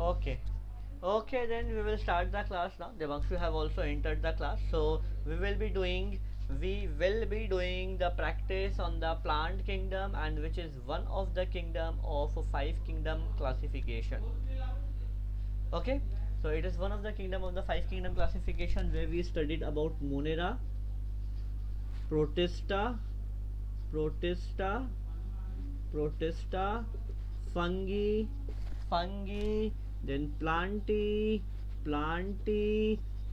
Okay. Okay, then we will start the class now. Devanshu have also entered the class, so we will be doing the practice on the plant kingdom, and which is one of the kingdom of five kingdom classification. Okay, so it is one of the kingdom of the five kingdom classification where we studied about Monera, Protista, Protista, Protista, fungi, fungi, then plantae,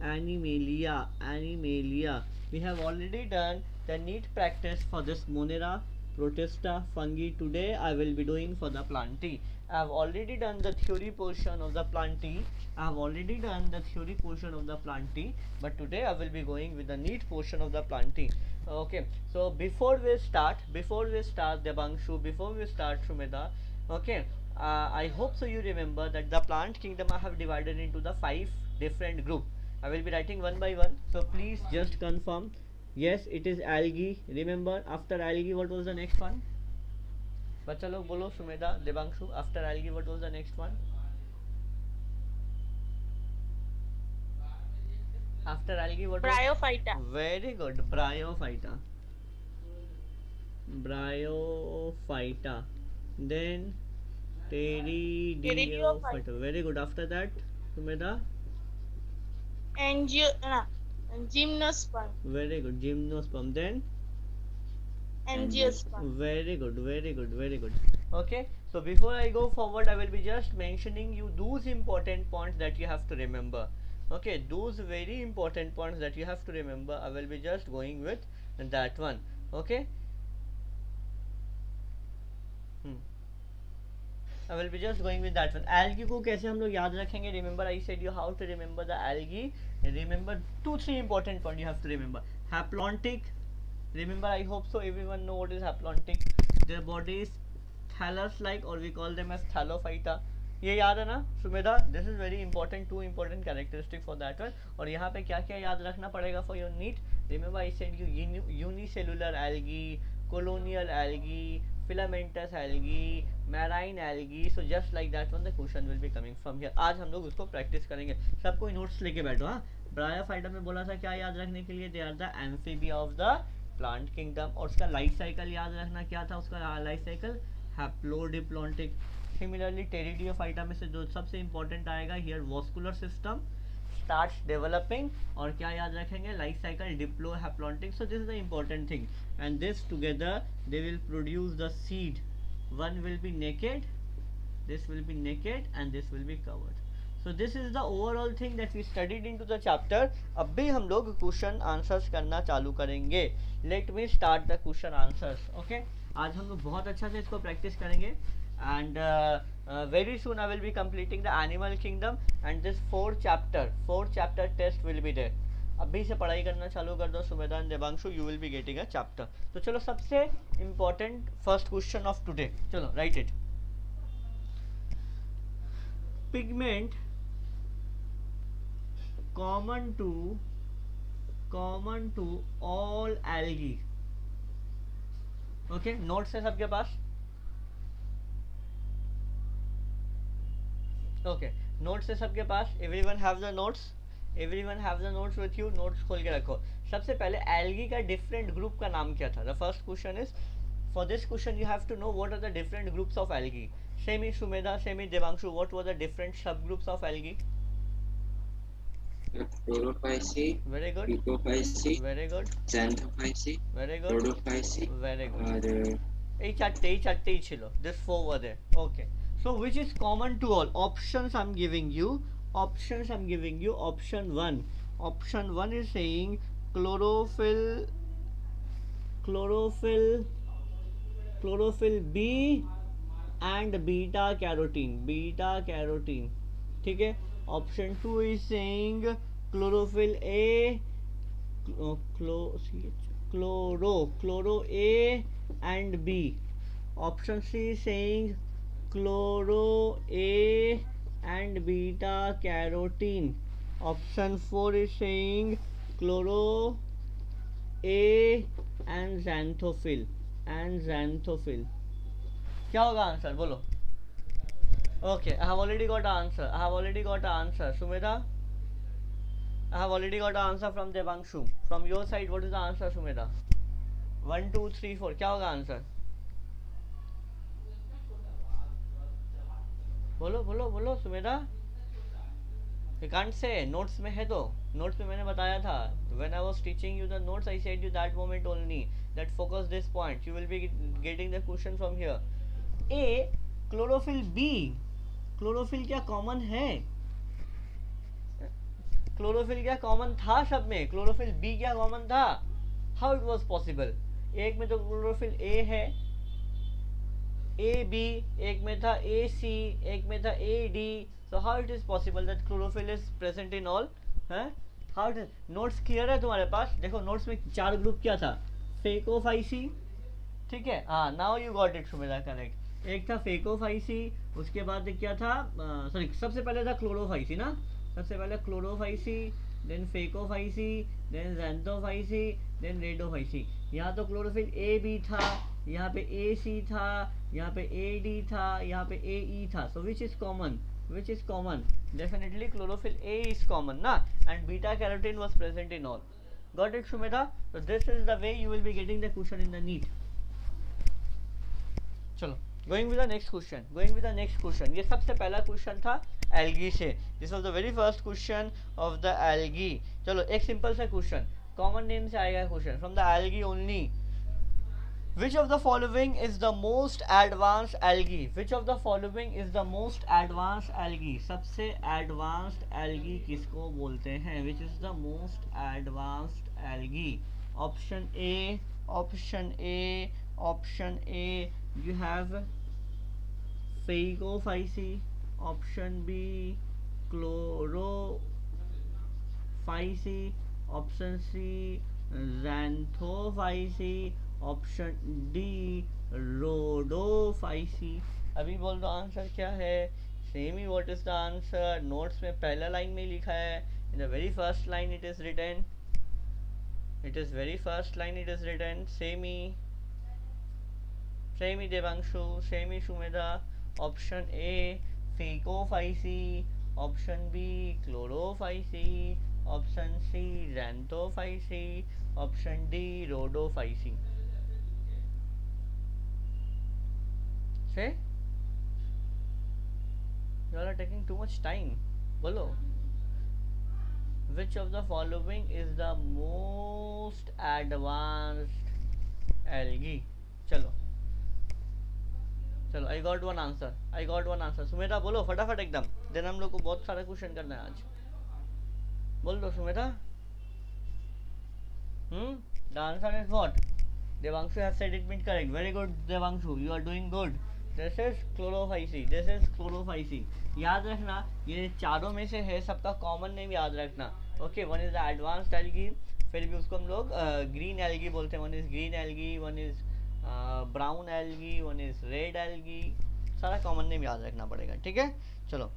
animalia, animalia. We have already done the neat practice for this Monera, Protista, fungi. Today I will be doing for the plantae. I have already done the theory portion of the plantae. I have already done the theory portion of the plantae, but today I will be going with the neat portion of the plantae. Okay, so before we start Devanshu, before we start Shumeda, okay, I hope so you remember that the plant kingdom I have divided into the five different group. I will be writing one by one, so please just confirm. Yes, it is algae. Remember, after algae, what was the next one? बच्चा लोग बोलो, Sumedha, Devanshu, after algae what was the next one? After algae what was? Bryophyta. Very good, bryophyta. Bryophyta. Then Pteridophyta. pteridophyta. Very good. After that, Sumedha. Gymnosperm. Very good. Gymnosperm. Then Angiosperm. very good, very good, very good. Okay, so before I go forward, I will be just mentioning you those important points that you have to remember. Okay, those very important points that you have to remember. I will be just going with that one. Okay. Hmm. I will be just going with that one. Algae को कैसे हम लोग याद रखेंगे? Remember I said you how to remember the algae. Remember two three important points you have to remember. Haplontic. Remember, I hope so everyone know what is haplontic. Their body is thallus like, or we call them as thallophyta. ये याद है ना Sumedha? This is very important, two important characteristic for that one. और यहाँ पे क्या क्या याद रखना पड़ेगा for your need? Remember I said you unicellular algae, colonial algae, filamentous algae, marine algae. So just like that one the question will be coming from here. आज हम लोग उसको practice करेंगे. सब कोई notes लेके बैठो हाँ. ब्रायोफाइटा में बोला था क्या याद रखने के लिए? They are the amphibia of the plant kingdom. और उसका लाइफ साइकिल याद रखना क्या था? उसका लाइफ साइकिल हैप्लोडिप्लॉन्टिक. सिमिलरली टेरिडियोफाइटा में से जो सबसे इंपॉर्टेंट आएगा here vascular system starts developing. और क्या याद रखेंगे? Life cycle Diplo haplontic. So this is the important thing and this together they will produce the seed. One will be naked, this will be naked and this will be covered. So this is the overall thing that we studied into the chapter. अब भी हम लोग question answers करना चालू करेंगे. Let me start the question answers. Okay, आज हम लोग बहुत अच्छा से इसको प्रैक्टिस करेंगे and very soon I will be completing the animal kingdom and this four chapter test will be there. अभी से पढ़ाई करना चालू कर दो सुमेधान Devanshu, you will be getting a chapter. तो चलो सबसे important first question of today, चलो write it. Pigment common to all algae. Okay, notes है सबके पास? ओके, नोट्स है सबके पास? Everyone have the notes? Everyone have the notes with you? Notes खोल के रखो. सबसे पहले एल्गी का डिफरेंट ग्रुप का नाम क्या था? The first question is, for this question you have to know what are the different groups of algae. Semi Sumedha, Semi Devanshu, what were the different subgroups of algae? Chlorophyceae, Very good. Epiphyceae, Very good. Xanthophyceae, Very good. Rhodophyceae, Very good. और এই চারটেই ছিল. This four were there. Okay. So which is common to all? Options I'm giving you. Option 1. Option 1 is saying chlorophyll, chlorophyll B and beta carotene. ठीक है. Option 2 is saying chlorophyll A, chloro A and B. Option C is saying chloro A and beta carotene. Option 4 is saying chloro A and xanthophyll. क्या होगा answer बोलो? Okay, I have already got an answer. I have already got an answer. Sumedha, I have already got an answer from Devanshu. From your side, what is the answer, Sumedha? 1, 2, 3, 4. क्या होगा answer? बोलो बोलो बोलो Sumedha. You can't say. Notes में है तो. Notes में मैंने बताया था. When I was teaching you the notes, I said you that moment only. That focus this point. You will be getting the question from here. A. Chlorophyll. B. Chlorophyll क्या common है? Chlorophyll क्या common था सब में? Chlorophyll B क्या common था? How it was possible? एक में तो क्लोरोफिल ए है, ए बी, एक में था ए सी, एक में था A D. So how it is possible that chlorophyll is present in all? हैं? How it is? Notes clear है तुम्हारे पास? देखो नोट्स में 4 ग्रुप क्या था? फेकोफाइसी, ठीक है, हाँ, now you got it Sumedha, correct. एक था फेकोफाइसी, उसके बाद क्या था? सॉरी, सबसे पहले था क्लोरोफाइसी ना. सबसे पहले क्लोरोफाइसी, then Phaeophyceae, then Xanthophyceae, then Rhodophyceae. यहाँ तो क्लोरोफिल ए बी था, यहाँ पे ए सी था, यहाँ पे ए डी था, यहाँ पे ए ई था. So which is common? Which is common? Definitely chlorophyll a is common ना. And beta carotene was present in all. Got it, Shumedha? So this is the way you will be getting the question in the NEET. चलो, going with the next question. Going with the next question. ये सबसे पहला question था algae से. This was the very first question of the algae. चलो एक simple सा question, common name से आएगा question. From the algae only. Which of the following is the most advanced algae? Which of the following is the most advanced algae? सबसे advanced algae किसको बोलते हैं? Which is the most advanced algae? Option A, option A, option A. You have Phaeophyceae. Option B, Chlorophyceae. Option C, Xanthophyceae. Option D, Rhodophyceae. अभी बोल दो answer क्या है? Same ही. What is the answer? Notes में पहला line में लिखा है. In the very first line it is written. It is very first line it is written. Same ही देवांशु, सेम ही Sumedha. Option A Phaeophyceae, option B Chlorophyceae, option C Xanthophyceae, option D Rhodophyceae. Say, you all are taking too much time. बोलो. Which of the following is the most advanced algae? चलो चलो, I got one answer. I got one answer. Sumedha बोलो फटाफट एकदम. Then हम लोग को बहुत सारा क्वेश्चन करना है आज. बोल दो Sumedha. The answer is what? Devanshu has said it correct. Very good, Devanshu. You are doing good. This is Chlorophyceae. This is Chlorophyceae. याद रखना, ये चारों में से है, सबका कॉमन नेम याद रखना. Okay, one is the advanced algae, फिर भी उसको हम लोग ग्रीन एल्गी बोलते हैं. One is green algae, one is brown algae, one is red algae. सारा कॉमन नेम याद रखना पड़ेगा, ठीक है. चलो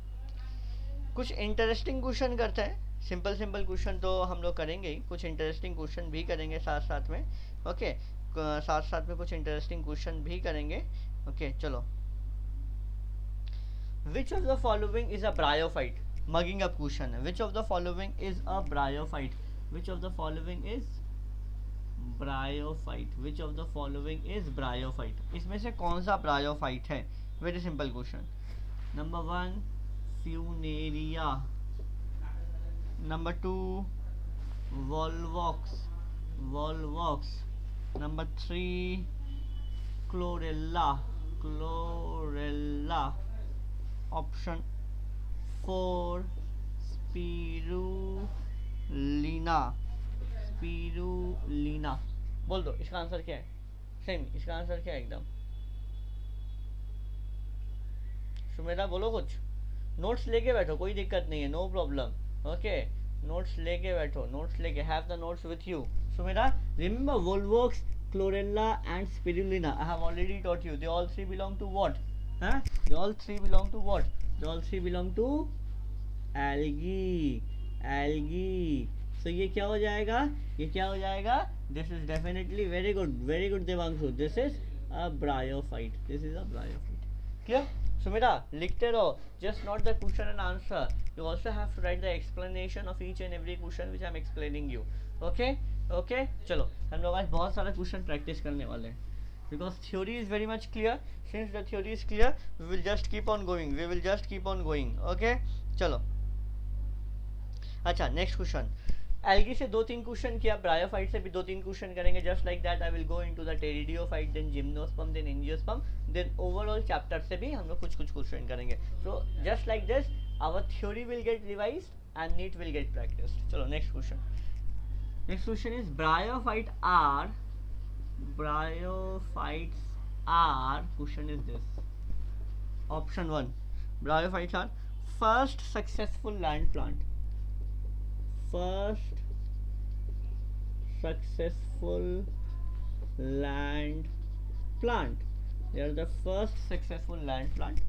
कुछ इंटरेस्टिंग क्वेश्चन करते हैं. सिंपल सिंपल क्वेश्चन तो हम लोग करेंगे ही, कुछ इंटरेस्टिंग क्वेश्चन भी करेंगे साथ साथ में. ओके, साथ साथ में कुछ इंटरेस्टिंग क्वेश्चन भी करेंगे. ओके चलो. Which of the following is a bryophyte? Mugging up question है. Which of the following is a bryophyte? Which of the following is bryophyte? Which of the following is bryophyte? इसमें से कौन सा bryophyte है? Very simple question. Number 1 Funaria, number 2 Volvox, number 3 Chlorella, option 4 Spirulina. बोल दो इसका answer क्या है? सेम, इसका आंसर क्या है एकदम? सुमेधा बोलो कुछ. नोट्स लेके बैठो, कोई दिक्कत नहीं है, नो प्रॉब्लम. ओके, नोट्स लेके बैठो, नोट्स लेके, have the notes with you. Sumedha, remember Volvox, chlorella and spirulina. I have already taught you. They all three belong to what? They all three belong to what? They all three belong to algae. So ये क्या हो जाएगा? ये क्या हो जाएगा? This is definitely very good Devanshu. This is a bryophyte. Clear? Sumera लिखते रहो, just not the question and answer, you also have to write the explanation of each and every question which I am explaining you. Okay, okay, चलो हम लोग आज बहुत सारा question practice करने वाले हैं, because theory is very much clear. Since the theory is clear, we will just keep on going, we will just keep on going. Okay, चलो अच्छा नेक्स्ट क्वेश्चन, एल्गी से दो तीन क्वेश्चन किया, ब्रायोफाइट से भी दो तीन क्वेश्चन करेंगे, just like that I will go into the pteridophyte, then gymnosperm, then angiosperm, then overall chapter से भी हम लोग कुछ कुछ क्वेश्चन करेंगे. So just like this our theory will get revised and NEET will get practised. चलो next question. Next question is bryophyte are, bryophytes are, question is this, option 1, bryophytes are first successful land plant, first successful land plant, they are the first successful land plant.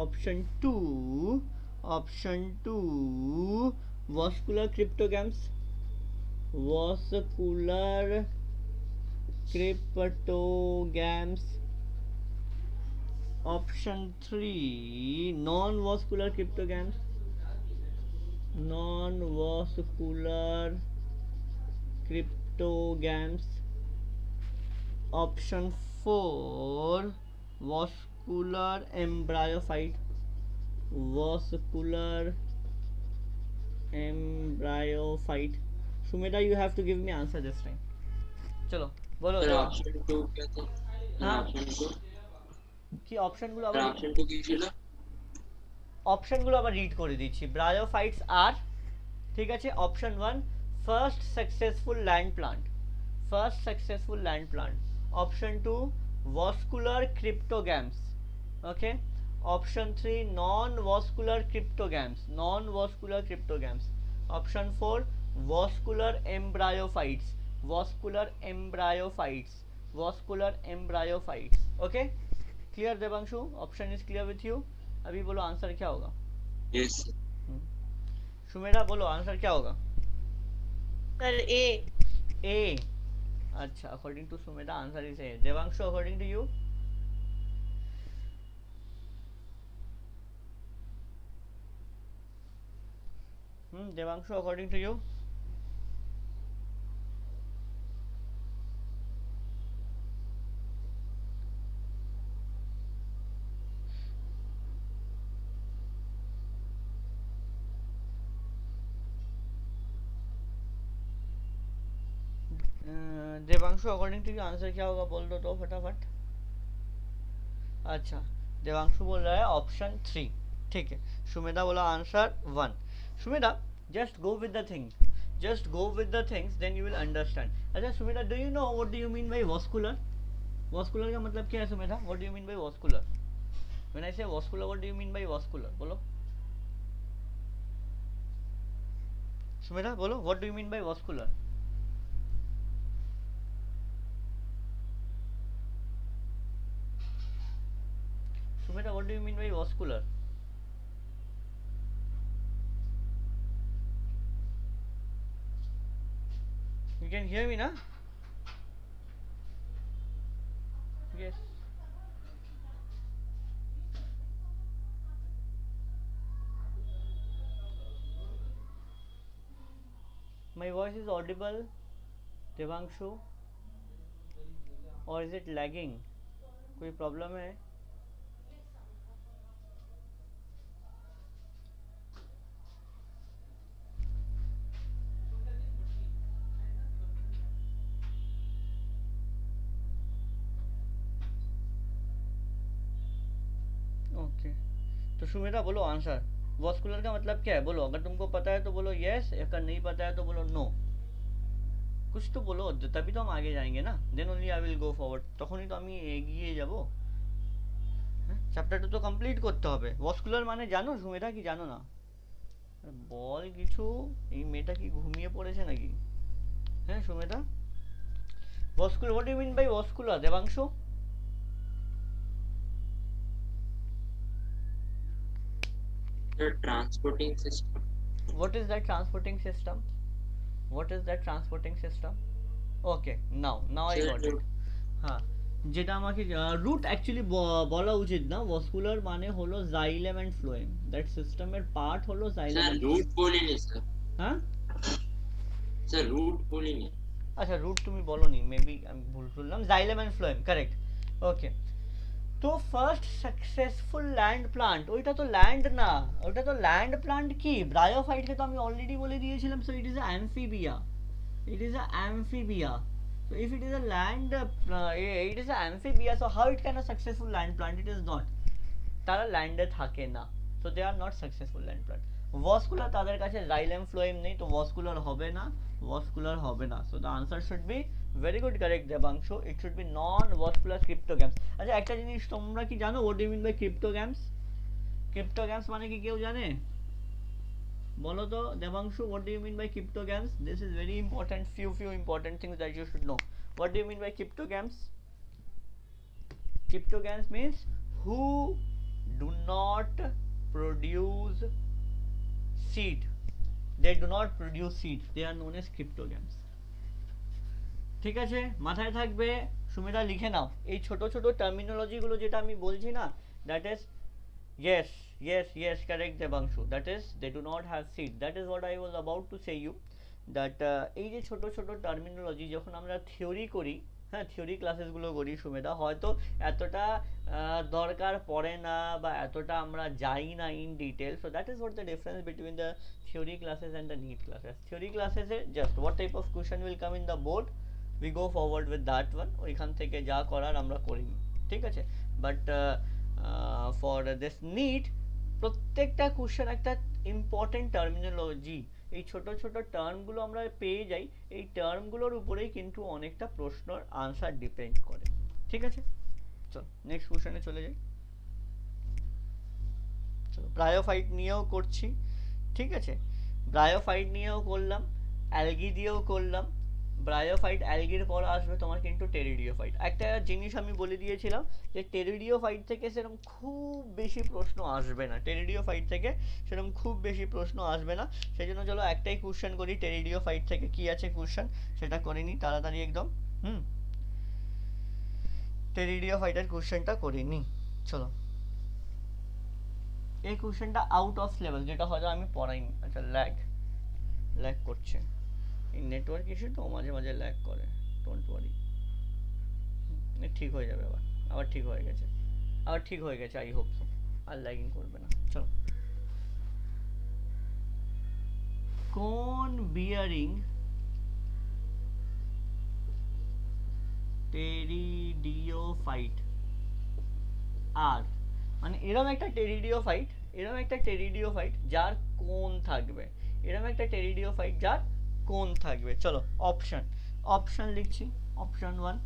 Option 2, vascular cryptogams, vascular cryptogams. Option 3, non-vascular cryptogams, non-vascular cryptogams. Option 4, vascular embryophyte, vascular embryophyte. Sumedha, you have to give me answer this time. चलो बोलो. Option 2 क्या था? हाँ option 2 কি অপশনগুলো আবার option 2 কি ছিল? অপশনগুলো আবার রিড করে দিচ্ছি. ব্রায়োফাইটস আর, ঠিক আছে, option 1 first successful land plant, first successful land plant. Option 2 vascular cryptogams. Okay, option 3 non-vascular cryptogams, non-vascular cryptogams. Option 4 vascular embryophytes, vascular embryophytes, vascular embryophytes. Okay, clear Devanshu? Option is clear with you? अभी बोलो answer क्या होगा. Yes Sumera बोलो answer क्या होगा. Sir A. A, अच्छा, according to Sumera answer is A. Devanshu according to you? Devanshu according to you? Devanshu according to you answer क्या होगा, बोल दो तो फटाफट. अच्छा, देवांशु बोल रहा है ऑप्शन 3. ठीक है, सुमेधा बोला answer 1. Sumedha just go with the thing, just go with the things, then you will understand. अच्छा Sumedha, do you know what do you mean by vascular? vascular का मतलब क्या है Sumedha? what do you mean by vascular? when I say vascular, what do you mean by vascular? बोलो सुमेधा, बोलो what do you mean by vascular? Sumita, what do you mean by vascular? You can hear me, na? Yes. My voice is audible, Devanshu, or is it lagging? कोई problem है? Okay, तो सुमेधा बोलो answer. Vascular का मतलब क्या है बोलो, अगर तुमको पता है तो बोलो यस, अगर नहीं पता है तो बोलो नो. कुछ तो बोलो, तभी तो हम आगे जाएंगे ना. Then only I will go forward, তখনই তো আমি এগিয়ে যাব. চ্যাপ্টারটা তো কমপ্লিট করতে হবে. ভস্কুলার মানে জানো সুমেধা, কি জানো না? বল কিছু, এই মেয়েটা কি ঘুমিয়ে পড়েছে নাকি? হ্যাঁ Sumedha, vascular, what do you mean by vascular? Devanshu, the transporting system. what is that transporting system? What is that transporting system? Okay, now I got it. हाँ, যেটা আমাকে রুট অ্যাকচুয়ালি বলা উচিত না, ভাস্কুলার মানে হলো জাইলেম এন্ড ফ্লোয়েম, দ্যাট সিস্টেমের part হলো xylem sir and root phloem. বলিনি স্যার, হ্যাঁ স্যার রুট বলিনি। আচ্ছা রুট তুমি বলোনি, মেবি আমি ভুল শুনলাম, xylem and phloem correct. Okay, তো ফার্স্ট সাকসেসফুল ল্যান্ড প্লান্ট, ওইটা তো ল্যান্ড না, ওইটা তো ল্যান্ড প্লান্ট কি, ব্রায়োফাইটকে তো আমি অলরেডি বলে দিয়েছিলাম, so it is Amphibia, it is a amphibia. So if it is a land it is a amphibia, so how it can a successful land plant? It is not, তারা ল্যান্ডে থাকে না, so they are not successful land plant. Vascular তাদের কাছে xylem phloem নেই, তো vascular হবে না, ভাস্কুলার হবে না, so the answer should be very good correct Debangshu, it should be non vascular cryptogams. আচ্ছা একটা জিনিস তোমরা কি জানো, what do you mean by cryptogams? cryptogams মানে কি কেউ জানে? বলো তো Debangshu, what do you mean by cryptogams? This is very important, few important things that you should know. What do you mean by cryptogams? Cryptogams means who do not produce seed, they do not produce seed, they are known as cryptogams. ঠিক আছে, মাথায় থাকবে, সুমিতা লিখে নাও এই ছোট ছোট terminology গুলো যেটা আমি বলছি না, that is yes yes correct Debangshu, that is they do not have seed, that is what I was about to say you that এই যে ছোট ছোট টার্মিনোলজি যখন আমরা থিওরি করি, হ্যাঁ থিওরি ক্লাসেস গুলো করি সুমেধা, হয়তো এতটা দরকার পড়ে না বা এতটা আমরা যাই না in detail, so that is what the difference between the theory classes and the NEET classes. Theory ক্লাসেসে just what type of question will come in the board, we go forward with that one, ওইখান থেকে যা করার আমরা করি, ঠিক আছে, but for this NEET প্রত্যেকটা কোশ্চেন একটা ইম্পর্টেন্ট টার্মিনোলজি, এই ছোট ছোট টার্মগুলো আমরা পেয়ে যাই, এই টার্মগুলোর উপরেই কিন্তু অনেকটা প্রশ্নের আনসার ডিপেন্ড করে, ঠিক আছে। চলো নেক্সট কোশ্চেনে চলে যাই, চলো ব্রায়োফাইট নিয়েও করছি, ঠিক আছে, ব্রায়োফাইট নিয়েও করলাম, অ্যালগি দিয়েও করলাম, ব্রায়োফাইট অ্যালগির পর আসবে তোমার কিন্তু টেরিডিওফাইট। একটা জিনিস আমি বলে দিয়েছিলাম যে টেরিডিওফাইট থেকে সেরকম খুব বেশি প্রশ্ন আসবে না, টেরিডিওফাইট থেকে সেরকম খুব বেশি প্রশ্ন আসবে না, সেই জন্য চলো একটাই কোশ্চেন করি টেরিডিওফাইট থেকে, কি আছে কোশ্চেন সেটা করে নিই তাড়াতাড়ি একদম। টেরিডিওফাইটের কোশ্চেনটা করে নিই, চলো। এই কোশ্চেনটা আউট অফ সিলেবাস, যেটা হয়তো আমি পড়াইনি। আচ্ছা ল্যাগ করছে, এই নেটওয়ার্ক ইস্যু তো মাঝে মাঝে ল্যাগ করে, ডোন্ট ওয়ারি, ঠিক হয়ে যাবে, আবার ঠিক হয়ে গেছে, আবার ঠিক হয়ে গেছে, আই হোপ সো, আর ল্যাগিং করবে না। চলো, কোন বিয়ারিং টেরিডিওফাইট আর, মানে এরকম একটা টেরিডিওফাইট, এরকম একটা টেরিডিওফাইট যার কোন থাকবে, এরকম একটা টেরিডিওফাইট যার কোন থাকবে। চলো অপশন লিখছি, অপশন 1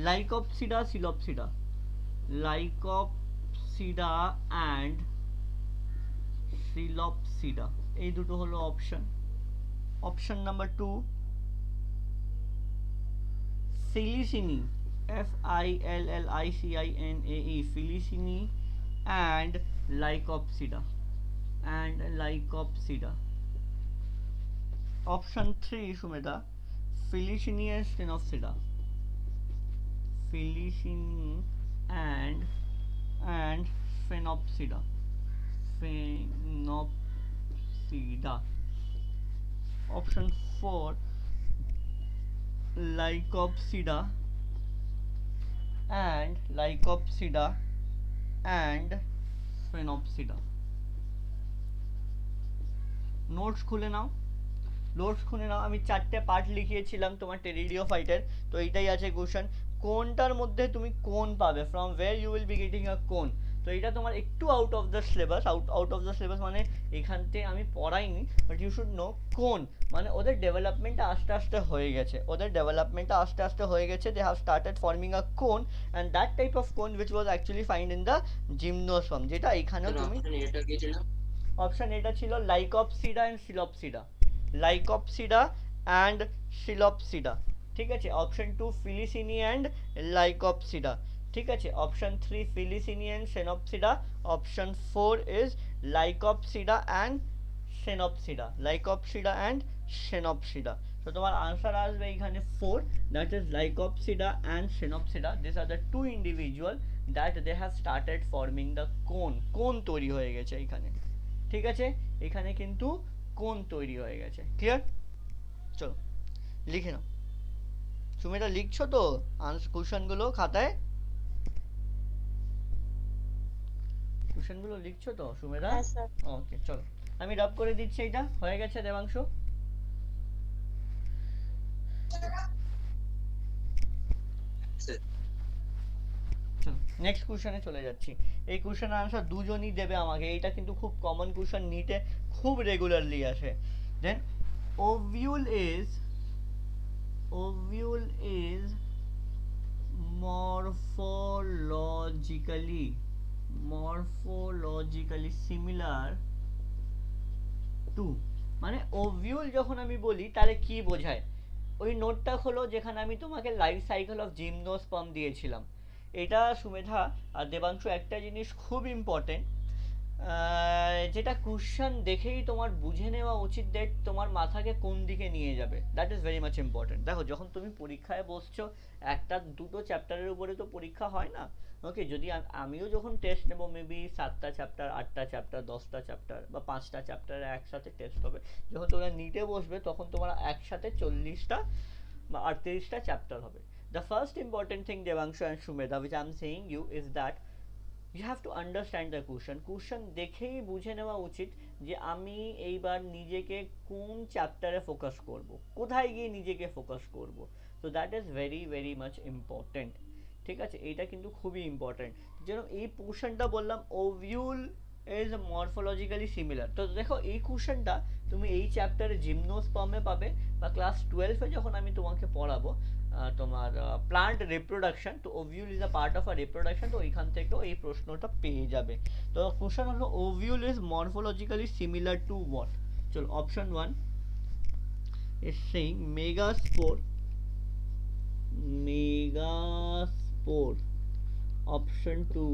লাইকোপসিডা সিলোপসিডা, লাইকোপসিডা অ্যান্ড সিলোপসিডা, এই দুটো হলো option. Option number 2 ফিলিসিনি, FILLICINAE, ফিলিসিনি and Lycopsida, option 3 Sumedha, Felicini and Phenopsida, Felicini and Phenopsida, option 4 Lycopsida and Phenopsida. Notes খুলে নাও, আমি 4টে পার্ট লিখিয়েছিলাম তোমার টেরিডিওফাইটের, তো এইটাই আছে কোশ্চেন, কোনটার মধ্যে তুমি কোন পাবে, from where you will be getting a cone. তো এটা তোমার একটু out of the syllabus, out of the syllabus মানে এখান থেকে আমি পড়াইনি, but you should know cone মানে ওদের ডেভেলপমেন্টটা আস্তে আস্তে হয়ে গেছে, they have started forming a cone, and that type of cone which was actually find in the gymnosperm, যেটা এখানেও তুমি। অপশন এটা ছিল লাইকোপসিডা অ্যান্ড সিলোপসিডা, ঠিক আছে। অপশন 2 ফিলিসিনি অ্যান্ড লাইকোপসিডা, ঠিক আছে। Option 3 Filicinae and Sphenopsida, option 4 is Lycopsida and Sphenopsida, তো তোমার আনসার আসবে এখানে 4, that is Lycopsida and Sphenopsida, this are the two individual that they have started forming the cone তৈরি হয়ে গেছে এখানে, ঠিক আছে, এখানে কিন্তু কোন তৈরি হয়ে গেছে, ক্লিয়ার? চলো লিখে নাও। সুমিতা লিখছো তো কোশ্চেনগুলো খাতায়? কোশ্চেনগুলো লিখছো তো সুমেধা? হ্যাঁ স্যার। ওকে চলো আমি ডাব করে দিচ্ছি, এটা হয়ে গেছে দেবাংশু। স্যার নেক্সট কোশ্চেনে চলে যাচ্ছি। এই কোশ্চেনের আনসার দুজনই দেবে আমাকে, এইটা কিন্তু খুব কমন কোশ্চেন, নিটে খুব রেগুলারলি আসে। Then ovule is morphologically similar to, মানে ওভিউল যখন আমি বলি তাহলে কি বোঝায়, ওই নোটটা খোলো যেখানে আমি তোমাকে লাইফ সাইকেল অফ জিমনোস্পার্ম দিয়েছিলাম। এটা সুমেধা আর দেবাংশু একটা জিনিস খুব ইম্পর্টেন্ট, যেটা কোশ্চেন দেখেই তোমার বুঝে নেওয়া উচিত যে তোমার মাথাকে কোন দিকে নিয়ে যাবে, that is very much important. দেখো যখন তুমি পরীক্ষায় বসছো, একটা দুটো চ্যাপ্টারের উপরে তো পরীক্ষা হয় না, ওকে, যদি আমিও যখন টেস্ট নেবো মেবি 7টা চ্যাপ্টার 8টা চ্যাপ্টার 10টা চ্যাপ্টার বা 5টা চ্যাপ্টারে একসাথে টেস্ট হবে, যখন তোমরা নিটে বসবে তখন তোমরা একসাথে 40টা বা 38টা চ্যাপ্টার হবে। The first important thing Devanshu and Shumeda which I am saying you is that you have to understand the question দেখেই বুঝে নেওয়া উচিত যে আমি এইবার নিজেকে কোন চ্যাপ্টারে ফোকাস করব, কোথায় গিয়ে নিজেকে ফোকাস করব, so that is very very much important, ঠিক আছে, এইটা কিন্তু খুবই ইম্পর্টেন্ট। যেরকম এই পোর্শনটা বললাম ওভিউল ইজ মরফোলজিক্যালি সিমিলার, তো দেখো এই কোশ্চেনটা তুমি এই চ্যাপ্টারে জিমনোস্পার্মে পাবে, বা ক্লাস 12-এ যখন আমি তোমাকে পড়াবো তোমার প্লান্ট রিপ্রোডাকশন, তো ovule is a part of a reproduction, তো এইখান থেকেও এই প্রশ্নটা পেয়ে যাবে। তো কোশ্চেন হলো ovule is morphologically similar to what, চলো option 1 is saying megaspore, option 2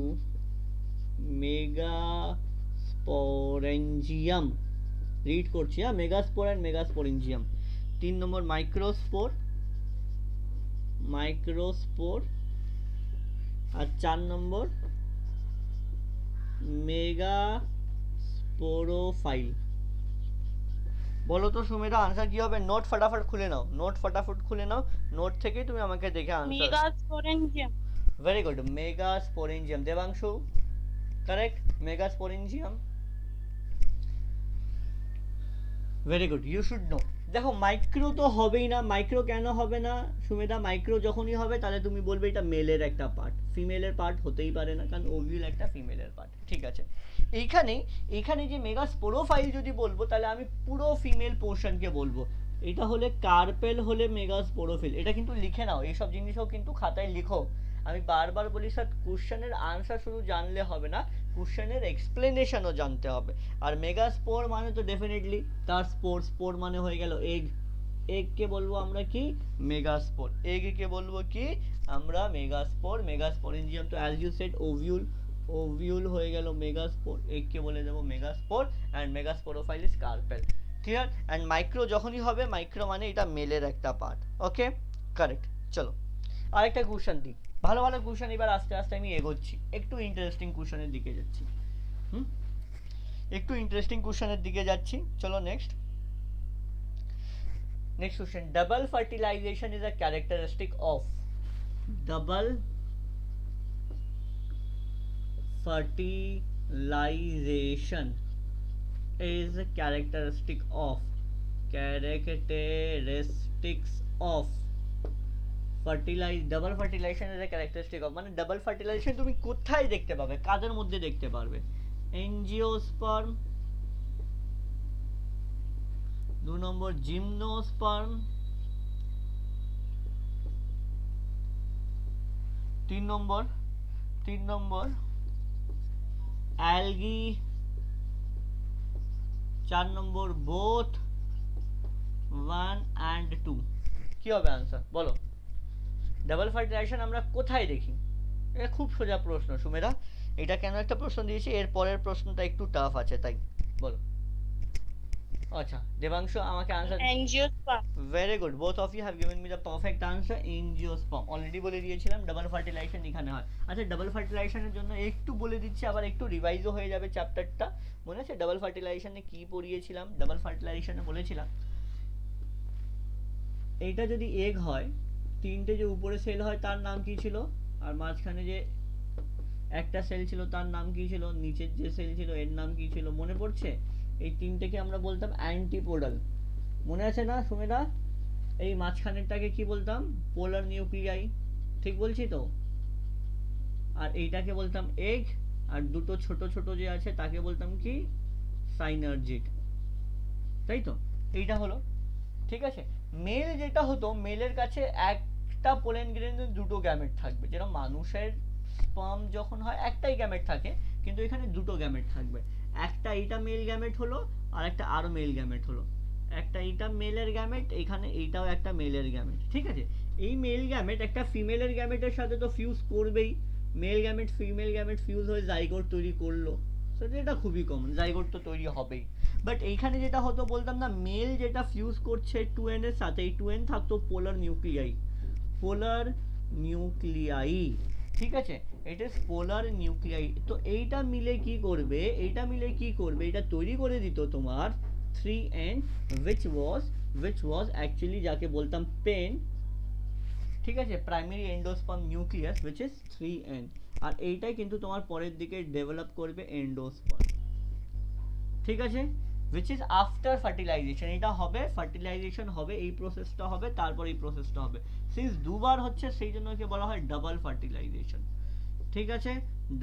megasporangium, read করছি হ্যাঁ, মেগাস্পোর অ্যান্ড মেগাস্পোরেঞ্জিয়াম। 3 নম্বর মাইক্রোস্পোর, আর 4 নম্বর মেগাস্পোরোফাইল। বলো তো সুমেধা আনসার কি হবে? নোট ফটাফট খুলে নাও, নোট থেকেই তুমি আমাকে দেখে answer. Megasporangium. Very good, megasporangium. Devanshu correct, megasporangium, very good, you should know. দেখো মাইক্রো তো হবেই না, মাইক্রো কেন হবে না সুমেধা? মাইক্রো যখনই হবে তাহলে তুমি বলবে এটা মেলের একটা পার্ট, ফিমেলের পার্ট হতেই পারে না, কারণ ওভিউল একটা ফিমেলের পার্ট, ঠিক আছে। এইখানে যে মেগাস্পোরোফাইল যদি বলবো তাহলে আমি পুরো ফিমেল পোর্শনকে বলবো, এটা হলে কার্পেল, হলে মেগাস্পোরোফিল, এটা কিন্তু লিখে নাও, এইসব জিনিসও কিন্তু খাতায় লিখো। আমি বারবার বলি স্যার কোশ্চেনের আনসার শুধু জানলে হবে না, কোশ্চেনের এক্সপ্লেনেশনও জানতে হবে। আর মেগাস্পোর মানে তো ডেফিনেটলি তার স্পোর মানে হয়ে গেল এগ, এগকে বলবো আমরা কি? মেগাস্পোর। এগকে বলবো কি আমরা? মেগাস্পোর। মেগাস্পোরেঞ্জিয়াম তো অ্যাজ ইউ সেড ওভিউল হয়ে গেল মেগাস্পোর, এগকে বলে দেবো megaspore, and megasporophyll is carpel, clear? And micro যখনই হবে, মাইক্রো মানে এটা মেলের একটা পার্ট, ওকে কারেক্ট। চলো আরেকটা কোশ্চেন দিই, ভালো ভালো কোশ্চেন এবার আস্তে আস্তে আমি এগোচ্ছি, একটু ইন্টারেস্টিং কোশ্চেনের দিকে যাচ্ছি, একটু ইন্টারেস্টিং কোশ্চেনের দিকে যাচ্ছি। চলো next question, double fertilization is a characteristic of, double fertilization is a characteristics of double fertilization is a characteristic of, মানে ডাবল ফার্টিলাইজেশন তুমি কোথায় দেখতে পাবে, কাদের মধ্যে দেখতে পারবে? Angiosperm, 2 number gymnosperm, 3 number algae, 4 number both 1 and 2। কি হবে আনসার বলো? ডাবল ফার্টিলাইজেশন আমরা কোথায় দেখি? এটা খুব সোজা প্রশ্ন সুমেধা, এটা কেন একটা প্রশ্ন দিয়েছি, এর পরের প্রশ্নটা একটু টাফ আছে, তাই বলো। আচ্ছা দেবাংশু আমাকে answer angiosperm. Very good both of you have given me the perfect answer angiosperm already বলে দিয়েছিলাম ডাবল ফার্টিলাইজেশন এখানে হয় আচ্ছা ডাবল ফার্টিলাইজেশনের জন্য একটু বলে দিচ্ছি আবার একটু রিভাইজও হয়ে যাবে চ্যাপ্টারটা মনে আছে ডাবল ফার্টিলাইজেশনে কি পড়িয়েছিলাম ডাবল ফার্টিলাইজেশনে বলেছিলাম এইটা যদি এগ হয় তিনটে যে উপরে সেল হয় তার নাম কি ছিল আর মাঝখানে যে একটা সেল ছিল তার নাম কি ছিল নিচের যে সেল ছিল এর নাম কি ছিল মনে পড়ছে এই তিনটেকে আমরা বলতাম অ্যান্টিপোডাল মনে আছে না সুমেদা এই মাঝখানেরটাকে কি বলতাম পোলার নিউক্লিয়াই ঠিক বলছি তো আর এইটাকে বলতাম এগ আর দুটো ছোট ছোট যে আছে তাকে বলতাম কি সাইনার্জিড তাই তো এইটা হলো ঠিক আছে মেল যেটা হতো মেলের কাছে একটা পোলেন গ্রেনে দুটো গ্যামেট থাকবে যেরকম মানুষের স্পার্ম যখন হয় একটাই গ্যামেট থাকে কিন্তু এখানে দুটো গ্যামেট থাকবে একটা এইটা মেল গ্যামেট হলো আর একটা আরো মেল গ্যামেট হলো একটা এইটা মেলের গ্যামেট এখানে এইটাও একটা মেলের গ্যামেট ঠিক আছে এই মেল গ্যামেট একটা ফিমেলের গ্যামেটের সাথে তো ফিউজ করবেই male gamete female gamete fuse হয়ে জাইগোট তৈরি করলো সেটা এটা খুবই কমন জাইগোট তো তৈরি হবেই বাট এইখানে যেটা হতো বলতাম না মেল যেটা ফিউজ করছে 2n এর সাথে এই 2n থাকতো পোলার নিউক্লিয়াই ঠিক আছে এটা পোলার নিউক্লিয়াই তো এইটা মিলে কি করবে এটা তৈরি করে দিত তোমার 3n which was actually যাকে বলতাম পেন ঠিক আছে primary endosperm nucleus which is 3n আর এইটাই কিন্তু তোমার পরের দিকে ডেভেলপ করবে এন্ডোস্পার্ম ঠিক আছে which is after fertilization এটা হবে ফার্টিলাইজেশন হবে এই প্রসেসটা হবে তারপর এই প্রসেসটা হবে সিন্স দুবার হচ্ছে সেই জন্য একে বলা হয় ডাবল ফার্টিলাইজেশন ঠিক আছে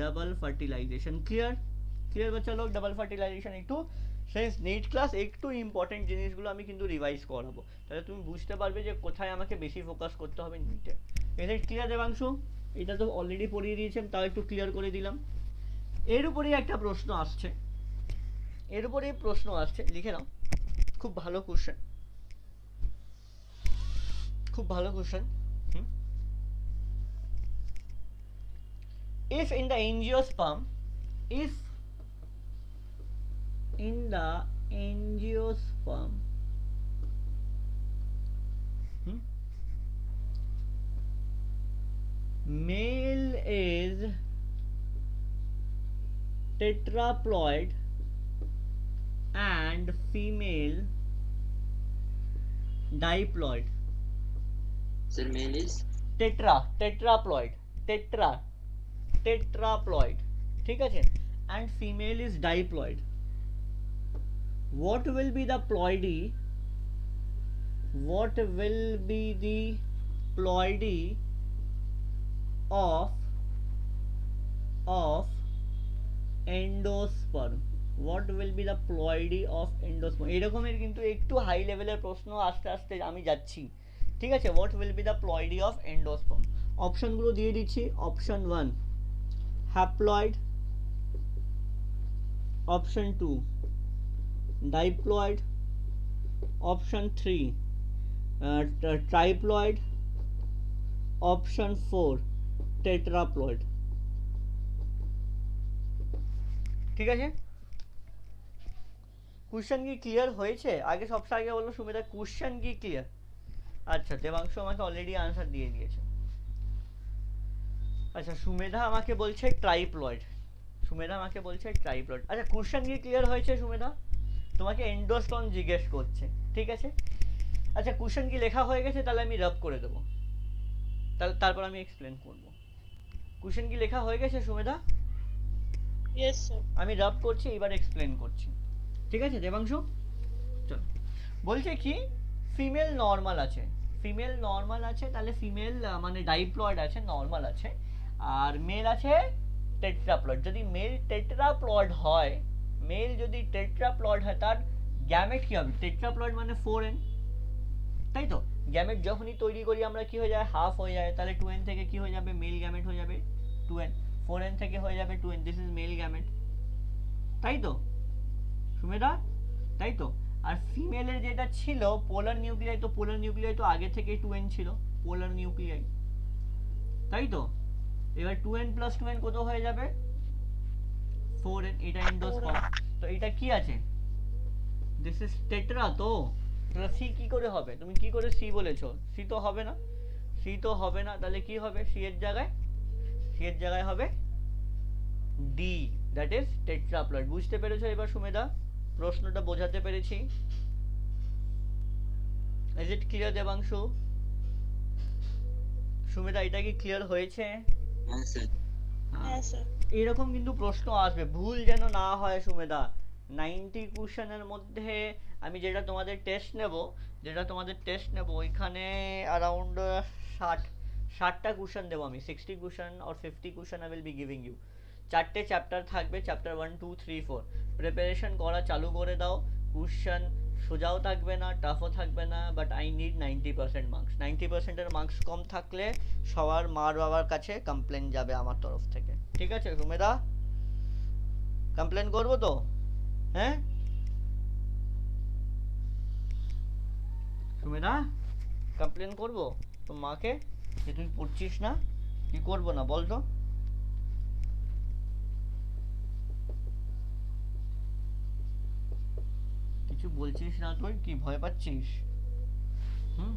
ডাবল ফার্টিলাইজেশন ক্লিয়ার বাচ্চা লোক ডাবল ফার্টিলাইজেশন একটু সিন্স নেট ক্লাস একটু ইম্পর্টেন্ট জিনিসগুলো আমি কিন্তু রিভাইজ করাবো তাহলে তুমি বুঝতে পারবে যে কোথায় আমাকে বেশি ফোকাস করতে হবে নিটে এটা ক্লিয়ার দেবাংশু এটা তো অলরেডি পড়িয়ে দিয়েছেন তাও একটু ক্লিয়ার করে দিলাম এর উপরেই একটা প্রশ্ন আসছে লিখে নাও খুব ভালো question if in the angiosperm male is tetraploid and female diploid Sir, male is tetraploid ঠিক আছে and female is diploid what will be the ploidy of endosperm এরকমের কিন্তু একটু হাই লেভেলের প্রশ্ন আস্তে আস্তে আমি যাচ্ছি ঠিক আছে what will be the ploidy of endosperm অপশনগুলো দিয়ে দিচ্ছি option 1 haploid option 2 diploid option 3 triploid option 4 tetraploid ঠিক আছে কোশ্চেন কি ক্লিয়ার হয়েছে আগে সবসময় আগে বললো সুমিতা কোশ্চেন কি ক্লিয়ার আচ্ছা দেবাংশু আমাকে অলরেডি আনসার দিয়ে দিয়েছে আচ্ছা সুমেধা আমাকে বলছে ট্রাইপ্লয়েড আচ্ছা কোশ্চেন কি ক্লিয়ার হয়েছে সুমেধা তোমাকে এন্ডোস্পার্ম জিজ্ঞেস করছে ঠিক আছে আচ্ছা কোশ্চেন কি লেখা হয়ে গেছে তাহলে আমি রাব করে দেবো তারপর আমি এক্সপ্লেন করব কোশ্চেন কি লেখা হয়ে গেছে সুমেধা Yes, sir. আমি রাব করছি এবার এক্সপ্লেন করছি ঠিক আছে দেবাংশু চল বলছে কি ফিমেল নরমাল আছে তাহলে ফিমেল মানে ডাইপ্লয়েড আছে নরমাল আছে আর মেল আছে টেট্রাপ্লয়েড যদি মেল টেট্রাপ্লয়েড হয় তার গ্যামেট কি হবে টেট্রাপ্লয়েড মানে 4n তাই তো গ্যামেট যখনই তৈরি করি আমরা কি হয়ে যায় হাফ হয়ে যায় তাহলে 2n থেকে কি হয়ে যাবে মেল গ্যামেট হয়ে যাবে 2n 4n থেকে হয়ে যাবে 2n this is mail gamete তাই তো সুমেধা তাই তো আর ফিমেলের যেটা ছিল পোলার নিউক্লিয়াই তো আগে থেকে 2n ছিল পোলার নিউক্লিয়াই তাই তো এবার 2n প্লাস 2n কত হয়ে যাবে 4n এটা এন্ডোস্পার্ম তো এটা কি আছে দিস ইজ টেট্রা তো তাহলে সি কি করে হবে? তুমি কি করে সি বলেছো? সি তো হবে না, সি তো হবে না, তাহলে কি হবে? সি এর জায়গায় হবে ডি, দ্যাট ইজ টেট্রাপ্লয়েড। বুঝতে পেরেছো এবার সুমেদা? প্রশ্নটা বোঝাতে পেরেছি? Is it clear Devanshu? Sumedha এটা কি ক্লিয়ার হয়েছে? হ্যাঁ স্যার। হ্যাঁ স্যার। এরকম কিন্তু প্রশ্ন আসবে, ভুল যেন না হয় সুমেদা। 90 কোশ্চেনের মধ্যে আমি যেটা তোমাদের টেস্ট নেব ওইখানে অ্যারাউন্ড 60টা কোশ্চেন দেবো আমি। 60 question or 50 question I will be giving you. 4টে চ্যাপ্টার থাকবে, চ্যাপ্টার 1 2 3 4। প্রিপারেশন করা চালু করে দাও। কোশ্চেন সোজাও থাকবে না, টাফও থাকবে না, বাট আই নিড 90% মার্কস। 90%-এর মার্কস কম থাকলে সবার মার বাবার কাছে কমপ্লেন যাবে আমার তরফ থেকে। ঠিক আছে সুমেদা? কমপ্লেন করবো তো? হ্যাঁ সুমেদা, কমপ্লেন করবো তো মাকে যে তুই পড়ছিস না? কি করবো না বল তো? কিছু বলছিস না তুই? কি ভয় পাচ্ছিস? হুম,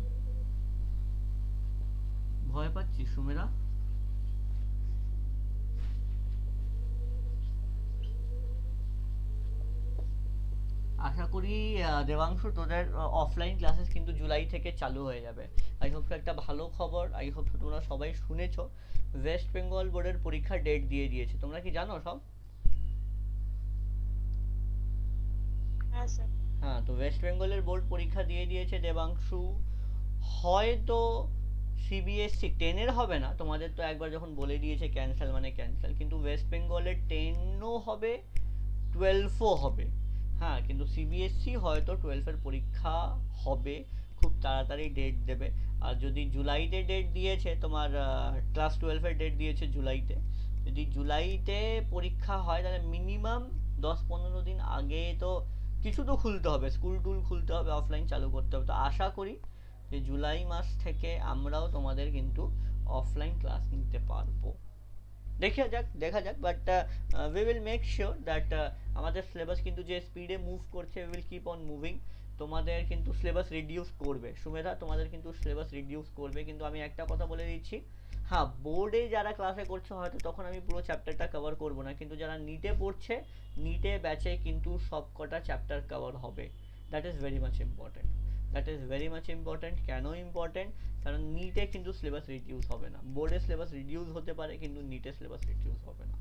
ভয় পাচ্ছিস সুমেদা? আশা করি দেবাংশু তোদের অফলাইন ক্লাসেস কিন্তু জুলাই থেকে চালু হয়ে যাবে। আই হোপ একটা ভালো খবর, আই হোপ তোমরা সবাই শুনেছো, ওয়েস্ট বেঙ্গল বোর্ডের পরীক্ষার ডেট দিয়ে দিয়েছে। তোমরা কি জানো সব? হ্যাঁ স্যার। হ্যাঁ, তো ওয়েস্ট বেঙ্গলের বোর্ড পরীক্ষা দিয়ে দিয়েছে দেবাংশু। হয়তো সিবিএসসি 10-এর হবে না, তোমাদের তো একবার যখন বলে দিয়েছে ক্যান্সেল মানে ক্যান্সেল, কিন্তু ওয়েস্ট বেঙ্গলের 10ও হবে, 12ও হবে। হ্যাঁ, কিন্তু সিবিএসসি হয়তো 12-এর পরীক্ষা হবে, খুব তাড়াতাড়ি ডেট দেবে। আর যদি জুলাইতে ডেট দিয়েছে, তোমার ক্লাস 12-এর ডেট দিয়েছে জুলাইতে, যদি জুলাইতে পরীক্ষা হয় তাহলে মিনিমাম 10-15 দিন আগে তো কিছু তো খুলতে হবে, স্কুল টুল খুলতে হবে, অফলাইন চালু করতে হবে। তো আশা করি যে জুলাই মাস থেকে আমরাও তোমাদের কিন্তু অফলাইন ক্লাস নিতে পারবো। দেখা যাক, but we will make sure that আমাদের সিলেবাস কিন্তু যে স্পিডে মুভ করছে, we will keep on moving. তোমাদের কিন্তু সিলেবাস রিডিউস করবে সুমেধা, তোমাদের কিন্তু সিলেবাস রিডিউস করবে, কিন্তু আমি একটা কথা বলে দিচ্ছি, হ্যাঁ বোর্ডে যারা ক্লাসে করছে হয়তো তখন আমি পুরো চ্যাপ্টারটা কভার করব না, কিন্তু যারা নিটে পড়ছে, নিটে ব্যাচে কিন্তু সব কটা চ্যাপ্টার কভার হবে। That is very much important, কেন ইম্পর্টেন্ট? কারণ নিটে কিন্তু সিলেবাস রিডিউস হবে না, বোর্ডে সিলেবাস রিডিউস হতে পারে কিন্তু নিটে সিলেবাস রিডিউস হবে না।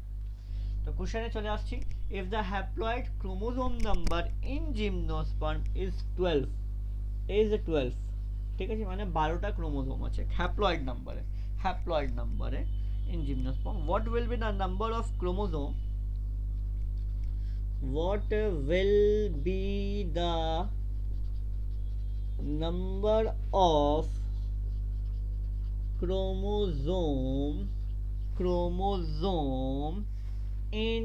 তো কোশ্চেনে চলে আসছি, if the haploid chromosome number in gymnosperm is 12, ঠিক আছে, মানে 12টা ক্রোমোজোম আছে হ্যাপ্লয়েড নাম্বারে in gymnosperm, what will be the number of chromosome chromosome in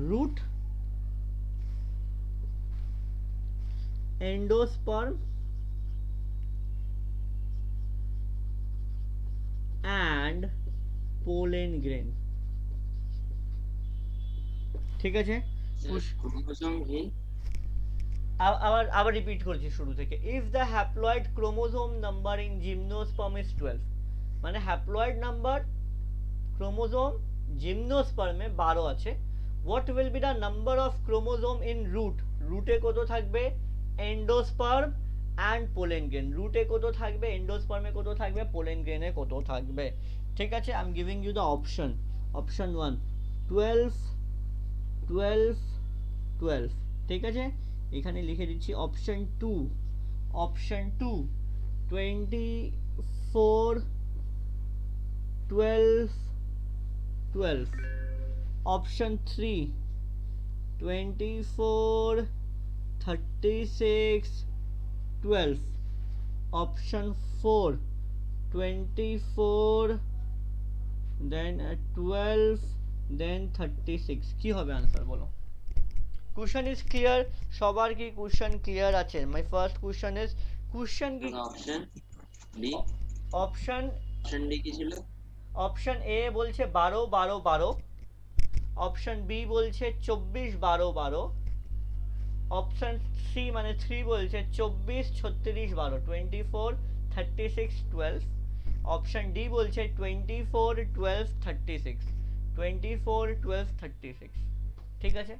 root, endosperm and pollen grain। ঠিক আছে, ক্রোমোজোম ইন আবার রিপিট করছি শুরু থেকে, if the haploid chromosome number in gymnosperm is 12, মানে হ্যাপ্লয়েড নাম্বার ক্রোমোজোম জিমনোস্পার্মে 12 আছে, what will be the number of chromosome in রুটে কত থাকবে? Endosperm and pollen grain. রুটে কত থাকবে, এন্ডোস্পার্মে কত থাকবে, পোলেন গ্রেনে কত থাকবে। ঠিক আছে, I am giving you the option. Option 1 12 12 12, ঠিক আছে। এখানে লিখে দিচ্ছি option 2 24 12 12, option 3 24 36 12, option 4 24 then 12 then 36। কি হবে আনসার বলো? Question is clear? সবার কি কোশ্চেন ক্লিয়ার আছে? My first question is, question কি? Option D. অপশন ডি কি ছিল? অপশন এ বলছে 12 12 12, অপশন বি বলছে 24 12 12, অপশন সি মানে 3 বলছে 24 36 12 24 36 12। অপশন ডি বলছে 24 12 36 24 12 36। ঠিক আছে,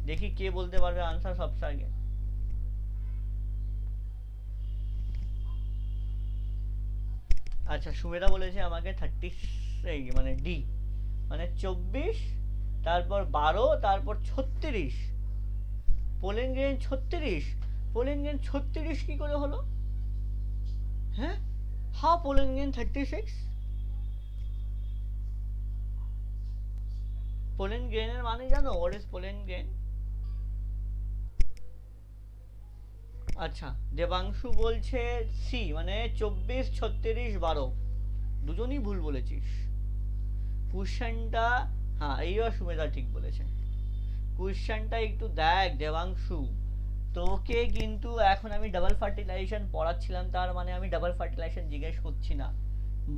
দেখি কে বলতে পারবে আনসার সবচেয়ে আগে। আচ্ছা, সুমেধা বলেছে আমাকে 30, মানে ডি, মানে 24, তারপর 12, তারপর 36। পোলেনগ্রেন 36, পোলেনগ্রেন 36 কি করে হলো? হ্যাঁ, হাউ পোলেনগ্রেন 36? পোলেনগ্রেনের মানে জানো? What is pollen grain? আচ্ছা, দেবাংশু বলছে সি মানে 24 36 12। দুজনই ভুল বলেছিস। কোশ্চেনটা, হ্যাঁ এইবার সুমেধা ঠিক বলেছে। কোশ্চেনটা একটু দেখ দেবাংশু, তোকে কিন্তু এখন আমি ডাবল ফার্টিলাইজেশন পড়াচ্ছিলাম, তার মানে আমি ডাবল ফার্টিলাইজেশন জিজ্ঞেস করছি না।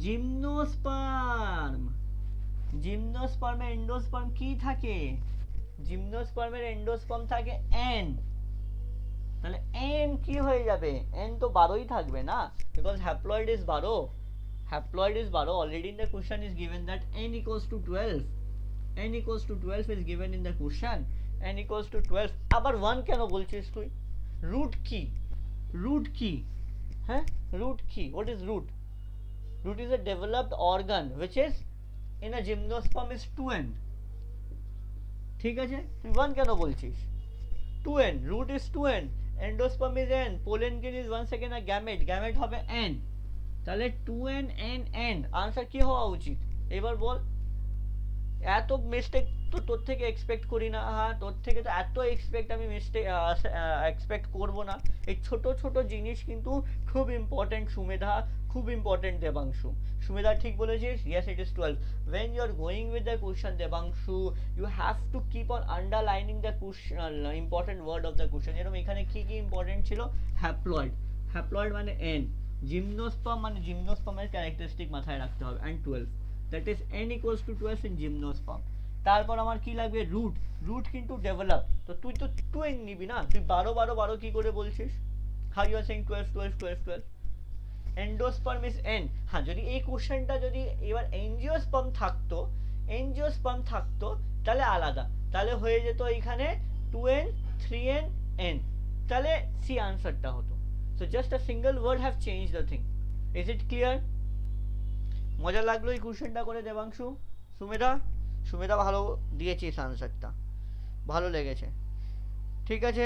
জিমনোস্পার্ম, জিমনোস্পার্মে এন্ডোস্পার্ম কি থাকে? জিমনোস্পার্মের এন্ডোস্পার্ম থাকে এন। তাহলে এন কি হয়ে যাবে? এন তো 12ই থাকবে না, because haploid is 12। Haploid is 12, already in the question is given that n equals to 12। n equals to 12 is given in the question। n equals to 12, আবার 1 কেন বলছিস তুই? রুট কি? রুট কি? হ্যাঁ, রুট কি? what is root? root is a developed organ which is in a gymnosperm is 2n। ঠিক আছে, তুই 1 কেন বলছিস? 2n, root is 2n, endosperm is n, pollen grain is once again a gamete, gamete হবে n। তাহলে 2n n n, answer কি হওয়া উচিত এবার বল? এত মিস্টেক তো তোর থেকে এক্সপেক্ট করি না। হ্যাঁ, তোর থেকে তো এত আমি মিস্টেক এক্সপেক্ট করব না। এই ছোট ছোট জিনিস কিন্তু খুব ইম্পর্টেন্ট সুমেধা, খুব ইম্পর্টেন্ট দেবাংশু। সুমেধা ঠিক বলেছিস, yes it is 12। when you are going with the question Debangshu, you have to keep on underlining the question, important word of the question। যেরকম এখানে কি কি ইম্পর্টেন্ট ছিল? হ্যাপ্লয়েড, হ্যাপ্লয়েড মানে n, জিমনোস্পার্ম মানে জিমনোস্পার্মের ক্যারেক্টারিস্টিক মাথায় রাখতে হবে, and 12, that is n equals to 12 in gymnosperm। তারপর আমার কি লাগবে? রুট, রুট কিন্তু ডেভেলপ, তো তুই তো 2n নিবি না, তুই 12 12 12 কি করে বলছিস? how you are saying 12 12 12 12? Endosperm is n। হ্যাঁ, যদি এই কোশ্চেনটা যদি এবার এনজিওস্পার্ম থাকতো, এনজিওস্পার্ম থাকতো তাহলে আলাদা, তাহলে হয়ে যেত এখানে 2n 3n n, তাহলে সি আনসারটা হতো। So just a single word have change the thing. Is it clear? মজা লাগলো এই কোশ্চেনটা করে দেবাংশু? সুমেধা, সুমেধা ভালো দিয়েছিস আনসারটা, ভালো লেগেছে। ঠিক আছে,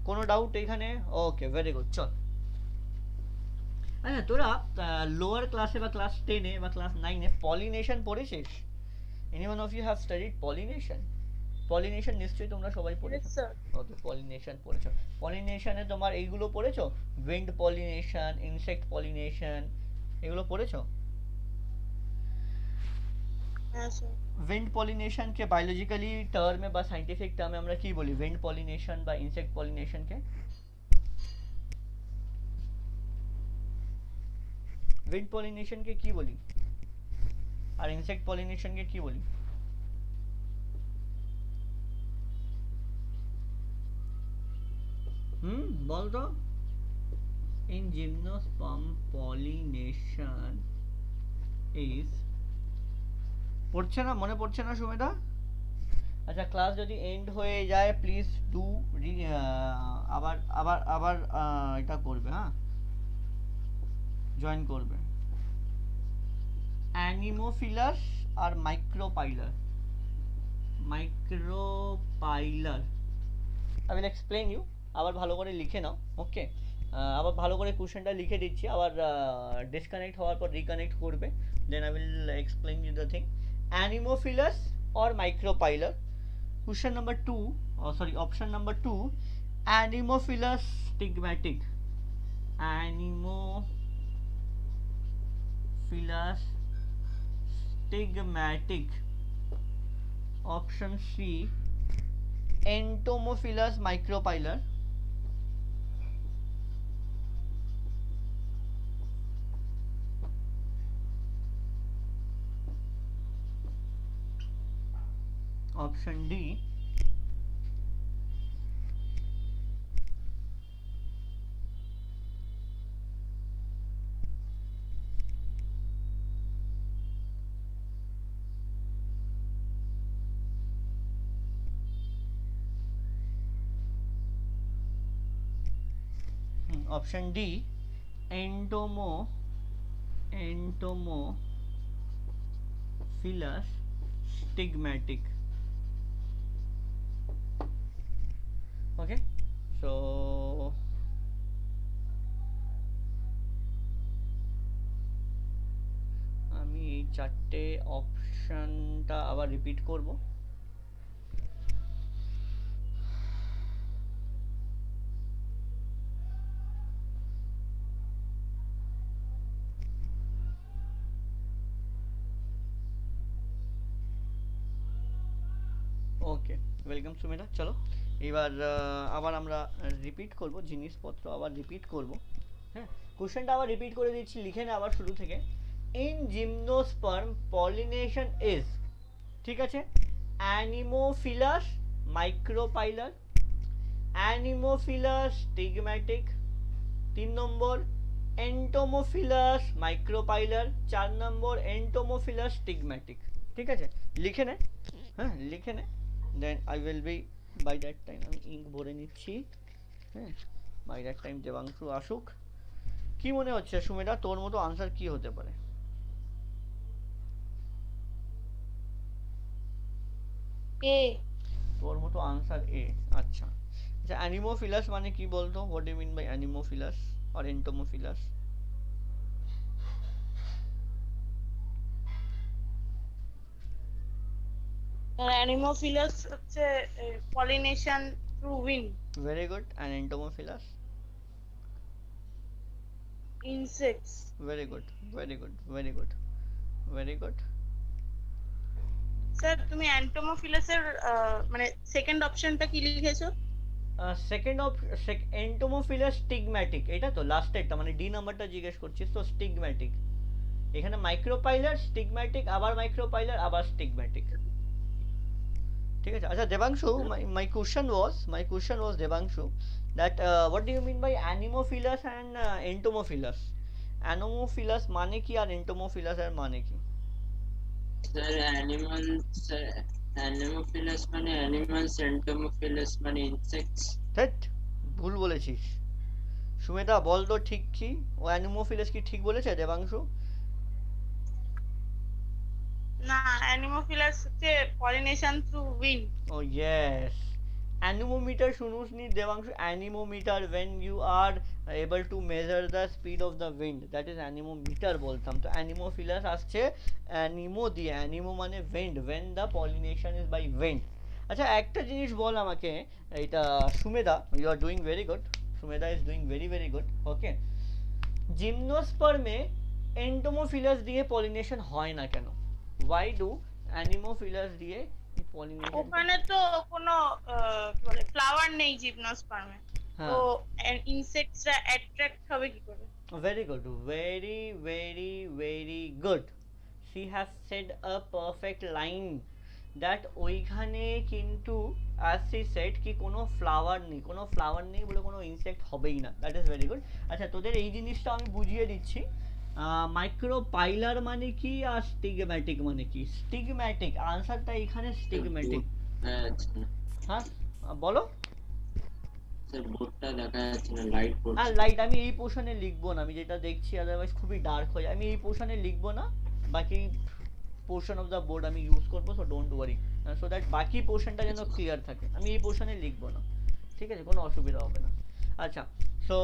কোনো ডাউট এখানে? ওকে, ভেরি গুড, চল। আচ্ছা, তোরা লোয়ার ক্লাসে বা ক্লাস 10-এ বা ক্লাস 9-এ পলিনেশন পড়েছিস? Anyone of you have studied pollination? Pollination নিশ্চয়ই তোমরা সবাই পড়েছো। Yes, sir. ওকে, পলিনেশন পড়েছো। পলিনেশনে তোমার এইগুলো পড়েছো? উইন্ড পলিনেশন, ইনসেক্ট পলিনেশন, এগুলো পড়েছো? Yes, sir. উইন্ড পলিনেশনকে বায়োলজিক্যালি টার্মে বা সাইন্টিফিক টার্মে আমরা কি বলি? উইন্ড পলিনেশন বা ইনসেক্ট পলিনেশনকে? উইন্ড পলিনেশনকে কি বলি? আর ইনসেক্ট পলিনেশনকে কি বলি? বল তো। in gymnosperm pollination is, পড়ছে না, মনে পড়ছে না সুমেধা? আচ্ছা, ক্লাস যদি এন্ড হয়ে যায় প্লিজ ডু আবার আবার আবার এটা করবে, হ্যাঁ, জয়েন করবে। অ্যানিমোফিলাস আর মাইক্রোপাইলার, মাইক্রোপাইলার আই উইল এক্সপ্লেন ইউ। আবার ভালো করে লিখে নাও, ওকে? আবার ভালো করে কোশ্চেনটা লিখে দিচ্ছি, আবার ডিসকানেক্ট হওয়ার পর রিকানেক্ট করবে, then I will explain you the thing. Anemophilous or micropylar, question number 2, sorry, option number 2, Anemophilus stigmatic, Anemophilus stigmatic। option C, Entomophilus micropylar। option D, option D entomophilus stigmatic. Okay, so আমি এই চারটে অপশনটা আবার repeat করব। ওকে, welcome Sumedha. চলো এবার আবার আমরা রিপিট করব, জিনিসপত্র আবার রিপিট করব। হ্যাঁ, কোশ্চেনটা আবার রিপিট করে দিচ্ছি, লিখে নে আবার শুরু থেকে। ইন জিমনোস্পার্ম পলিনেশন ইজ, ঠিক আছে, অ্যানিমোফিলাস মাইক্রোপাইলার, অ্যানিমোফিলাস স্টিগম্যাটিক, 3 নম্বর এন্টোমোফিলাস মাইক্রোপাইলার, 4 নম্বর এন্টোমোফিলাস স্টিগম্যাটিক। ঠিক আছে, লিখে নে। হ্যাঁ, লিখে নে, then I will be by that time আমি ইঙ্ক ভরে নিচ্ছি। হ্যাঁ, বাই দ্যাট টাইম দেবাংশু আসুক। কি মনে হচ্ছে সুমেধা, তোর মতো আনসার কি হতে পারে? এ। তোর মতো আনসার এ। আচ্ছা আচ্ছা, অ্যানিমোফিলাস মানে কি বলতো? What do you mean by anemophilous or entomophilous? Anemophilous হচ্ছে pollination through wind. Very good. And entomophilous? Insects. Very good, very good, very good, very good. Sir তুমি অ্যান্টোমোফিলাসের মানে সেকেন্ড অপশনটা কি লিখেছো? সেকেন্ড অফ এন্টোমোফিলাস স্টিগম্যাটিক, এটা তো লাস্টেরটা, মানে ডি নাম্বারটা জিজ্ঞেস করছিস তো, স্টিগম্যাটিক। এখানে মাইক্রোপাইলার, স্টিগম্যাটিক, আবার মাইক্রোপাইলার, আবার স্টিগম্যাটিক। ঠিক আছে। আচ্ছা Debangshu, my question was Debangshu that what do you mean by anemophilus and entomophilus? Anemophilus মানে কি আর entomophilus এর মানে কি? স্যার অ্যানিমোফিলাস মানে অ্যানিমালস, এন্টোমোফিলাস মানে ইনসেক্টস। ধ্যাৎ, ভুল বলেছিস। সুমেধা বল তো ঠিক কি, ও অ্যানিমোফিলাস কি ঠিক বলেছে দেবাংশু? না, অ্যানিমোফিলাস হচ্ছে pollination through wind. Oh yes, anemometer শুনুসনি Debanshu? anemometer, when you are able to measure the speed of the wind, that is anemometer বলতাম। তো anemophilus আসছে anemo দিয়ে, anemo মানে wind, when the pollination is by wind। আচ্ছা একটা জিনিস বল আমাকে, এটা Sumedha, you are doing very good, Sumedha is doing very very good, okay। জিমনোস্পার্মে এন্টোমোফিলাস দিয়ে পলিনেশন হয় না কেন? why do anemophilus দিয়ে পলিনেশন? ওখানে তো কোনো কি বলে ফ্লাওয়ার নেই জিমনোস্পার্মে, তো ইনসেক্টসরা অ্যাট্রাক্ট হবে কি করে? Very good, very very very good, she has said a perfect line that ওইখানে কিন্তু as she said কি কোনো ফ্লাওয়ার নেই, কোনো ফ্লাওয়ার নেই বলে কোনো ইনসেক্ট হবেই না, that is very good। আচ্ছা তোদের এই জিনিসটা আমি বুঝিয়ে দিচ্ছি। মাইক্রোপাইলার মানে কি আর স্টিগম্যাটিক মানে কি? স্টিগম্যাটিক আনসারটা এখানে স্টিগম্যাটিক। হ্যাঁ বলো। স্যার বোর্ডটা দেখা যাচ্ছে না, লাইট আর পড়ছে। লাইট আমি এই পোর্শনে লিখবো না, আমি যেটা দেখছি আদারওয়াইজ খুবই ডার্ক হয়ে যায়, আমি এই পোর্শনে লিখবো না, বাকি পোর্শন অফ দ্য বোর্ড আমি ইউজ করবো, so don't worry, so that বাকি পোর্শনটা যেন ক্লিয়ার থাকে, আমি এই পোর্শনে লিখবো না, ঠিক আছে, কোনো অসুবিধা হবে না। আচ্ছা, সো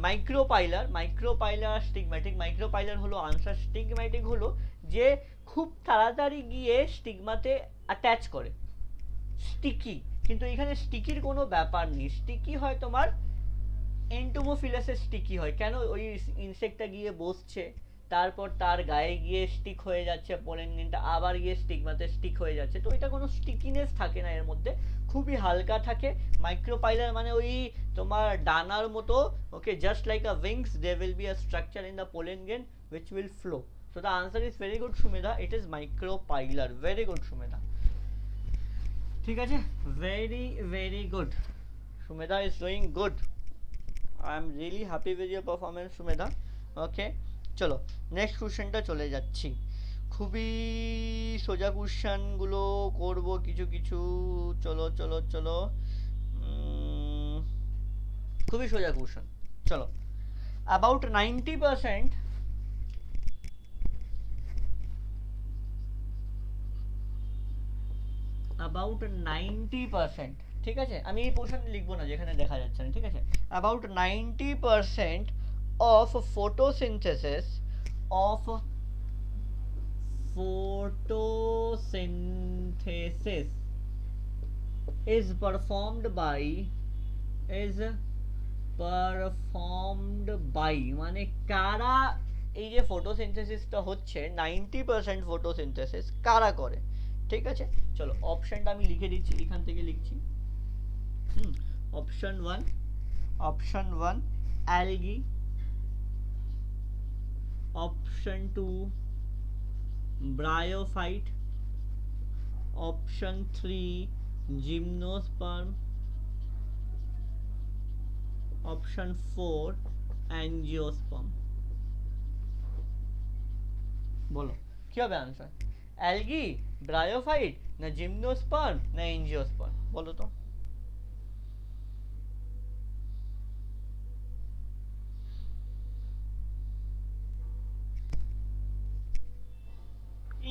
মাইক্রোপাইলার স্টিগম্যাটিক, মাইক্রোপাইলার হলো আনসার, স্টিগম্যাটিক হলো যে খুব তাড়াতাড়ি গিয়ে স্টিগমাতে অ্যাটাচ করে, স্টিকি, কিন্তু এখানে স্টিকির কোনো ব্যাপার নেই, স্টিকি হয় তোমার এন্টোমোফিলাসের স্টিকি হয় কেন? ওই ইনসেক্টটা গিয়ে বসছে, তারপর তার গায়ে গিয়ে স্টিক হয়ে যাচ্ছে পলেনটা, আবার গিয়ে স্টিগমাতে স্টিক হয়ে যাচ্ছে, তো এটা কোনো স্টিকিনেস থাকে না এর মধ্যে, খুবই হালকা থাকে। মাইক্রোপাইলার মানে ওই তোমার ডানার মতো, okay, just like a wings there will be a structure in the pollen grain which will flow, so the answer is very good Sumedha, it is micropilar, very good Sumedha, ঠিক আছে, very very good, Sumedha is doing good, I am really happy with your performance Sumedha, okay। চলো next কোশ্চেনটা চলে যাচ্ছি, খুবই সোজা question গুলো করব কিছু কিছু, চলো চলো চলো, খুবই সোজা কোশ্চেন, চলো চলো about 90% about 90%, ঠিক আছে, আমি এই পোর্শন লিখবো না যেখানে দেখা যাচ্ছে না, ঠিক আছে, about 90% of photosynthesis of photosynthesis is performed by মানে কারা, এই যে ফটোসিনথেসিসটা হচ্ছে 90% ফটোসিনথেসিস কারা করে, ঠিক আছে। চলো অপশনটা আমি লিখে দিচ্ছি, এখান থেকে লিখছি। Option 1 algae, option 2 bryophyte, option 3 gymnosperm, option 4 angiosperm. বলো কি হবে আনসার, অ্যালগি, ব্রায়োফাইট, না জিমনোস্পার্ম, না এনজিওস্পার্ম, বলো তো।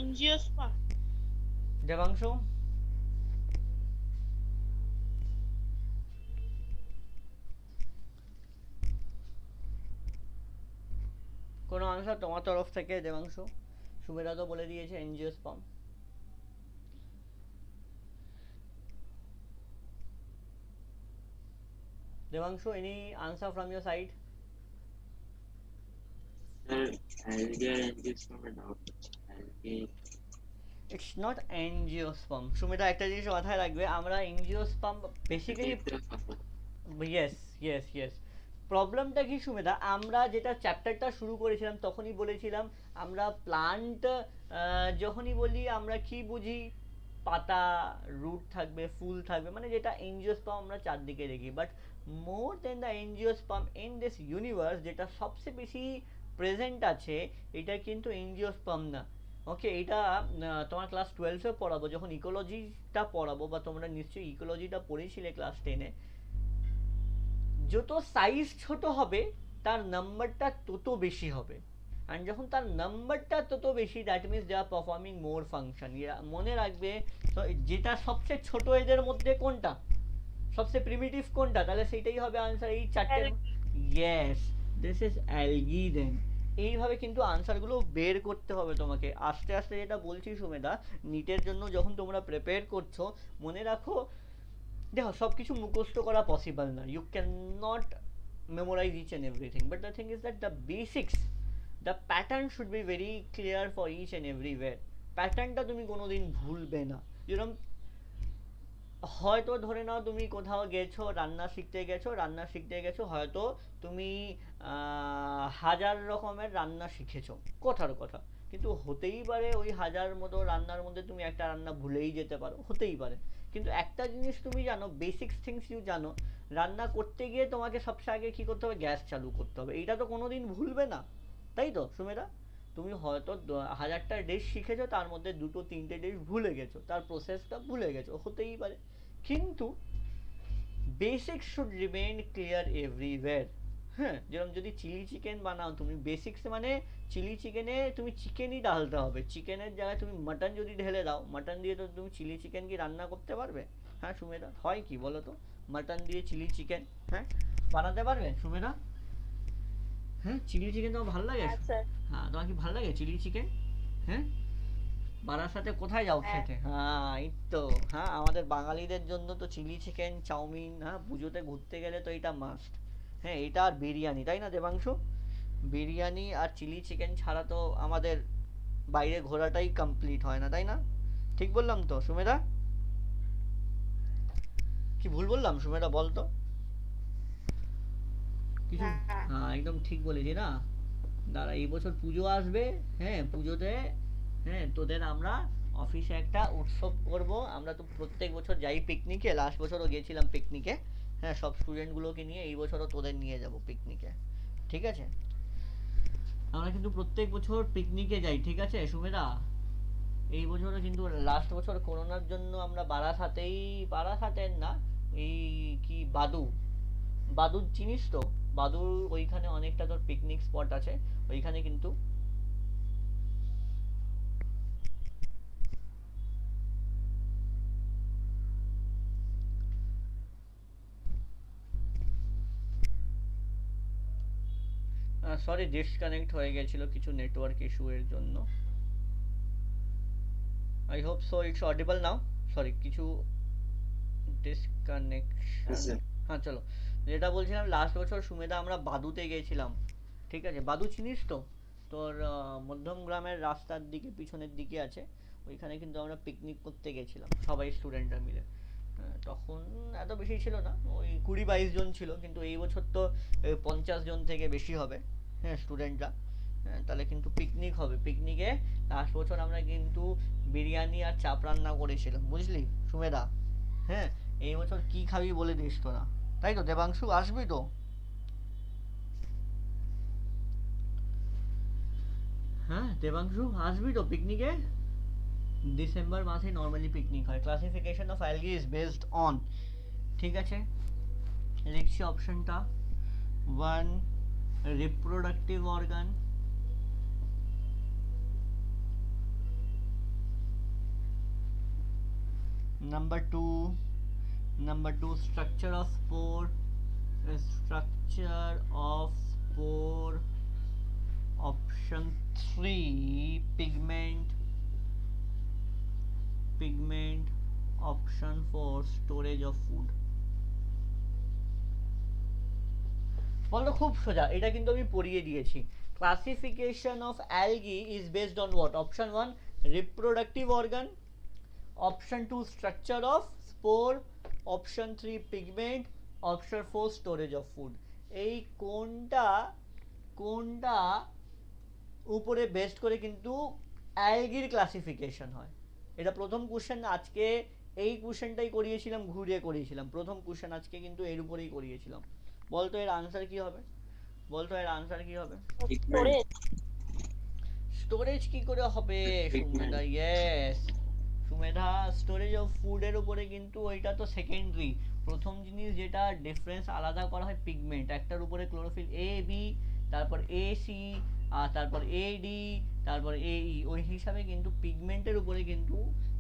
এনজিওস্পার্ম। দেবাংশু, কোনো আনসার তোমার তরফ থেকে? দেবাংশু, সুমেরা তো বলে দিয়েছে angiosperm. Debangshu, any answer from your side? Sir, algae or angiosperm এর doubt হচ্ছে। Algae It's not angiosperm. সুমেরা একটা জিনিস মাথায় রাখবে, আমরা এনজিওস্পার্ম বেসিক্যালি, ইয়েস প্রবলেমটা কি সুমেদা, আমরা যেটা চ্যাপ্টারটা শুরু করেছিলাম তখনই বলেছিলাম আমরা প্লান্ট যখনই বলি আমরা কি বুঝি, পাতা, রুট থাকবে, ফুল থাকবে, মানে যেটা এনজিওস্পার্ম আমরা চারদিকে দেখি। But more then the angiosperm in this universe, যেটা সবচেয়ে বেশি প্রেজেন্ট আছে, এটা কিন্তু এনজিওস্পার্ম না। ওকে, এটা তোমার ক্লাস 12-এ পড়াবো, যখন ইকোলজিটা পড়াবো, বা তোমরা নিশ্চয়ই ইকোলজিটা পড়েছিলে ক্লাস 10-এ। যত সাইজ ছোট হবে তার নাম্বারটা তত বেশি হবে, অ্যান্ড যখন তার নাম্বারটা তত বেশি, that means they are performing more function. মনে রাখবে, তো যেটা সবচেয়ে ছোট এদের মধ্যে কোনটা, সবচেয়ে প্রিমিটিভ কোনটা, তাহলে সেটাই হবে আনসার এই চারটে। ইয়েস, দিস ইজ অ্যালগি দেন। এইভাবে কিন্তু আনসারগুলো বের করতে হবে তোমাকে আস্তে আস্তে। যেটা বলছি সুমেদা, নিটের জন্য যখন তোমরা প্রিপেয়ার করছো, মনে রাখো, দেখো সব কিছু মুখস্থ করা পসিবল না, you can not memorize each and everything, but the thing is that the basics, the pattern should be very clear for each and everywhere. প্যাটার্নটা তুমি কোনোদিন ভুলবে না। যেরকম হয়তো ধরে নাও তুমি কোথাও গেছো, রান্না শিখতে গেছো, হয়তো তুমি 1000 রকমের রান্না শিখেছো, কথার কথা, কিন্তু হতেই পারে ওই 1000 মতো রান্নার মধ্যে তুমি একটা রান্না ভুলেই যেতে পারো, হতেই পারে। কিন্তু একটা জিনিস তুমি জানো, বেসিক্স থিংস ইউ জানো, রান্না করতে গিয়ে তোমাকে সবচেয়ে আগে কি করতে হবে, গ্যাস চালু করতে হবে, এইটা তো কোনোদিন ভুলবে না, তাই তো সুমেরা? তুমি হয়তো 1000টা ডিশ শিখেছো, তার মধ্যে 2-3টে ডিশ ভুলে গেছো, তার প্রসেসটা ভুলে গেছো, হতেই পারে। কিন্তু basics should remain clear everywhere. হ্যাঁ, যেরকম যদি চিলি চিকেন বানাও তুমি, বেসিক্স মানে চিলি চিকেনে তুমি চিকেনই ঢালতে হবে, চিকেনের জায়গায় তুমি মাটন যদি ঢেলে দাও, মাটন দিয়ে তো তুমি চিলি চিকেন কি রান্না করতে পারবে? হ্যাঁ সুমেরা, হয় কি বলো তো, মাটন দিয়ে চিলি চিকেন হ্যাঁ বানাতে পারবে সুমেরা? হ্যাঁ, চিলি চিকেন তোমার ভালো লাগে? হ্যাঁ, তোমার কি ভালো লাগে চিলি চিকেন? হ্যাঁ, বারাসাতে কোথায় যাও খেতে? হ্যাঁ এই তো, হ্যাঁ আমাদের বাঙালিদের জন্য তো চিলি চিকেন, চাউমিন, হ্যাঁ পুজোতে ঘুরতে গেলে তো এটা মাস্ট। হ্যাঁ, এটা আর বিরিয়ানি, তাই না দেবাংশু? বিরিয়ানি আর চিলি চিকেন ছাড়া তো আমাদের বাইরে ঘোরাটাই কমপ্লিট হয় না, তাই না? ঠিক বললাম তো সুমেরা? কি ভুল বললাম সুমেরা, বল তো? কিছু, হ্যাঁ একদম ঠিক বলেছি না? দাঁড়া, এই বছর পুজো আসবে, হ্যাঁ পুজোতে, হ্যাঁ তোদের আমরা অফিসে একটা উৎসব করব। আমরা তো প্রত্যেক বছর যাই পিকনিকে, লাস্ট বছরও গিয়েছিলাম পিকনিকে, হ্যাঁ সব স্টুডেন্টগুলোকে নিয়ে, এই বছরও তোদের নিয়ে যাব পিকনিকে, ঠিক আছে? আমরা কিন্তু প্রত্যেক বছর পিকনিকে যাই, ঠিক আছে সুমেরা? এই বছরও কিন্তু, লাস্ট বছর করোনার জন্য আমরা বারাসাতের না, এই কি বাদু চিনিস তো? বাদুর ওইখানে অনেকটা তোর পিকনিক স্পট আছে, ওইখানে কিন্তু সরি ডিসকানেক্ট হয়ে গেছিল কিছু নেটওয়ার্ক ইস্যু এর জন্য। I hope so it's audible now. Sorry কিছু ডিসকানেকশন। Yes, sir. হ্যাঁ চলো, যেটা বলছিলাম লাস্ট বছর সুমেধা আমরা বাদুতে গেছিলাম, ঠিক আছে? বাদু চিনিস তো? তোর মধ্যম গ্রামের রাস্তার দিকে পিছনের দিকে আছে, ওইখানে কিন্তু আমরা পিকনিক করতে গেছিলাম সবাই স্টুডেন্টরা মিলে। তখন এত বেশি ছিল না, ওই 20-22 জন ছিল, কিন্তু এই বছর তো 50 জন থেকে বেশি হবে, হ্যাঁ স্টুডেন্টরা। তাহলে কিন্তু পিকনিক হবে। পিকনিকে লাস্ট বছর আমরা কিন্তু বিরিয়ানি আর চাপ রান্না করেছিলাম, বুঝলি সুমেধা? হ্যাঁ, এই বছর কি খাবি বলে দিস তোরা, তাই তো? দেবাংশু আসবি তো? হ্যাঁ দেবাংশু আসবি তো পিকনিকে? ডিসেম্বর মাসে নর্মালি পিকনিক হয়। Classification of algae is based on, ঠিক আছে, লিখছি অপশনটা। 1 reproductive organ, number 2 structure of spore, structure of spore. Option 3 pigment. Option 4 storage of food. বলতো খুব সোজা, এটা কিন্তু আমি পড়িয়ে দিয়েছি। Classification of algae is based on what? Option 1 reproductive organ, option 2 structure of spore, option 3 pigment, option 4 storage of food. এই কোনটা কোনটা উপরে বেস্ট করে কিন্তু অ্যালগির ক্লাসিফিকেশন হয়? এটা প্রথম কোশ্চেন আজকে, এই কোশ্চেনটাই করিয়েছিলাম, ঘুরিয়ে করিয়েছিলাম। প্রথম কোশ্চেন আজকে কিন্তু এর উপরেই করিয়েছিলাম। বলতো এর আনসার কি হবে? বলতো এর আনসার কি হবে? Pigment. স্টোরেজ কি করে হবে Sumedha? Pigment. Yes Sumedha, storage of ফুডের উপরে কিন্তু ওইটা তো সেকেন্ডারি। প্রথম জিনিস যেটা ডিফারেন্স আলাদা করা হয় পিগমেন্ট, একটার উপরে ক্লোরোফিল এ বি, তারপর এ সি, আর তারপর এ ডি, তারপর এ ই, ওই হিসাবে কিন্তু পিগমেন্টের উপরে কিন্তু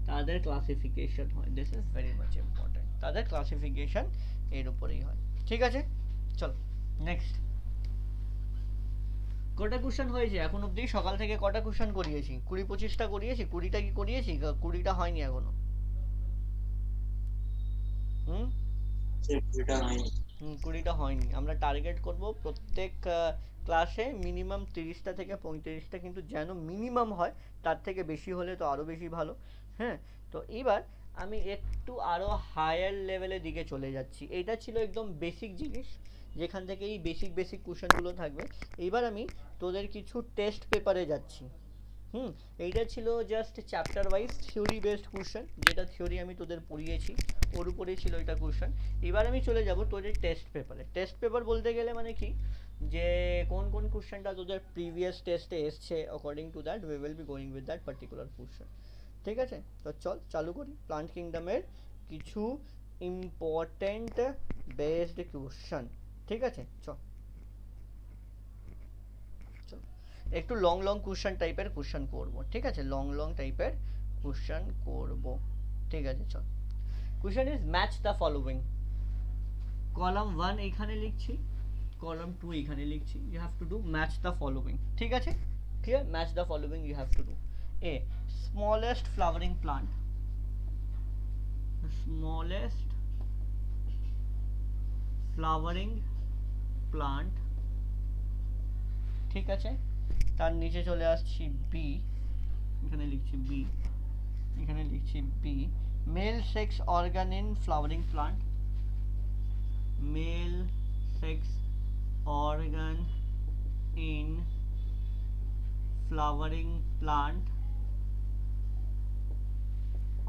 তাদের ক্লাসিফিকেশন হয়। This is very much important, তাদের ক্লাসিফিকেশন এর উপরেই হয়, ঠিক আছে? চলো নেক্সট। কটা কোশ্চেন হয়েছে এখন অব্দি? সকাল থেকে কটা কোশ্চেন করিয়েছি? 20-25টা করিয়েছি? 20টা কি করিয়েছি? 20টা হয়নি এখনো। হুম এটা হয়নি। 20টা হয়নি। আমরা টার্গেট করব প্রত্যেক ক্লাসে মিনিমাম 30টা থেকে 35টা কিন্তু যেন মিনিমাম হয়, তার থেকে বেশি হলে তো আরো বেশি ভালো। হ্যাঁ, তো এবার আমি একটু আরো হায়ার লেভেলের দিকে চলে যাচ্ছি। এটা ছিল একদম বেসিক জিনিস, যেখান থেকে এই বেসিক কোশ্চেনগুলো থাকবে। এবার আমি তোদের কিছু টেস্ট পেপারে যাচ্ছি। এইটা ছিল just chapter wise theory based question, যেটা থিওরি আমি তোদের পড়িয়েছি ওর উপরেই ছিল এটা কোশ্চেন। এবার আমি চলে যাব তোদের টেস্ট পেপারে। টেস্ট পেপার বলতে গেলে মানে কি, যে কোন কোন কোশ্চেনটা তোদের প্রিভিয়াস টেস্টে এসছে, according to that we will be going with that particular question, ঠিক আছে? তো চল চালু করি প্লান্ট কিংডমের কিছু ইম্পর্টেন্ট বেসড কোশ্চেন, ঠিক আছে? চল একটু লং কোশ্চেন টাইপের কোশ্চেন করব, ঠিক আছে? লং টাইপের কোশ্চেন করব, ঠিক আছে? চল, question is match the following. Column 1 এখানে লিখছি, কলাম 2 এখানে লিখছি। You have to do match the following, ঠিক আছে? Clear? Match the following you have to do. A smallest flowering plant, smallest flowering plant, ঠিক আছে? তার নিচে চলে আসছি বি, এখানে লিখছি বি, এখানে লিখছি B male sex organ in flowering plant, male sex organ in flowering plant.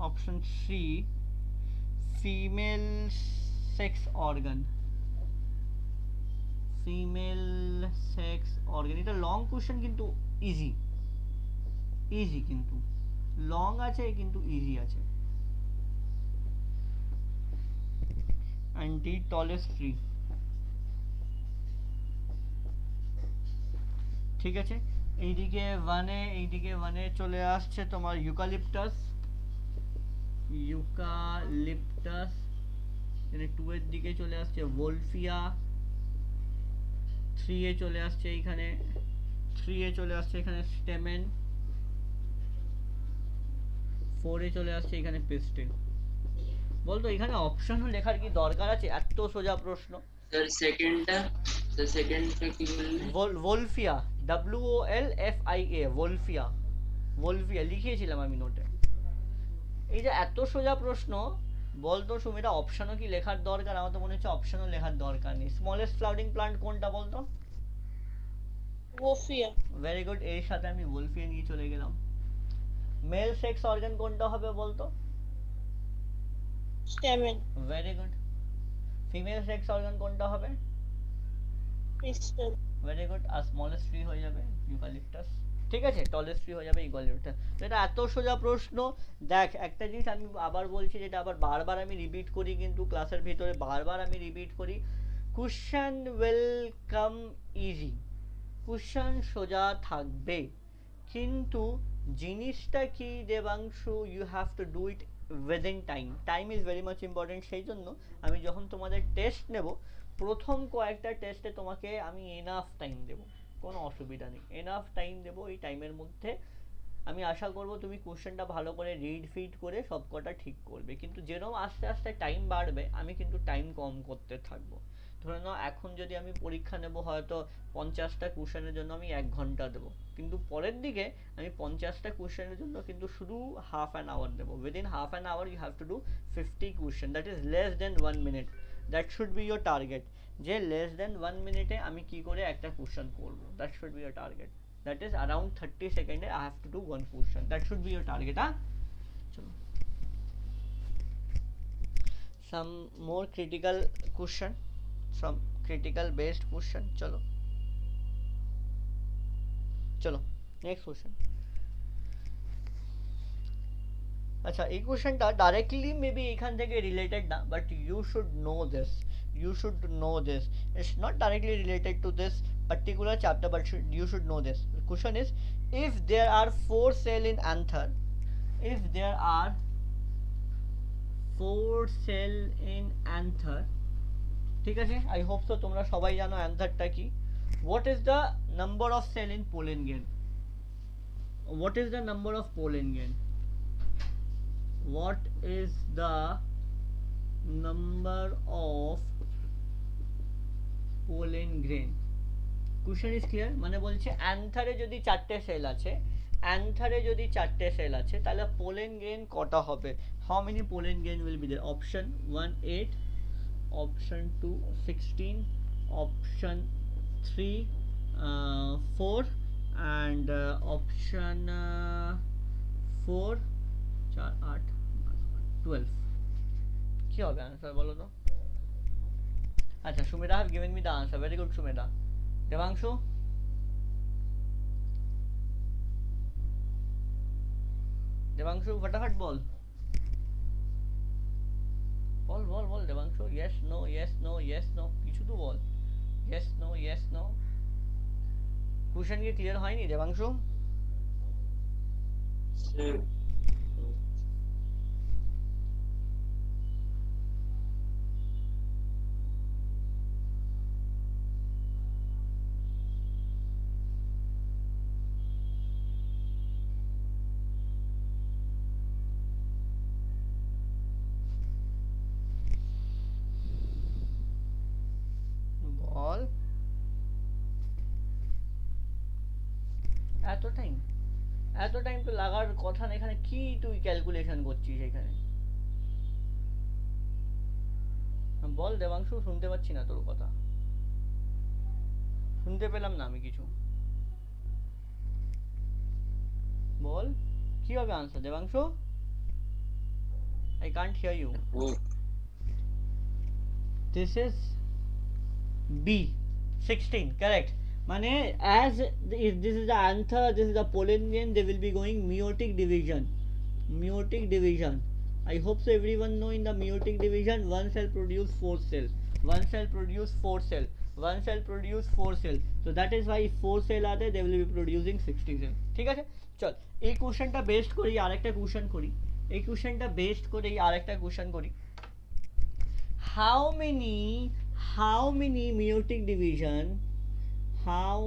Option C female sex organ, female sex organ. এটা লং কোশ্চেন কিন্তু ইজি কিন্তু লং আছে কিন্তু ইজি আছে। and the tallest tree, ঠিক আছে, এইদিকে ওয়ানে চলে আসছে তোমার ইউক্যালিপটাস, এখানে 2 এর দিকে চলে আসছে ভোলফিয়া, 3 এ চলে আসছে এখানে স্টেমেন, 4 এ চলে আসছে এখানে পিস্টিল। বলতো এখানে অপশনও লেখার কি দরকার আছে? এত সোজা প্রশ্ন। স্যার সেকেন্ডটা কি বললেন? ভোলফিয়া, WOLFIA, ভোলফিয়া লিখিয়েছিলাম আমি নোটে। এই যে এত সোজা প্রশ্ন, বলতো সুমিতা অপশনও কি লেখার দরকার? আমার তো মনে হচ্ছে অপশনও লেখার দরকার নেই। স্মলেস্ট ফ্লাওয়ারিং প্লান্ট কোনটা বলতো? ওফিয়া। ভেরি গুড, এর সাথে আমি ভোলফিয়া নিয়ে চলে গেলাম। মেল সেক্স অর্গান কোনটা হবে বলতো? Stamen. Very good. Female sex organ কোনটা হবে? পিস্টল। Very good. আর স্মলেস্ট ট্রি হয়ে যাবে ইউক্যালিপটাস। ঠিক আছে, টলেস্ট ট্রি হয়ে যাবে ইউক্যালিপটাস। এটা এত সোজা প্রশ্ন। দেখ একটা জিনিস আমি আবার বলছি, যেটা আবার বারবার আমি রিপিট করি, কিন্তু ক্লাসের ভিতরে বারবার আমি রিপিট করি, question will come easy, question সোজা থাকবে, কিন্তু জিনিসটা কি Debangshu, you have to do it within time is very much important. সেই জন্য আমি যখন তোমাদের টেস্ট নেব, প্রথম কয়েকটা টেস্টে তোমাকে আমি এনাফ টাইম দেব, কোনো অসুবিধা নেই, এনাফ টাইম দেব। এই টাইমের মধ্যে আমি আশা করব তুমি কোশ্চেনটা ভালো করে রিড ফিড করে সব কটা ঠিক করবে, কিন্তু যেরকম আস্তে আস্তে টাইম বাড়বে আমি কিন্তু টাইম কম করতে থাকবো। ধরে নাও এখন যদি আমি পরীক্ষা নেব হয়তো 50টা কোশ্চেনের জন্য আমি 1 ঘন্টা দেবো, কিন্তু পরের দিকে আমি 50টা কোশ্চেনের জন্য কিন্তু শুধু হাফ অ্যান আওয়ার দেবো। Within half an hour you have to do 50 question, that is less then 1 minute, that should be your target. যে লেস দেন 1 মিনিটে আমি কি করে একটা কোশ্চেন করবো, that should be your target. That is around 30 seconds I have to do one question. That should be your target, huh? Chalo. Some more critical question, some critical based question. Chalo, next question. আচ্ছা, এই কোশ্চেনটা directly maybe এখান থেকে related না, but you should know this, it's not directly related to this particular chapter, but you should know this. The question is, if there are 4 cells in anther, ঠিক আছে, I hope so তোমরা সবাই জানো অ্যান্থারটা কি। What is the number of cell in pollen grain? What is the number of pollen grain? What is the number of pollen grain? Question is clear? মানে বলছে অ্যান্থারে যদি 4টে sell আছে, তাহলে পোলেন গ্রেন কটা হবে? How many pollen grain will be there? Option 1 8, option 2 16, option 3 4, and option 4 4 8 12. কি হবে answer বলো তো? আচ্ছা, Sumedha have given me the answer. Very good, Sumedha. Debangshu? Debangshu ফটাফট বল দেবাংশু। yes no কিছু তো বল। yes no কোশ্চেন কি ক্লিয়ার হয়নি দেবাংশু? স্যার বল। এত টাইম তো লাগার কথা না, এখানে কি তুই ক্যালকুলেশন করছিস এখানে? বল দেবাংশু, শুনতে পাচ্ছি না তোর কথা, শুনতে পেলাম না আমি কিছু। বল কি হবে answer Debangshu? I can't hear you. This is B, 16, correct. মানে as this is the anther, this is the pollen grain, they will be going meiotic division. I hope so everyone know in the meiotic division one cell produce 4 cell, one cell produce 4 cell, so that is why if 4 cell are there they will be producing 60 cell. ঠিক আছে, চল এই কোশ্চেনটা best করি, আরেকটা question করি, এই কোশ্চেনটা বেস্ট করে আরেকটা কোশ্চেন করি। how many meiotic division, how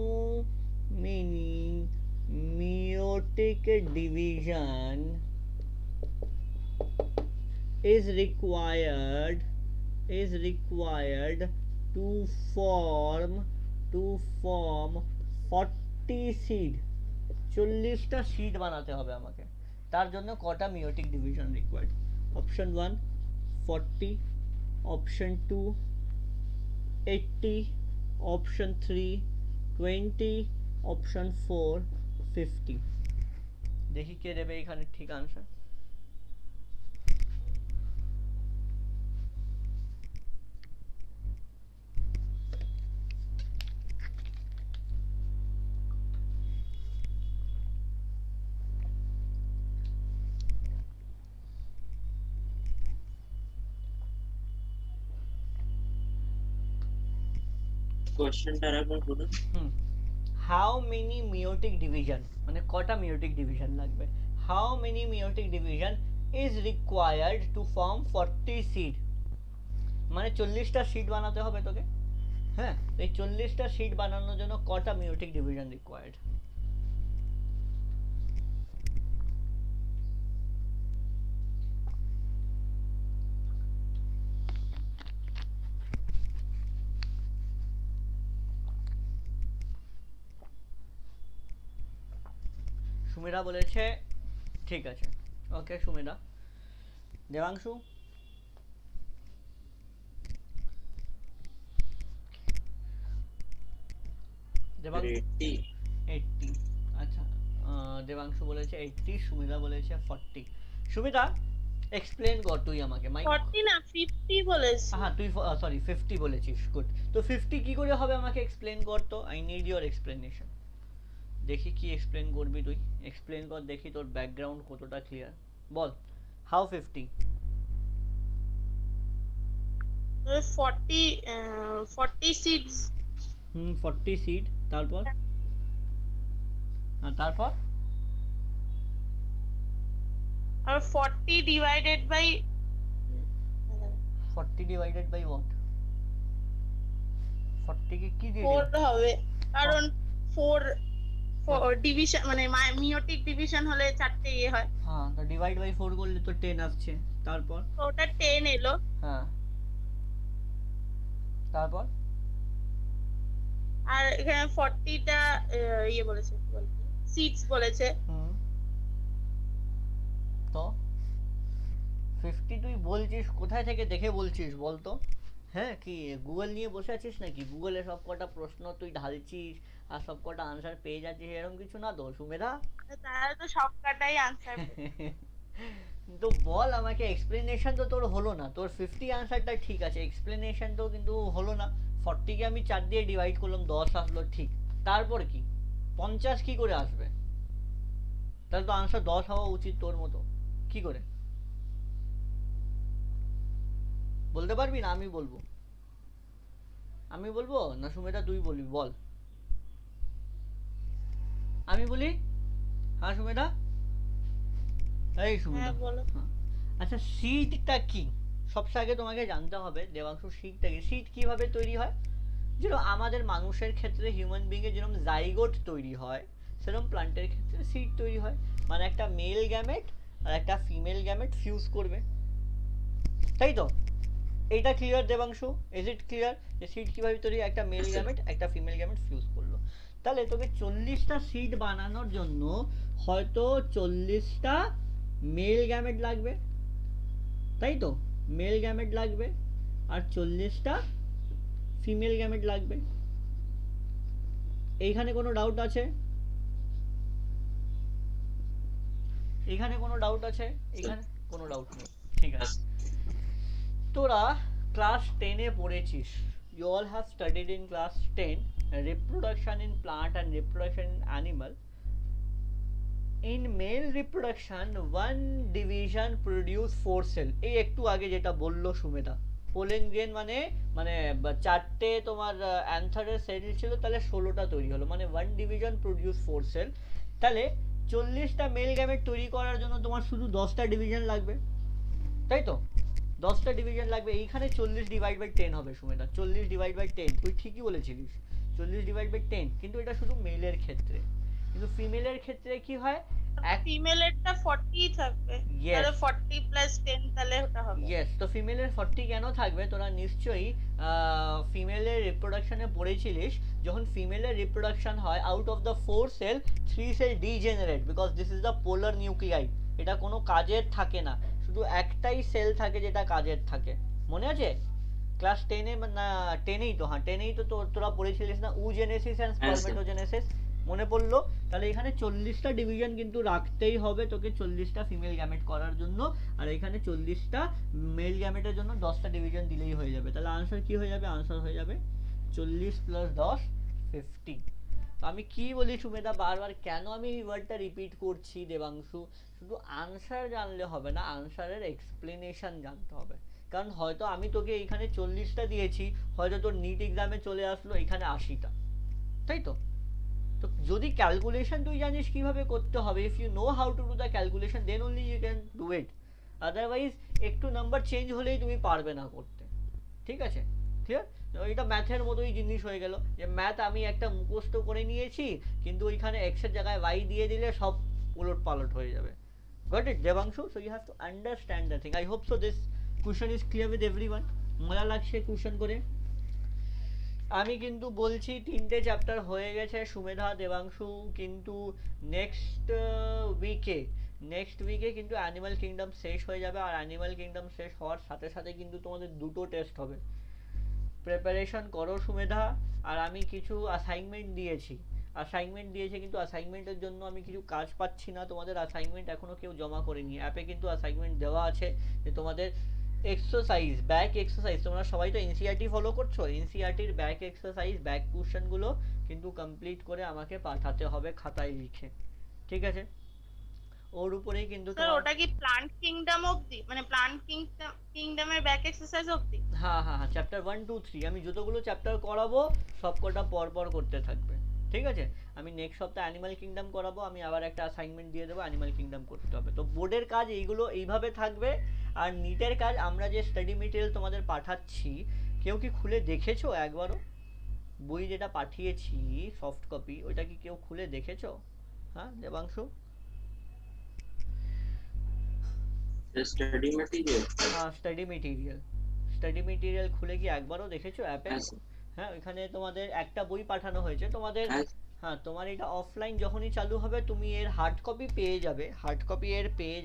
many meiotic division is required to form 40 seed, 40টা সিড বানাতে হবে আমাকে, তার জন্য কটা meiotic division required? Option 1 40, option 2 80, option 3 20, option 4 50। দেখি কে দেবে এখানে ঠিক আনসার। কোশ্চেনটা আরেকবার বলুন। হাউ মেনি মিওটিক ডিভিশন মানে কটা মিওটিক ডিভিশন লাগবে, how many meiotic division is required to form 40 seed, মানে 40টা সিড বানাতে হবে তোকে। হ্যাঁ, এই 40টা সিড বানানোর জন্য কটা মিওটিক ডিভিশন রিকোয়ার্ড? সুমিরা বলেছে ঠিক আছে, ওকে সুমিরা। দেবাংশু? দেবাংশু 80, আচ্ছা দেবাংশু বলেছে 80, সুমিরা বলেছে 40। সুমিরা এক্সপ্লেন কর তুই আমাকে। 40 না 50 বলেছি। হ্যাঁ তুই সরি 50 বলেছিস, গুড। তো 50 কি করে হবে আমাকে এক্সপ্লেন কর তো, আই নিড ইওর এক্সপ্লেনেশন। দেখি কি এক্সপ্লেন করবি তুই, এক্সপ্লেন কর দেখি তোর ব্যাকগ্রাউন্ড কতটা ক্লিয়ার, বল। হাউ 50? 40 সিডস। 40 সিড, তারপর? তারপর আর 40 divided by 40 divided by what? 40 কে কি দিয়ে 4 হবে, কারণ 4 ডিভিশন মানে মিওটিক ডিভিশন হলে 4টে ইয়ে হয়। হ্যাঁ, তো ডিভাইড বাই 4 করলে তো 10 আসছে, তারপর? তো ওটা 10 এলো। হ্যাঁ, তারপর? আর এখানে 40টা ইয়ে বলেছে, সিডস বলেছে। তো 50 তুই বলছিস কোথায় থেকে দেখে বলছিস বলতো? হ্যাঁ, কি গুগল নিয়ে বসে আছিস নাকি? গুগলে সব কটা প্রশ্ন তুই ঢালছিস আর সব কটা আনসার পেয়ে যাচ্ছিস, এরকম কিছু না তো সুমেধা? তাহলে তো সব কটাই আনসার। তো বল আমাকে, এক্সপ্লেনেশন তো তোর হলো না, তোর 50 আনসারটা ঠিক আছে, এক্সপ্লেনেশন তো কিন্তু হলো না। 40 কে আমি 4 দিয়ে ডিভাইড করলাম, 10 আসলো ঠিক, তারপর কি 50 কি করে আসবে? তাহলে তো আনসার 10 হওয়া উচিত তোর মতো, কি করে বলতে পারবি না? আমি বলবো, আমি বলবো না সুমেধা তুই বলবি, বল। আমি বলি? হ্যাঁ সুমেধা, এই সুমেধা হ্যাঁ। আচ্ছা সিডটা কি সবচেয়ে আগে তোমাকে জানতে হবে দেবাংশু, সিডটা কি, সিড কিভাবে তৈরি হয়? যেরকম আমাদের মানুষের ক্ষেত্রে হিউম্যান বিং এর যেরকম জাইগোট তৈরি হয়, সেরকম প্লান্টের ক্ষেত্রে সিড তৈরি হয়, মানে একটা মেল গ্যামেট আর একটা ফিমেল গ্যামেট ফিউজ করবে, তাই তো? এইটা clear Debangshu? Is it clear যে সিড কিভাবে তৈরি? একটা মেল গ্যামেট একটা ফিমেল গ্যামেট ফিউজ করলো, তাহলে তোকে 40টা সিড বানানোর জন্য হয়তো 40টা মেল গ্যামেট লাগবে, তাই তো? মেল গ্যামেট লাগবে আর 40টা ফিমেল গ্যামেট লাগবে। এইখানে কোনো ডাউট আছে? এখানে কোনো ডাউট আছে? এখানে কোনো ডাউট নেই, ঠিক আছে। তোরা ক্লাস 10 এ পড়েছিস, you all have studied in class 10 reproduction in plant and reproduction in animal. In male reproduction one division produce 4 cell, এই একটু আগে যেটা বললো সুমেধা পোলেন গ্রেন মানে মানে চারটে তোমার অ্যান্থারের সেল ছিল, তাহলে 16টা তৈরি হলো, মানে 1 ডিভিশন প্রডিউস 4 সেল। তাহলে 40টা মেল গ্যামেট তৈরি করার জন্য তোমার শুধু 10টা ডিভিশন লাগবে, তাই তো? 10টা ডিভিশন লাগবে। এইখানে 40 ডিভাইড বাই 10 হবে সুমেদা, 40 ডিভাইড বাই 10, তুই ঠিকই বলেছিলিস 40 ডিভাইড বাই 10, কিন্তু এটা শুধু মেলের ক্ষেত্রে, কিন্তু ফিমেলের ক্ষেত্রে কি হয়, ফিমেলেরটা 40 থাকবে, তাহলে 40 প্লাস 10 তাহলে ওটা হবে। ইয়েস, তো ফিমেলের 40 কেন থাকবে, তোরা নিশ্চয়ই ফিমেলের রিপ্রোডাকশনে পড়েছিলিস, যখন ফিমেলের রিপ্রোডাকশন হয় out of the 4 cell 3 cell degenerate, because this is the polar nuclei, এটা কোনো কাজের থাকে না, শুধু একটাই সেল থাকে যেটা কাজের থাকে, মনে আছে? ক্লাস 10 এ না 10এই তো, হ্যাঁ 10এই তো তোরা পড়েছিলিস না উজেনেসিস এন্ড স্পারমেটোজেনেসিস, মনে পড়লো? তাহলে এখানে 40টা ডিভিশন কিন্তু রাখতেই হবে তোকে 40টা ফিমেল গ্যামেট করার জন্য, আর এখানে 40টা মেল গ্যামেটের জন্য 10টা ডিভিশন দিলেই হয়ে যাবে। তাহলে আনসার কি হয়ে যাবে? আনসার হয়ে যাবে 40 প্লাস 10 50। তো আমি কি বলি সুমেধা বারবার, কেন আমি এই ওয়ার্ডটা রিপিট করছি দেবাংশু, শুধু আনসার জানলে হবে না, আনসারের এক্সপ্লেনেশন জানতে হবে। কারণ হয়তো আমি তোকে এইখানে 40টা দিয়েছি, হয়তো তোর নিট এক্সামে চলে আসলো এখানে 80টা, তাই তো? তো যদি ক্যালকুলেশন তুই জানিস কিভাবে করতে হবে, if you know how to do the calculation then only you can do it, otherwise একটু নাম্বার চেঞ্জ হলেই তুমি পারবে না করতে, ঠিক আছে? ক্লিয়ার? এটা ম্যাথের মতোই জিনিস হয়ে গেল, যে ম্যাথ আমি একটা মুখস্থ করে নিয়েছি, কিন্তু ওইখানে এক্স এর জায়গায় ওয়াই দিয়ে দিলে সব উলট পালট হয়ে যাবে। Got it Debangshu? So you have to understand the thing. I hope so this question is clear with everyone. মজা লাগছে কোশ্চেন করে? আমি কিন্তু বলছি 3টে চ্যাপ্টার হয়ে গেছে সুমেধা দেবাংশু, কিন্তু নেক্সট উইকে কিন্তু অ্যানিমাল কিংডম শেষ হয়ে যাবে, আর অ্যানিমাল কিংডম শেষ হওয়ার সাথে সাথে কিন্তু তোমাদের 2টো টেস্ট হবে। প্রিপারেশন করো সুমেধা। আর আমি কিছু অ্যাসাইনমেন্ট দিয়েছি, কিন্তু অ্যাসাইনমেন্টের জন্য আমি কিছু কাজ পাচ্ছি না, তোমাদের অ্যাসাইনমেন্ট এখনো কেউ জমা করেনি। অ্যাপে কিন্তু অ্যাসাইনমেন্ট দেওয়া আছে যে তোমাদের ব্যাক এক্সারসাইজ, তোমরা সবাই তো এনসিইআরটি ফলো করছো, এনসিইআরটির ব্যাক এক্সারসাইজ, ব্যাক কোশ্চেনগুলো কিন্তু কমপ্লিট করে আমাকে পাঠাতে হবে খাতায় লিখে, ঠিক আছে? ওর উপরেই কিন্তু স্যার ওটা কি প্লান্ট কিংডম অবধি, মানে প্লান্ট কিংডমের ব্যাক এক্সারসাইজ অবধি? হ্যাঁ হ্যাঁ হ্যাঁ, চ্যাপ্টার 1 2 3 আমি যতগুলো চ্যাপ্টার করাবো সব কটা পর পর করতে থাকবে, ঠিক আছে? আমি নেক্সট সপ্তাহে অ্যানিমাল কিংডম করাবো, আমি আবার একটা অ্যাসাইনমেন্ট দিয়ে দেবো, অ্যানিমাল কিংডম করতে হবে। তো বোর্ডের কাজ এইগুলো এইভাবে থাকবে, আর নিটের কাজ আমরা যে স্টাডি মেটেরিয়াল তোমাদের পাঠাচ্ছি, কেউ কি খুলে দেখেছো একবারও? বই যেটা পাঠিয়েছি সফট কপি, ওইটা কি কেউ খুলে দেখেছো? হ্যাঁ দেবাংশু? Study material? হ্যাঁ স্টাডি মেটেরিয়াল খুলে কি একবারও দেখেছো অ্যাপে? হ্যাঁ, ওইখানে তোমাদের একটা বই পাঠানো হয়েছে তোমাদের। হ্যাঁ, তোমার এটা অফলাইন যখনই চালু হবে তুমি এর হার্ড কপি পেয়ে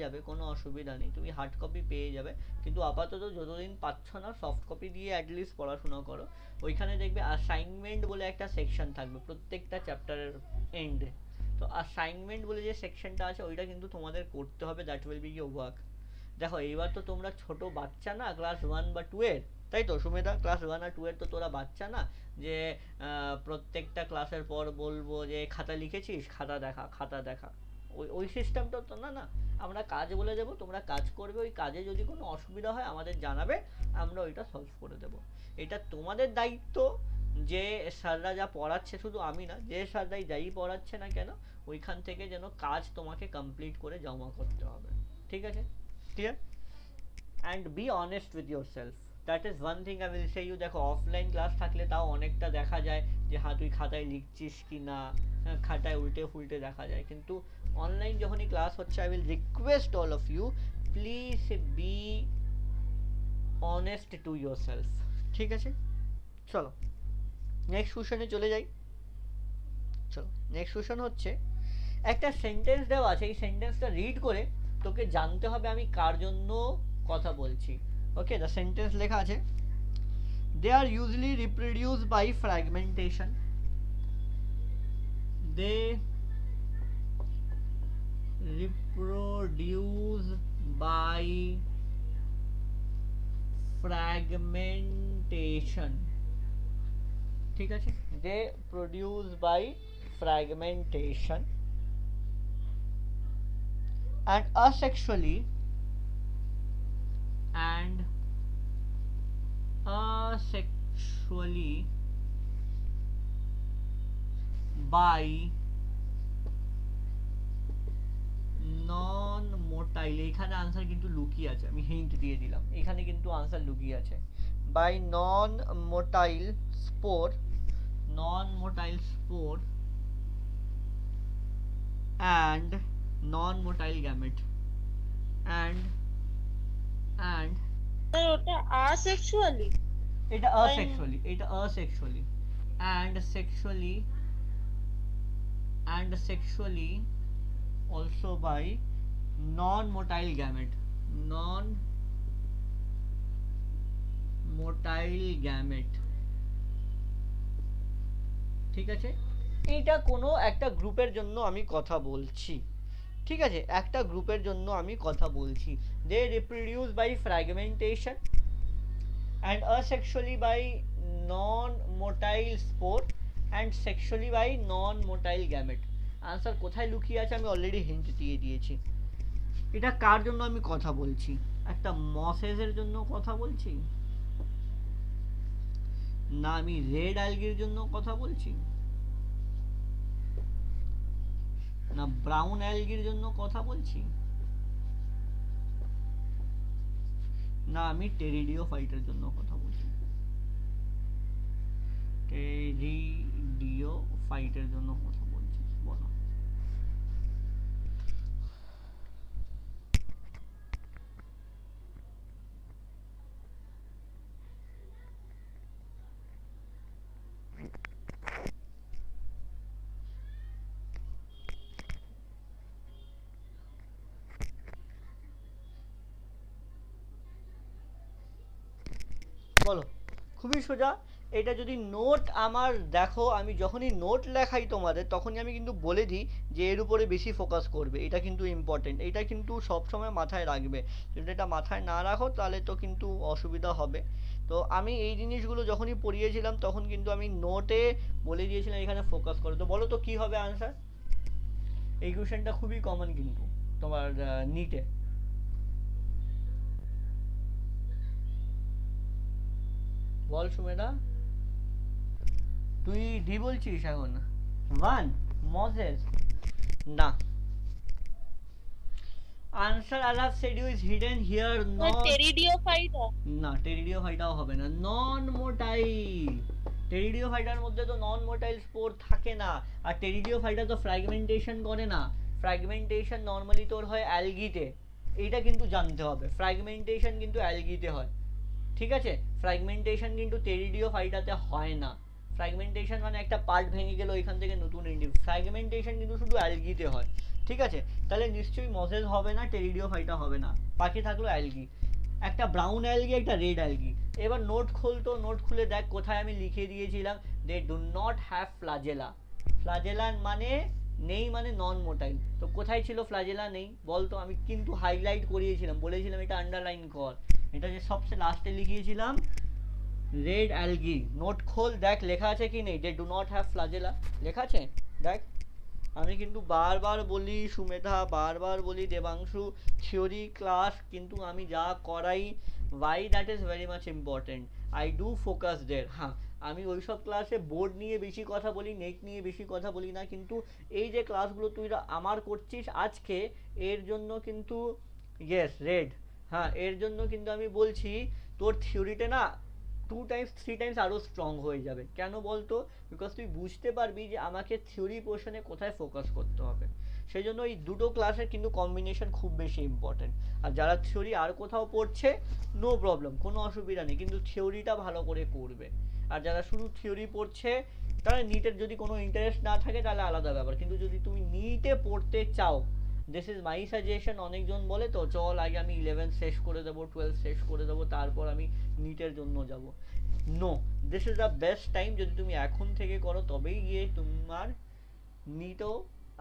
যাবে, কোনো অসুবিধা নেই, তুমি হার্ড কপি পেয়ে যাবে। কিন্তু আপাতত যতদিন পাচ্ছ না সফট কপি দিয়ে অ্যাটলিস্ট পড়াশোনা করো। ওইখানে দেখবে অ্যাসাইনমেন্ট বলে একটা সেকশন থাকবে প্রত্যেকটা চ্যাপ্টারের এন্ডে। তো অ্যাসাইনমেন্ট বলে যে সেকশনটা আছে ওইটা কিন্তু তোমাদের করতে হবে, that will be your work. দেখো এইবার তো তোমরা ছোট বাচ্চা না, ক্লাস 1 বা 2 এর, তাই তো সুমেধা? ক্লাস 1 আর 2 এর তো তোরা বাচ্চা না, যে প্রত্যেকটা ক্লাসের পর বলবো যে খাতা লিখেছিস, খাতা দেখা। ওই সিস্টেমটা তো না, না আমরা কাজ বলে দেবো, তোমরা কাজ করবে, ওই কাজে যদি কোনো অসুবিধা হয় আমাদের জানাবে, আমরা ওইটা সলভ করে দেবো। এটা তোমাদের দায়িত্ব যে স্যাররা যা পড়াচ্ছে, শুধু আমি না, যে স্যাররাই যাই পড়াচ্ছে না কেন, ওইখান থেকে যেন কাজ তোমাকে কমপ্লিট করে জমা করতে হবে, ঠিক আছে? Clear? And be honest with yourself. That is one thing I will say you. দেখো অফলাইন ক্লাস থাকলে তাও অনেকটা দেখা যায় যে হ্যাঁ তুই খাতায় লিখছিস কি না, খাতায় উল্টে ফুলটে দেখা যায়, কিন্তু অনলাইন যখনই ক্লাস হচ্ছে, I will request all of you, please be honest to yourself, ঠিক আছে? চলো নেক্সট কোশ্চেনে চলে যাই। চলো নেক্সট কোশ্চেন হচ্ছে, একটা সেন্টেন্স দেওয়া আছে, এই সেন্টেন্সটা রিড করে তোকে জানতে হবে আমি কার জন্য কথা বলছি। ওকে, দ্য সেন্টেন্স লেখা আছে, they are usually reproduce by fragmentation. They reproduce by fragmentation, ঠিক আছে? They produce by fragmentation and asexually and Sexually by non motile, এখানে আনসার কিন্তু লুকিয়ে আছে, আমি হিন্ট দিয়ে দিলাম, এখানে কিন্তু আনসার লুকিয়ে আছে। By non motile spore, non motile spore and non motile gamete and sir ওটা asexually এটা asexually, এটা asexually and sexually also by non-motile gamete, non-motile gamete, ঠিক আছে। এইটা কোনো একটা গ্রুপের জন্য আমি কথা বলছি, ঠিক আছে, একটা গ্রুপের জন্য আমি কথা বলছি। They reproduce by fragmentation and asexually by non-motile spore and sexually by non-motile gamete। Answer কোথায় লুকিয়ে আছে আমি অলরেডি হিন্ট দিয়ে দিয়েছি। এটা কার জন্য আমি কথা বলছি? একটা মসেসের জন্য কথা বলছি, না আমি রেড অ্যালগির জন্য কথা বলছি, না ব্রাউন অ্যালগির জন্য কথা বলছি, না আমি টেরিডিওফাইটের জন্য কথা বলছি, টেরিডিওফাইটের জন্য কথা বলছি, বলো। বলো, খুবই সোজা। এটা যদি নোট আমার দেখো, আমি যখনই নোট লেখাই তোমাদের তখনই আমি কিন্তু বলে দিই যে এর উপরে বেশি ফোকাস করবে, এটা কিন্তু ইম্পর্টেন্ট, এটা কিন্তু সবসময় মাথায় রাখবে। যদি এটা মাথায় না রাখো তাহলে তো কিন্তু অসুবিধা হবে। তো আমি এই জিনিসগুলো যখনই পড়িয়েছিলাম তখন কিন্তু আমি নোটে বলে দিয়েছিলাম এখানে ফোকাস করো। তো বলো তো কি হবে আনসার? এই কোশ্চেনটা খুবই কমন কিন্তু তোমার নিটে। বল সুমেধা, তুই ডি বলছিস এখন? ওয়ান মজেস না, answer I have said you is hidden here, not টেরিডিওফাইটা না, টেরিডিওফাইটাও হবে না, নন মোটাইল। টেরিডিওফাইটার মধ্যে তো নন মোটাইল স্পোর থাকে না, আর টেরিডিওফাইটা তো ফ্র্যাগমেন্টেশন করে না। ফ্র্যাগমেন্টেশন নরমালি তোর হয় অ্যালগিতে, এইটা কিন্তু জানতে হবে, ফ্র্যাগমেন্টেশন কিন্তু অ্যালগিতে হয়, ঠিক আছে। ফ্র্যাগমেন্টেশন কিন্তু টেরিডিওফাইটাতে হয় না। ফ্র্যাগমেন্টেশন মানে একটা পার্ট ভেঙে গেল, ওইখান থেকে নতুন ফ্র্যাগমেন্টেশন কিন্তু শুধু অ্যালগিতে হয়, ঠিক আছে। তাহলে নিশ্চয়ই মসেস হবে না, টেরিডিওফাইটা হবে না, বাকি থাকলো অ্যালগি, একটা ব্রাউন অ্যালগি একটা রেড অ্যালগি। এবার নোট খুলতো, নোট খুলে দেখ কোথায় আমি লিখে দিয়েছিলাম, they do not have flagella. Flagella মানে নেই, মানে নন মোটাইল। তো কোথায় ছিল ফ্লাজেলা? নেই, বলতো। আমি কিন্তু হাইলাইট করিয়েছিলাম, বলেছিলাম এটা আন্ডারলাইন কর, এটা যে সবচেয়ে লাস্টে লিখিয়েছিলাম রেড অ্যালগি। নোট খোল, দেখ লেখা আছে কি নেই, they do not have flagella লেখা আছে, দেখ। আমি কিন্তু বারবার বলি সুমেধা, বারবার বলি দেবাংশু, থিওরি ক্লাস কিন্তু আমি যা করাই, why that is very much important, I do focus there। হ্যাঁ, আমি ওইসব ক্লাসে বোর্ড নিয়ে বেশি কথা বলি, নেট নিয়ে বেশি কথা বলি না, কিন্তু এই যে ক্লাসগুলো তুই আমার করছিস আজকে, এর জন্য কিন্তু ইয়েস রেড, হ্যাঁ এর জন্য কিন্তু আমি বলছি তোর থিওরিটা না 2 times 3 times আরো স্ট্রং হয়ে যাবে। কেন বলতো? বিকজ তুই বুঝতে পারবি যে আমাকে থিওরি পোর্শনে কোথায় ফোকাস করতে হবে। সেই জন্য এই দুটো ক্লাসের কিন্তু কম্বিনেশন খুব বেশি ইম্পর্টেন্ট। আর যারা থিওরি আর কোথাও পড়ছে নো প্রবলেম, কোনো অসুবিধা নেই, কিন্তু থিওরিটা ভালো করে করবে। আর যারা শুধু থিওরি পড়ছে তারা নিটের যদি কোনো ইন্টারেস্ট না থাকে তাহলে আলাদা ব্যাপার, কিন্তু যদি তুমি নিটে পড়তে চাও, দিস ইজ মাই সাজেশন। অনেকজন বলে তো চল আগে আমি 11 শেষ করে দেবো, 12 শেষ করে দেবো, তারপর আমি নিটের জন্য যাব। No, this is the best time, যদি তুমি এখন থেকে করো তবেই গিয়ে তোমার নিটও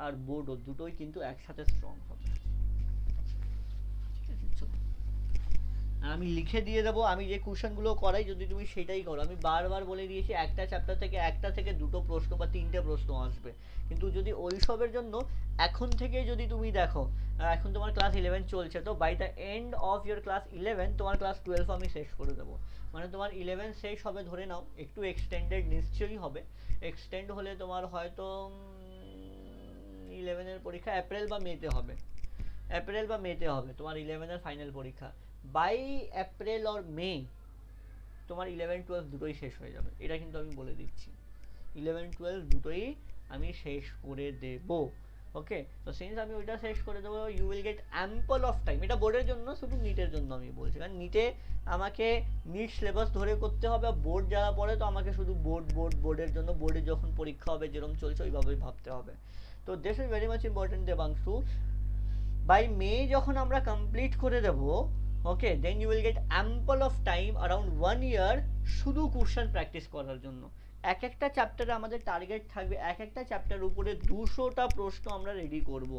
আর বোর্ডও দুটোই কিন্তু একসাথে স্ট্রং হবে, ঠিক আছে। চলো আমি লিখে দিয়ে দেবো, আমি যে কোশ্চেনগুলো করাই যদি তুমি সেটাই করো। আমি বারবার বলে দিয়েছি একটা চ্যাপ্টার থেকে একটা থেকে দুটো প্রশ্ন বা তিনটে প্রশ্ন আসবে, কিন্তু যদি ওইসবের জন্য এখন থেকে যদি তুমি দেখো, এখন তোমার ক্লাস 11 চলছে, তো by the end of your class 11 তোমার ক্লাস 12 আমি শেষ করে দেবো। মানে তোমার 11 শেষ হবে ধরে নাও, একটু এক্সটেন্ডেড নিশ্চয়ই হবে, এক্সটেন্ড হলে তোমার হয়তো 11-এর পরীক্ষা এপ্রিল বা মেতে হবে, এপ্রিল বা মেতে হবে তোমার 11-এর ফাইনাল পরীক্ষা। বাই এপ্রিল অর মে তোমার 11-12 দুটোই শেষ হয়ে যাবে, এটা কিন্তু আমি বলে দিচ্ছি। 11-12 দুটোই আমি শেষ করে দেব। ওকে, তো সিন্স আমি ওইটা শেষ করে দেবো, you will get ample of time. এটা বোর্ডের জন্য, শুধু নিটের জন্য আমি বলছি, কারণ নিটে আমাকে নিট সিলেবাস ধরে করতে হবে। বোর্ড যারা পড়ে তো আমাকে শুধু বোর্ডের জন্য, বোর্ডে যখন পরীক্ষা হবে যেরকম চলছে ওইভাবেই ভাবতে হবে। তো this is very much important Debanshu. By May যখন আমরা কমপ্লিট করে দেব, okay, then you will get ample of time around 1 year শুধু কোশ্চেন প্র্যাকটিস করার জন্য। এক একটা চ্যাপ্টারে আমাদের টার্গেট থাকবে, এক একটা চ্যাপ্টার উপরে 200টা প্রশ্ন আমরা রেডি করব।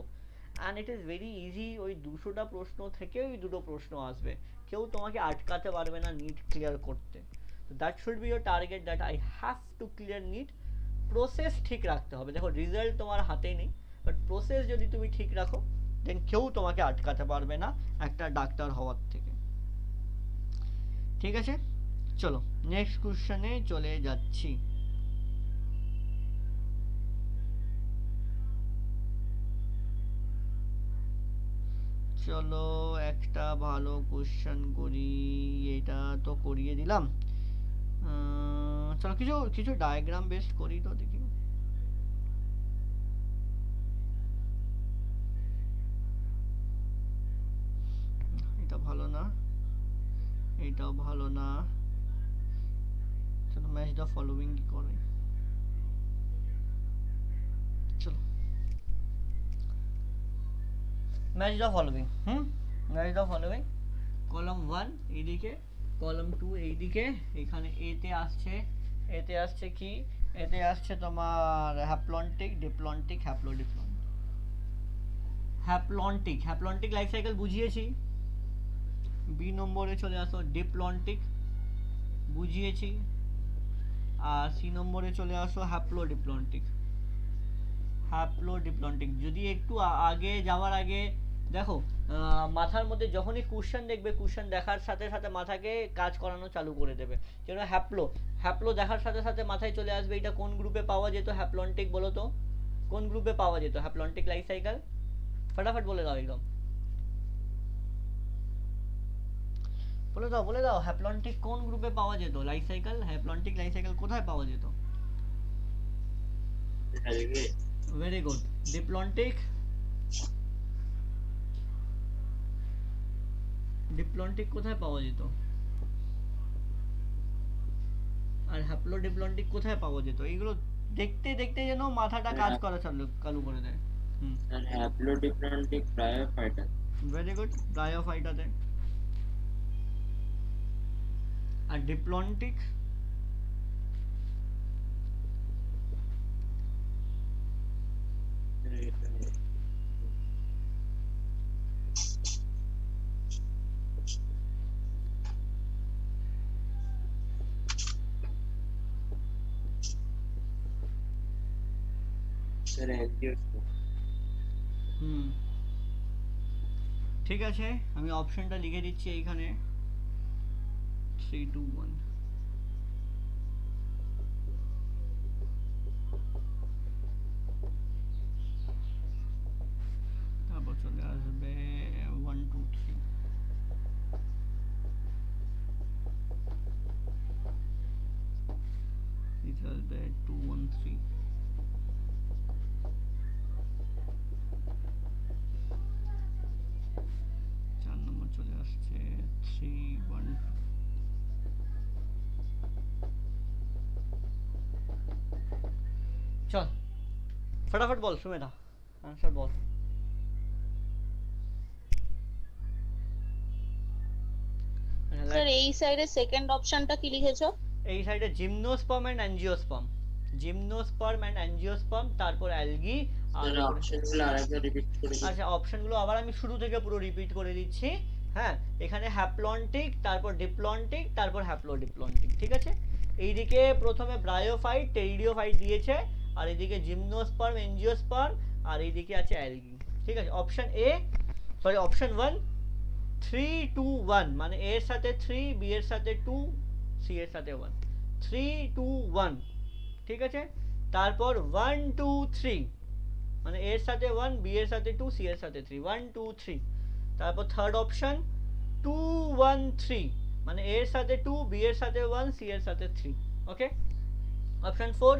And it is very easy, ওই 200টা প্রশ্ন থেকে ওই দুটো প্রশ্ন আসবে, কেউ তোমাকে আটকাতে পারবে না নিট ক্লিয়ার করতে। That should be your target, that I have to clear NEET. Process ঠিক রাখতে হবে, দেখো রেজাল্ট তোমার হাতে নেই, বাট প্রসেস যদি তুমি ঠিক রাখো দেন কেউ তোমাকে আটকাতে পারবে না একটা ডাক্তার হওয়ার থেকে। ঠিক আছে, চলো নেক্সট কোশ্চেনে চলে যাচ্ছি। চলো একটা ভালো কোশ্চেন করি, এটা তো করিয়ে দিলাম। চলো কিছু কিছু ডায়াগ্রাম বেস করি তো দেখি। এটা ভালো না, এটাও ভালো না, চলো ম্যাচ দ্য ফলোইং কি করে। চলো match the following, match the following. Column 1 এইদিকে, কলাম 2 এইদিকে, এখানে এতে আসছে, এতে আসছে কি, এতে আসছে তোমার haplontic, diplontic, haplodiplontic. Haplontic, haplontic life cycle বুঝিয়েছি। বি নম্বরে চলে আসো ডিপ্লন্টিক, বুঝিয়েছি। আর সি নম্বরে চলে আসো হ্যাপ্লোডিপ্লন্টিক, হ্যাপ্লোডিপ্লন্টিক। যদি একটু আগে যাওয়ার আগে দেখো, মাথার মধ্যে যখনই কোশ্চেন দেখবে, কোশ্চেন দেখার সাথে সাথে মাথাকে কাজ করানো চালু করে দেবে। যেন হ্যাপ্লো, হ্যাপ্লো দেখার সাথে সাথে মাথায় চলে আসবে এটা কোন গ্রুপে পাওয়া যেত, হ্যাপ্লন্টিক বলো তো কোন গ্রুপে পাওয়া যেত হ্যাপ্লন্টিক লাইফ সাইকেল, ফটাফট বলে দাও একদম, বলে দাও বলে দাও, হ্যাপ্লন্টিক কোন গ্রুপে পাওয়া যেত life cycle, haplontic life cycle কোথায় পাওয়া যেত? Very good. ডিপ্লন্টিক, ডিপ্লন্টিক কোথায় পাওয়া যেত? আর হ্যাপ্লোডিপ্লন্টিক কোথায় পাওয়া যেত? এইগুলো দেখতে দেখতে যেন মাথাটা কাজ করা চালু করে দেয়। আর হ্যাপ্লোডিপ্লন্টিক ব্রায়োফাইটা। ভেরি গুড, ব্রায়োফাইটাতে। আর ডিপ্লন্টিক ঠিক আছে, আমি অপশনটা লিখে দিচ্ছি এইখানে 3 2 1। তারপর চলে আসবে 1 2 3। নিচে আসবে 2 1 3। চলে আসছে 3 1 2। চল फटाफट বল সুমেধা, आंसर বল। স্যার এই সাইডে সেকেন্ড অপশনটা কি লিখেছো? এই সাইডে gymnosperm and angiosperm, gymnosperm and angiosperm, তারপর অ্যালগি। আর অপশনগুলো আরেকবার রিপিট করে দিন। আচ্ছা অপশনগুলো আবার আমি শুরু থেকে পুরো রিপিট করে দিচ্ছি। হ্যাঁ, এখানে হ্যাপ্লন্টিক, তারপর ডিপ্লন্টিক, তারপর হ্যাপ্লোডিপ্লন্টিক, ঠিক আছে। এইদিকে প্রথমে ব্রায়োফাইট, টেরিডিওফাইট দিয়েছে, আর এইদিকে জিমনোস্পার্ম, এনজিওস্পার্ম, আর এইদিকে আছে অ্যালগি, ঠিক আছে। অপশন এ, সরি অপশন 1 3 2 1, মানে এ এর সাথে 3, বি এর সাথে 2, সি এর সাথে 1, 3 2 1, ঠিক আছে। তারপর 1 2 3, মানে এর সাথে 1, বি এর সাথে 2, সি এর সাথে 3, 1 2 3। তারপর থার্ড অপশন 2 1 3, মানে এর সাথে 2, বি এর সাথে 1, সি এর সাথে 3, ওকে। অপশন 4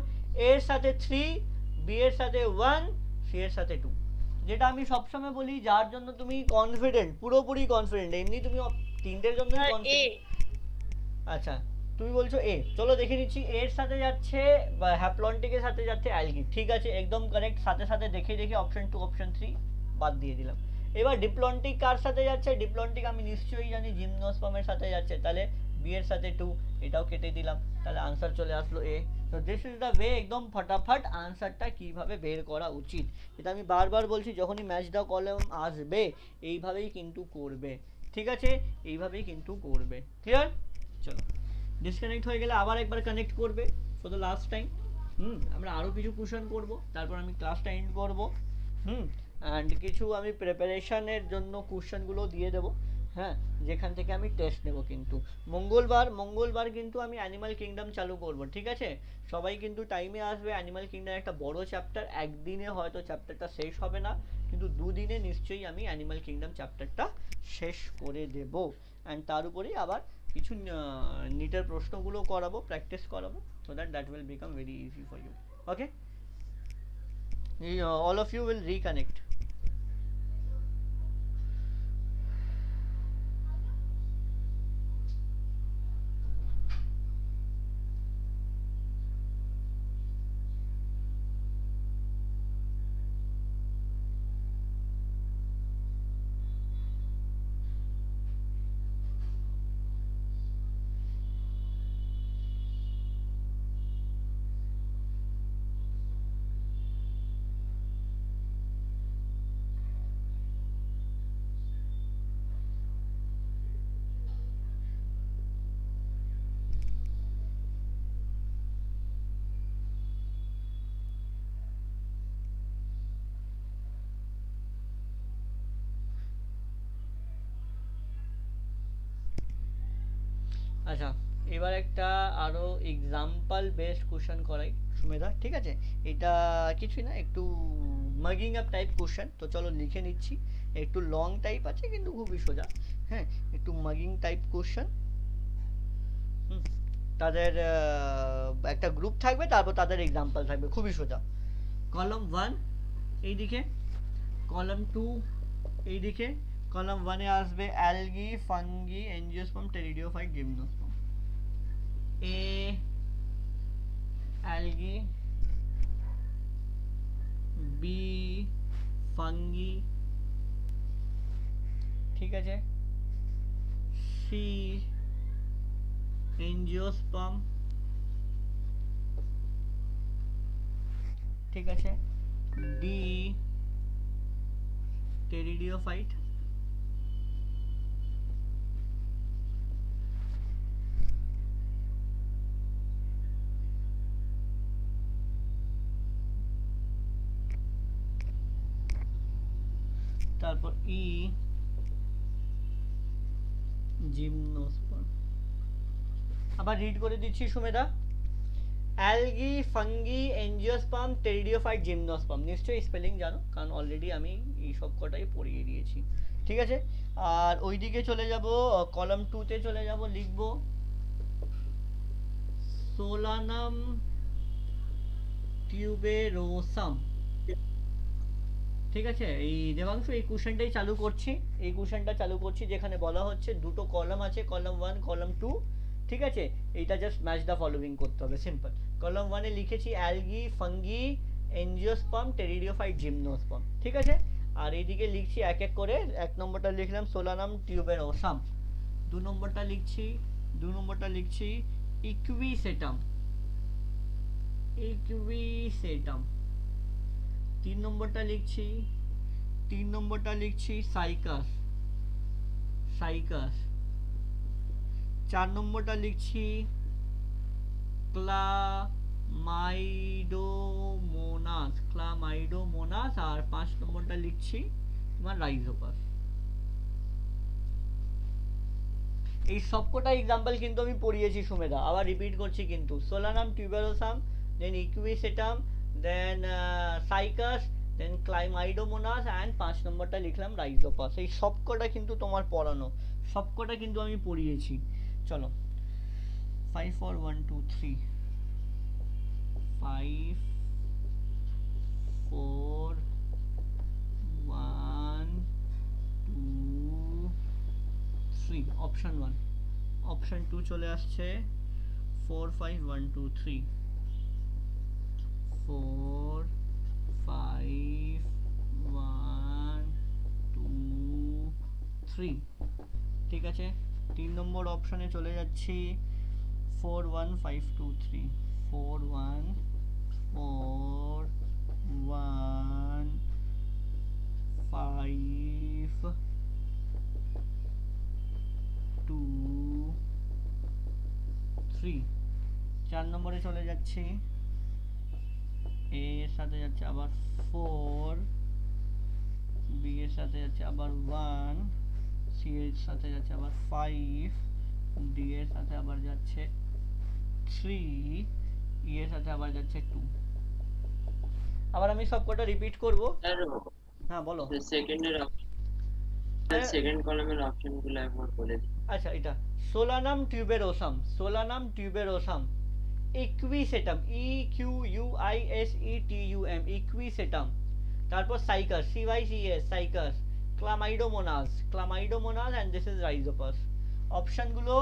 এর সাথে 3, বি এর সাথে 1, সি এর সাথে 2। যেটা আমি সবসময় বলি, যার জন্য তুমি কনফিডেন্ট, পুরোপুরি কনফিডেন্ট, এমনি তুমি তিনটের জন্যই আর এ কনফিডেন্ট। আচ্ছা, তুমি বলছো এ, চলো দেখে নিচ্ছি। এর সাথে যাচ্ছে হ্যাপ্লন্টিকের সাথে যাচ্ছে অ্যালগি, ঠিক আছে, একদম কারেক্ট। সাথে সাথে দেখে দেখে অপশন 2 অপশন 3 বাদ দিয়ে দিলাম। এবার ডিপ্লন্টিক কার সাথে যাচ্ছে? ডিপ্লন্টিক আমি নিশ্চয়ই জানি জিমনোস্পার্মের সাথে যাচ্ছে, তাহলে বি এর সাথে 2, এটাও কেটে দিলাম, তাহলে আনসার চলে আসলো এ। তো দিস ইজ দ্য ওয়ে, একদম ফটাফট আনসারটা কিভাবে বের করা উচিত। এটা আমি বারবার বলছি, যখনই ম্যাচ দ্য কলম আসবে এইভাবেই কিন্তু করবে, ঠিক আছে, এইভাবেই কিন্তু করবে। ক্লিয়ার? চলো, ডিসকানেক্ট হয়ে গেলে আবার একবার কানেক্ট করবে ফর দ্য লাস্ট টাইম। আমরা আরও কিছু কোশ্চেন করব, তারপর আমি ক্লাসটা এন্ড করব। অ্যান্ড কিছু আমি প্রিপারেশনের জন্য কোশ্চেনগুলো দিয়ে দেবো, হ্যাঁ, যেখান থেকে আমি টেস্ট নেব। কিন্তু মঙ্গলবার কিন্তু আমি অ্যানিমাল কিংডম চালু করব, ঠিক আছে। সবাই কিন্তু টাইমে আসবে। অ্যানিমাল কিংডম একটা বড় চ্যাপ্টার, একদিনে হয়তো চ্যাপ্টারটা শেষ হবে না, কিন্তু দুদিনে নিশ্চয়ই আমি অ্যানিমাল কিংডম চ্যাপ্টারটা শেষ করে দেব। অ্যান্ড তার উপরেই আবার কিছু নিটের প্রশ্নগুলো করাবো, প্র্যাকটিস করাবো, so that will become very easy for you. Okay, all of you will reconnect. আচ্ছা, এবার একটা আরো এক্সাম্পল বেসড কোশ্চেন করাই সুমেধা, ঠিক আছে। এটা কিছুই না, একটু মাগিং আপ টাইপ কোশ্চেন, তো চলো লিখে নিচ্ছি। একটু লং টাইপ আছে কিন্তু খুবই সোজা, হ্যাঁ, একটু মাগিং টাইপ কোশ্চেন। তাদের একটা গ্রুপ থাকবে, তারপর তাদের এক্সাম্পল থাকবে, খুবই সোজা। কলাম 1 এইদিকে, কলাম 2 এইদিকে। কলাম 1 এ আসবে algae, fungi, angiosperm, pteridophyte, gymnosperm. এ অ্যালগি, বি ফাঙ্গি, ঠিক আছে, সি এনজিওস্পার্ম, ঠিক আছে, ডি টেরিডিওফাইট, তারপর ই জিমনোস্পার্ম। আবার রিড করে দিচ্ছি Sumedha. Algae, fungi, angiosperm, pteridophyte, gymnosperm. নিশ্চয়ই স্পেলিং জানো, কারণ অলরেডি আমি এই সব কটাই পড়িয়ে দিয়েছি, ঠিক আছে। আর ওইদিকে চলে যাব, কলাম 2 তে চলে যাব, লিখব সোলানাম টিউবেরোসাম, ঠিক আছে। এই দেবাংশু, এই কোশ্চেনটাই চালু করছি, এই কোশ্চেনটা চালু করছি, যেখানে বলা হচ্ছে দুটো কলাম আছে, কলাম 1 কলাম 2, ঠিক আছে। এইটা জাস্ট ম্যাচ দ্য ফলোইং করতে হবে, সিম্পল। কলাম 1 এ লিখেছি algae, fungi, angiosperm, pteridophyte, gymnosperm, ঠিক আছে। আর এইদিকে লিখছি এক এক করে। 1 নম্বরটা লিখলাম সোলানাম টিউবেরোসাম, 2 নম্বরটা লিখছি ইকুইসেটাম, ইকুইসেটাম। 3 নম্বরটা লিখছি সাইকাস, সাইকাস। 4 নম্বরটা লিখছি ক্লামাইডোমোনাস, আর 5 নম্বরটা লিখছি তোমার রাইজোপাস। এই সবকটা এক্সাম্পল কিন্তু আমি পড়িয়েছি সুমেধা, আবার রিপিট করছি কিন্তু। Solanum tuberosum, then equisetum, then cycas, then chlamydomonas, and 5 নম্বরটা লিখলাম রাইজোপাস। এই সবকটা কিন্তু তোমার পড়ানো, সবকটা কিন্তু আমি পড়িয়েছি। চলো 5 4 1 2 3 5 4 1 2 3 অপশন 1, অপশন 2 চলে আসছে 4 5 1 2 3 4 5 1 2 3, ঠিক আছে। 3 নম্বর অপশনে চলে যাচ্ছি 4 1 5 2 3 4 1 4 1 5 2 3। 4 নম্বরে চলে যাচ্ছি, এ এর সাথে যাচ্ছে আবার 4, বি এর সাথে যাচ্ছে আবার 1, সি এর সাথে যাচ্ছে আবার 5, ডি এর সাথে আবার যাচ্ছে 3, ই এর সাথে আবার যাচ্ছে 2। আবার আমি সবকটা রিপিট করব। হ্যাঁ বলো। সেকেন্ড কলামের অপশনগুলো একবার বলে দিন। আচ্ছা, এটা সোলানাম টিউবেরোসাম, ইকুইসেটাম, ইকিউইউআইএসইটিইউএম, ইকুইসেটাম। তারপর cycas, সিওয়াইসিএস, cycas. Chlamydomonas and this is Rhizopus. অপশনগুলো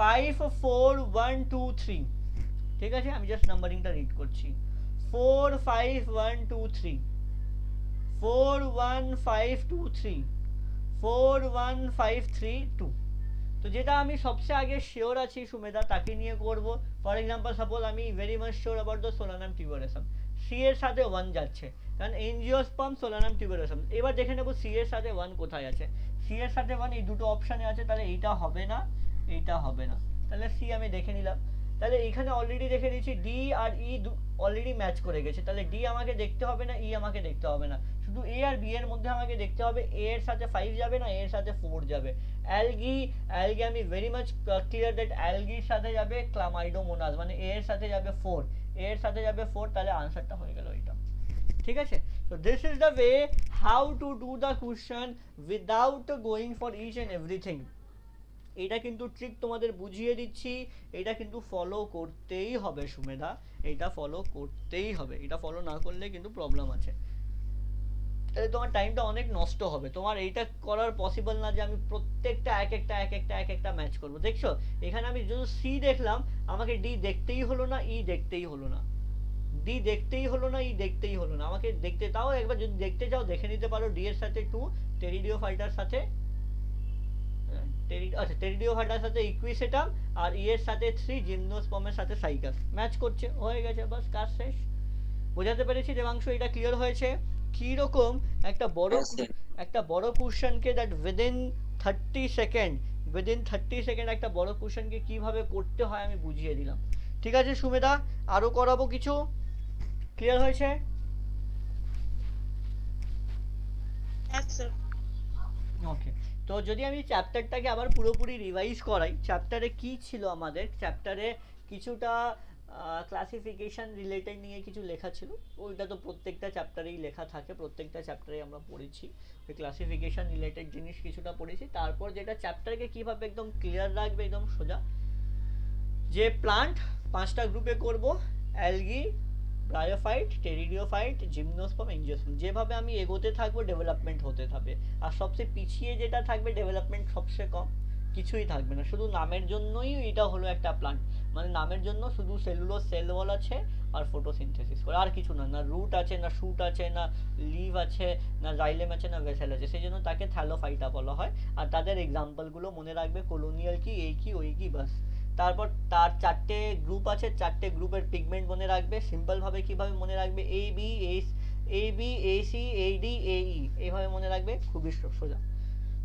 5 4 1 2 3, ঠিক আছে। আমি জাস্ট নাম্বারিংটা রিড করছি, 4 5 1 2 3, 4 1 5 2 3, 4 1 5 3 2। তো যেটা আমি সবচেয়ে আগে শিওর আছি সুমেধা তাকে নিয়ে করব। ফর এক্সাম্পল সাপোজ আমি very much sure about the solanum tuberosum, C এর সাথে 1 যাচ্ছে, কারণ এনজিওস্পার্ম সোলানাম টিউবেরোসাম। এবার দেখে নেব সি এর সাথে 1 কোথায় আছে। সি এর সাথে 1 এই দুটো অপশনে আছে, তাহলে এইটা হবে না, এইটা হবে না, তাহলে সি আমি দেখে নিলাম। তাহলে এখানে অলরেডি দেখে নিয়েছি ডি আর ই অলরেডি ম্যাচ করে গেছে, তাহলে ডি আমাকে দেখতে হবে না, ই আমাকে দেখতে হবে না, শুধু এ আর বি এর মধ্যে আমাকে দেখতে হবে এ এর সাথে 5 যাবে না এ এর সাথে 4 যাবে। অ্যালগি আমি ভেরি মাচ ক্লিয়ার দ্যাট অ্যালগির সাথে যাবে ক্লামাইডোমোনাস, মানে এ এর সাথে যাবে 4, এ এর সাথে যাবে 4, তাহলে আনসারটা হয়ে গেল এটা, ঠিক আছে। So this is the way how to do the question without going for each and everything. এটা কিন্তু ট্রিক তোমাদের বুঝিয়ে দিচ্ছি, এটা কিন্তু ফলো করতেই হবে সুমেধা, এটা ফলো করতেই হবে, এটা ফলো না করলে কিন্তু প্রবলেম আছে। তাহলে তোমার টাইমটা অনেক নষ্ট হবে, তোমার এইটা করার পসিবল না যে আমি প্রত্যেকটা এক একটা ম্যাচ করব। দেখছো এখানে আমি যদি সি দেখলাম, আমাকে ডি দেখতেই হলো না, ই দেখতেই হলো না, ডি দেখতেই হলো না, ই দেখতেই হলো না, আমাকে দেখতে, তাও একবার যদি দেখতে চাও দেখে নিতে পারো ডি এর সাথে 2, টেরিডিওফাইটার সাথে টেরিডিওফাইটার সাথে ইকুইসেটাম, আর ই এর সাথে 3, জিমনোস্পার্মের সাথে সাইকাস ম্যাচ করছে, হয়ে গেছে, বাস কাজ শেষ। বোঝাতে পেরেছি দেবাংশু? এটা ক্লিয়ার হয়েছে কি রকম একটা বড় কোশ্চেনকে দ্যাট উইদিন 30 সেকেন্ড একটা বড় কোশ্চেনকে কিভাবে করতে হয় আমি বুঝিয়ে দিলাম, ঠিক আছে সুমেধা? আরো করাবো কিছু? ক্লিয়ার হয়েছে? ওকে, তো যদি আমি চ্যাপ্টারটাকে আবার পুরোপুরি রিভাইজ করাই, চ্যাপ্টারে কি ছিল আমাদের, চ্যাপ্টারে কিছুটা ক্লাসিফিকেশন রিলেটেড নিয়ে কিছু লেখা ছিল, ওইটা তো প্রত্যেকটা চ্যাপ্টারেই লেখা থাকে, প্রত্যেকটা চ্যাপ্টারে আমরা পড়েছি ওই ক্লাসিফিকেশন রিলেটেড জিনিস কিছুটা পড়েছি। তারপর যেটা চ্যাপ্টারকে কিভাবে একদম ক্লিয়ার রাখবে, একদম সোজা, যে প্লান্ট 5টা গ্রুপে করব, অ্যালগি, ব্রায়োফাইট, টেরিডিওফাইট, জিমনোস্পার্ম, এনজিওস্পার্ম, যেভাবে আমি এগোতে থাকবো ডেভেলপমেন্ট হতে থাকবে। আর সবচেয়ে পিছিয়ে যেটা থাকবে ডেভেলপমেন্ট সবচেয়ে কম, কিছুই থাকবে না, শুধু নামের জন্যই এটা হলো একটা প্লান্ট, মানে নামের জন্য শুধু সেলুলোজ সেল ওয়াল আছে আর ফটোসিনথেসিস করে, আর কিছু না, না রুট আছে, না শুট আছে, না লিভ আছে, না জাইলেম আছে, না ভেসেল আছে, সেই জন্য তাকে থ্যালোফাইটা বলা হয়। আর তাদের এক্সাম্পলগুলো মনে রাখবে, কলোনিয়াল কি, এই কি, ওই কি, বাস। তারপর তার 4টে গ্রুপ আছে, 4টে গ্রুপের পিগমেন্ট মনে রাখবে, সিম্পল ভাবে কিভাবে মনে রাখবে, A B A C A D A E, এইভাবে মনে রাখবে, খুবই সোজা।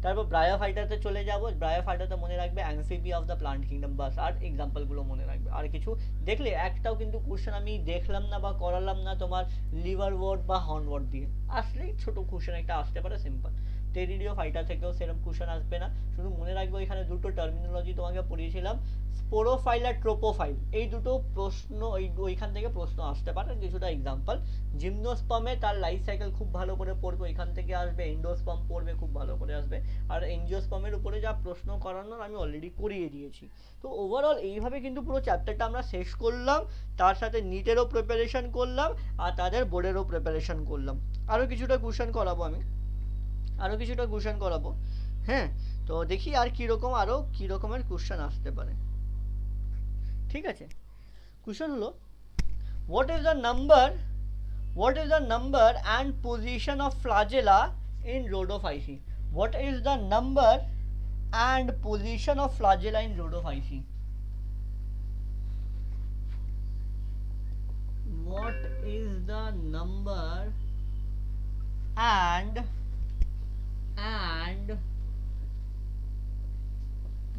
তারপর ব্রায়োফাইটাতে চলে যাব, ব্রায়োফাইটাতে মনে রাখবে amphibia of the plant kingdom, বাস আর এক্সাম্পলগুলো মনে রাখবে। আর কিছু দেখলে একটাও কিন্তু কোশ্চেন আমি দেখলাম না বা করালাম না তোমার লিভার ওয়ার্ড বা হর্ন ওয়ার্ড দিয়ে, আসলেই ছোট কোশ্চেন একটা আসতে পারে সিম্পল। টেরিডিও ফাইটার থেকেও সেরকম কোশ্চেন আসবে না, শুধু মনে রাখবে এখানে দুটো টার্মিনোলজি তোমাকে পড়িয়েছিলাম, স্পোরোফাইল আর ট্রোপোফাইল, এই দুটো প্রশ্ন ওইখান থেকে প্রশ্ন আসতে পারে কিছুটা এক্সাম্পল। জিমনোস্পার্মে তার লাইফ সাইকেল খুব ভালো করে পড়বে, এখান থেকে আসবে। এন্ডোস্পার্ম পড়বে, খুব ভালো করে আসবে। আর এনজিওস্পার্মের উপরে যা প্রশ্ন করানোর আমি অলরেডি করিয়ে দিয়েছি। তো ওভারঅল এইভাবে কিন্তু পুরো চ্যাপ্টারটা আমরা শেষ করলাম, তার সাথে নিটেরও প্রিপারেশন করলাম আর তাদের বোর্ডেরও প্রিপারেশন করলাম। আরও কিছুটা কোশ্চেন করাবো আমি, আরও কিছুটা কোশ্চেন করাবো। হ্যাঁ, তো দেখি আর কীরকম আরও কী রকমের কোশ্চেন আসতে পারে। ঠিক আছে, কোশ্চেন হলো what is the number and position of flagella in rhodophysi? What is the number and position of flagella in rhodophysi? What is the number and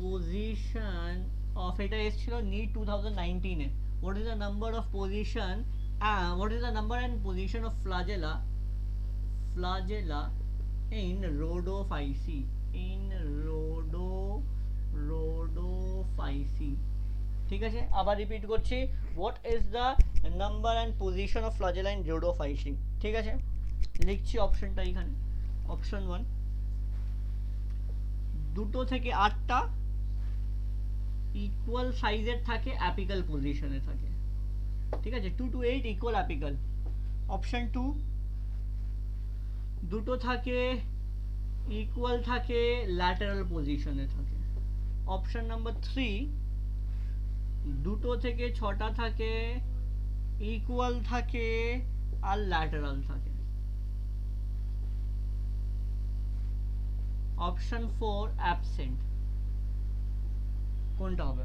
position of, এটা এসেছিল NEET 2019 A, what is the number of position what is the number and position of flagella in rhodophysi, rhodophysi। ঠিক আছে, আবার repeat করছি, what is the number and position of flagella in rhodophysi। ঠিক আছে, লিখছি অপশনটা এখানে। অপশন 1 2 থেকে 8টা ইকুয়াল সাইজের থাকে, অ্যাপিক্যাল পজিশনে থাকে। ঠিক আছে, 2 to 8 ইকুয়াল অ্যাপিক্যাল। অপশন 2 2 থাকে ইকুয়াল থাকে, ল্যাটারাল পজিশনে থাকে। অপশন নাম্বার 3 2 থেকে 6টা থাকে, ইকুয়াল থাকে আর ল্যাটারাল থাকে। Option 4 absent. কোনটা হবে,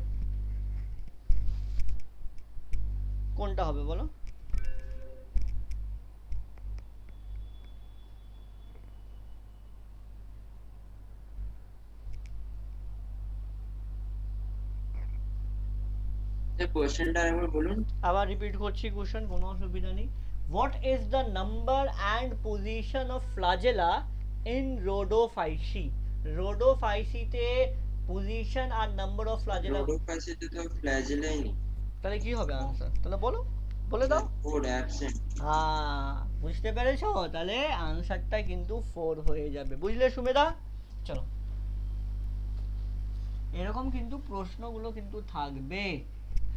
কোনটা হবে বলো? কোশ্চেনটা একবার বলুন। আবার রিপিট করছি কোশ্চেন, কোনো অসুবিধা নেই। What is the number and position of flagella in rhodophyceae? রোডোফাইসিতে পজিশন আর নাম্বার অফ ফ্লাজেলা, রোডোফাইসিতে তো ফ্ল্যাজেলাই নেই, তাহলে কি হবে আনসার? তাহলে বলো, বলে দাও। 4 অ্যাবসেন্ট। হ্যাঁ, বুঝতে পেরেছো? তাহলে আনসারটা কিন্তু 4 হয়ে যাবে, বুঝলে সুমেদা? চলো, এরকম কিন্তু প্রশ্নগুলো কিন্তু থাকবে।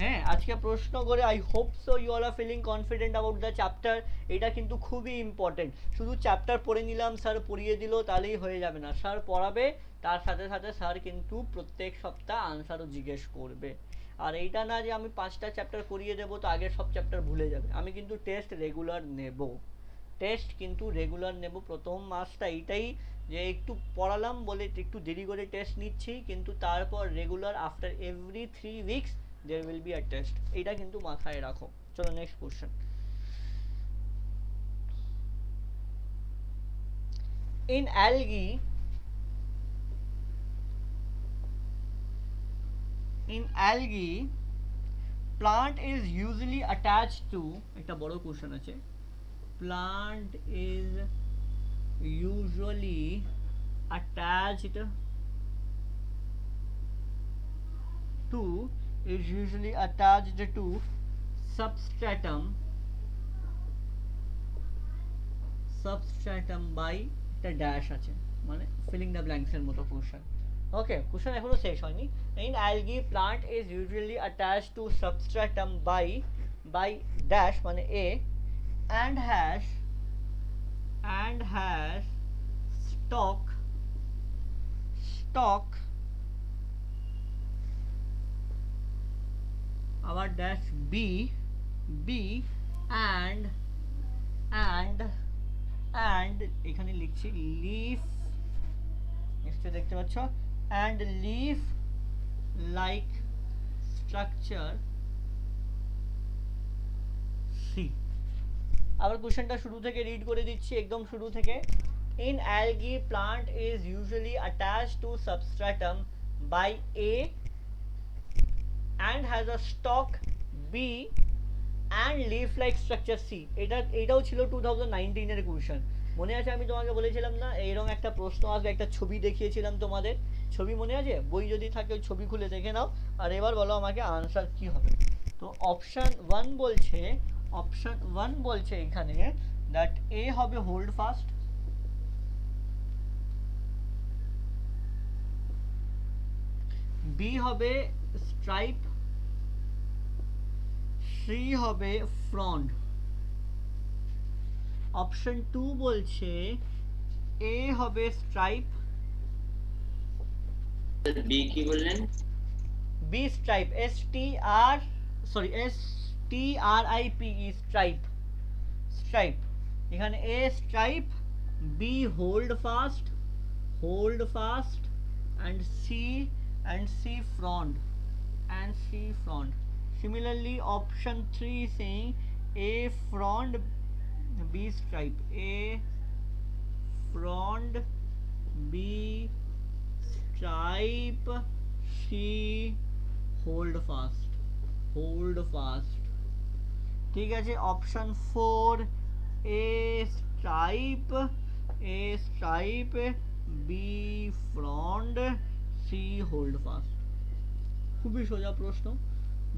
হ্যাঁ, আজকে প্রশ্ন করে I hope so you all are feeling confident about the chapter. এটা কিন্তু খুবই ইম্পর্টেন্ট। শুধু চ্যাপ্টার পড়ে নিলাম, স্যার পড়িয়ে দিল, তাহলেই হয়ে যাবে না। স্যার পড়াবে, তার সাথে সাথে স্যার কিন্তু প্রত্যেক সপ্তাহ আনসারও জিজ্ঞেস করবে। আর এইটা না যে আমি 5টা চ্যাপ্টার করিয়ে দেবো তো আগের সব চ্যাপ্টার ভুলে যাবে। আমি কিন্তু টেস্ট রেগুলার নেব, টেস্ট কিন্তু রেগুলার নেব। প্রথম মাসটা এইটাই যে একটু পড়ালাম বলে একটু দেরি করে টেস্ট নিচ্ছি, কিন্তু তারপর regular after every 3 weeks there will be a test, এটা কিন্তু মাথায় রাখো। চলো next question. in algae plant is usually attached to, একটা বড় কোশ্চেন আছে, plant is usually attached to substratum by একটা ড্যাশ আছে, মানে ফিলিং দ্য ব্ল্যাঙ্কস এর মতো কোশ্চেন। ওকে, কোশ্চেন এখনো শেষ হয়নি। in algae plant is usually attached to substratum by dash মানে a and has stalk আবার ড্যাশ b and এখানে লিখছি লিফ, নিশ্চয়ই দেখতে পাচ্ছ, and leaf like structure C। আবার কোশ্চেনটা শুরু থেকে রিড করে দিচ্ছি, একদম শুরু থেকে। in algae plant is usually attached to substratum by A and has a stalk B and leaf like structure C. এটাও ছিল 2019 এর কোশ্চেন। মনে আছে আমি তোমাকে বলেছিলাম না এইরকম একটা প্রশ্ন আসবে, একটা ছবি দেখিয়েছিলাম তোমাদের, ছবি মনে আছে? বই যদি থাকে ওই ছবি খুলে দেখে নাও, আর এবার বলো আমাকে আনসার কি হবে। তো অপশন 1 বলছে এখানে দ্যাট এ হবে হোল্ড ফাস্ট, বি হবে স্ট্রাইপ, সি হবে ফ্রন্ট। অপশন 2 বলছে এ হবে স্ট্রাইপ, বি কি বললেন? B stripe, STRIPE stripe, stripe. এখানে A stripe, B hold fast and C front, similarly option 3 is saying A front, B stripe, A front, B stripe, C hold fast। ঠিক আছে, option 4 A stripe, B front, C hold fast। খুবই সোজা প্রশ্ন,